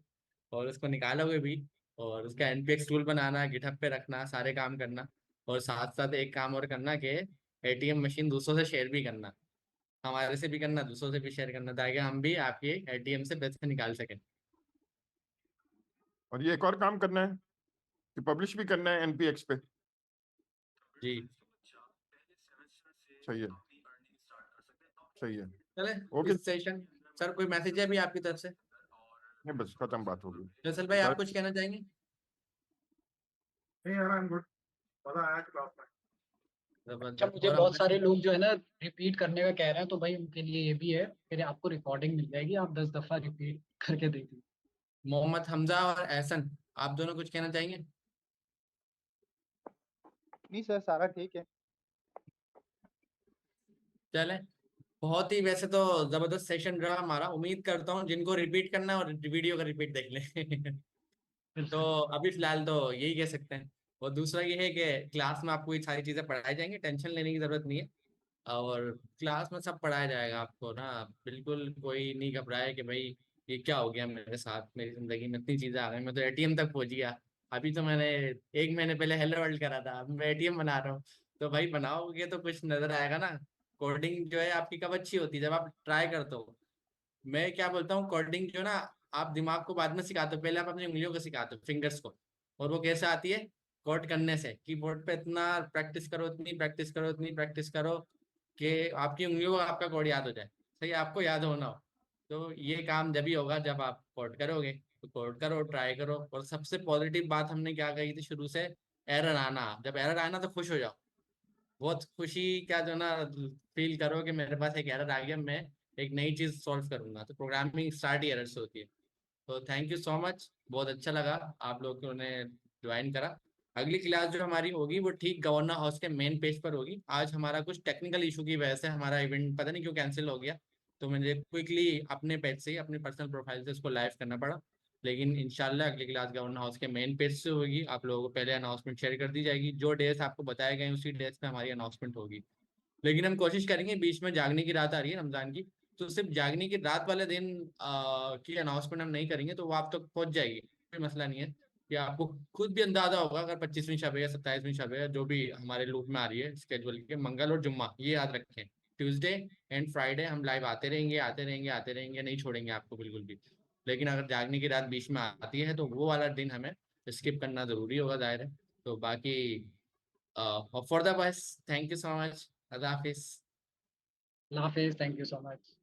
और उसको निकालोगे भी, और उसका एनपीएक्स टूल बनाना, गिटहब पे रखना, सारे काम करना। और साथ साथ एक काम और करना कि एटीएम मशीन दूसरों से शेयर भी करना, हमारे से भी करना, दूसरों से भी शेयर करना, ताकि हम भी आपके एटीएम से पैसे निकाल सकें। और ये एक और काम करना है कि पब्लिश भी करना है एनपीएक्स पे। जी सही है, सही है। चले ओके, इस सेशन। सर कोई मैसेज है अभी आपकी तरफ से? नहीं बस खत्म, बात हो गई। फैसल भाई आप कुछ कहना चाहेंगे? नहीं यार, आई एम गुड, मजा आया क्लास में। अच्छा, जबरदस्त। मुझे और बहुत सारे हमारे लोग जो है ना रिपीट करने का कह रहे हैं, तो भाई उनके लिए ये भी है, फिर आपको रिकॉर्डिंग मिल जाएगी, आप 10 दफा रिपीट करके देखिए। मोहम्मद हमजा और एहसन, आप दोनों कुछ कहना चाहेंगे? नहीं सर, सारा ठीक है। चले, बहुत ही वैसे तो जबरदस्त सेशन रहा हमारा। उम्मीद करता हूँ जिनको रिपीट करना है और वीडियो का रिपीट देख लें। तो बिल्कुल। अभी फिलहाल तो यही कह सकते हैं। और दूसरा ये है कि क्लास में आपको ये सारी चीजें पढ़ाई जाएंगी, टेंशन लेने की जरूरत नहीं है। और क्लास में सब पढ़ाया जाएगा आपको ना, बिल्कुल कोई नहीं घबराए कि भाई ये क्या हो गया मेरे साथ, मेरी जिंदगी में इतनी चीजें आ गई, मैं तो एटीएम तक पहुंच गया। अभी तो मैंने 1 महीने पहले हेलो वर्ल्ड करा था, अब मैं एटीएम बना रहा हूँ। तो भाई बनाओगे तो कुछ नजर आएगा ना। कोडिंग जो है आपकी कब अच्छी होती है, जब आप ट्राई करते हो। मैं क्या बोलता हूँ, कोडिंग जो ना आप दिमाग को बाद में सिखाते हो, पहले आप अपनी उंगलियों को सिखाते हो, फिंगर्स को। और वो कैसे आती है? कोड करने से। कीबोर्ड पे इतना प्रैक्टिस करो, इतनी प्रैक्टिस करो, इतनी प्रैक्टिस करो कि आपकी उंगलियों को आपका कोड याद हो जाए। सही, आपको याद होना हो। तो ये काम जब ही होगा जब आप कोड करोगे। तो कोड करो, ट्राई करो। और सबसे पॉजिटिव बात हमने क्या कही थी शुरू से, एरर आना। जब एरर आए ना तो खुश हो जाओ, बहुत खुशी क्या जो ना फील करो कि मेरे पास एक एरर आ गया, मैं एक नई चीज सॉल्व करूंगा। तो प्रोग्रामिंग स्टार्ट ही एरर से होती है। तो थैंक यू सो मच, बहुत अच्छा लगा आप लोगों ने ज्वाइन करा। अगली क्लास जो हमारी होगी वो ठीक गवर्नर हाउस के मेन पेज पर होगी। आज हमारा कुछ टेक्निकल इशू की वजह से हमारा इवेंट पता नहीं क्यों कैंसिल हो गया, तो मुझे क्विकली अपने पेज से ही, अपनी पर्सनल प्रोफाइल से इसको लाइव करना पड़ा। लेकिन इंशाल्लाह अगली क्लास गवर्नर हाउस के मेन पेज से होगी। आप लोगों को पहले अनाउंसमेंट शेयर कर दी जाएगी, जो डेज आपको बताए गए उसी डेज पे हमारी अनाउंसमेंट होगी। लेकिन हम कोशिश करेंगे, बीच में जागने की रात आ रही है रमजान की, तो सिर्फ जागने की रात वाले दिन की अनाउंसमेंट हम नहीं करेंगे, तो वो आप तक पहुंच जाएगी, कोई मसला नहीं है। कि आपको खुद भी अंदाजा होगा, अगर 25वीं शब है या 27वीं शब है, जो भी हमारे लूप में आ रही है स्केड्यूल के, मंगल और जुम्मा ये याद रखें, ट्यूसडे एंड फ्राइडे हम लाइव आते रहेंगे, आते रहेंगे, आते रहेंगे, नहीं छोड़ेंगे आपको बिल्कुल भी। लेकिन अगर जागने की रात बीच में आती है तो वो वाला दिन हमें स्किप करना जरूरी होगा, जाहिर है। तो बाकी for the bus, thank you so much, Allah Hafiz. Allah Hafiz, thank you so much.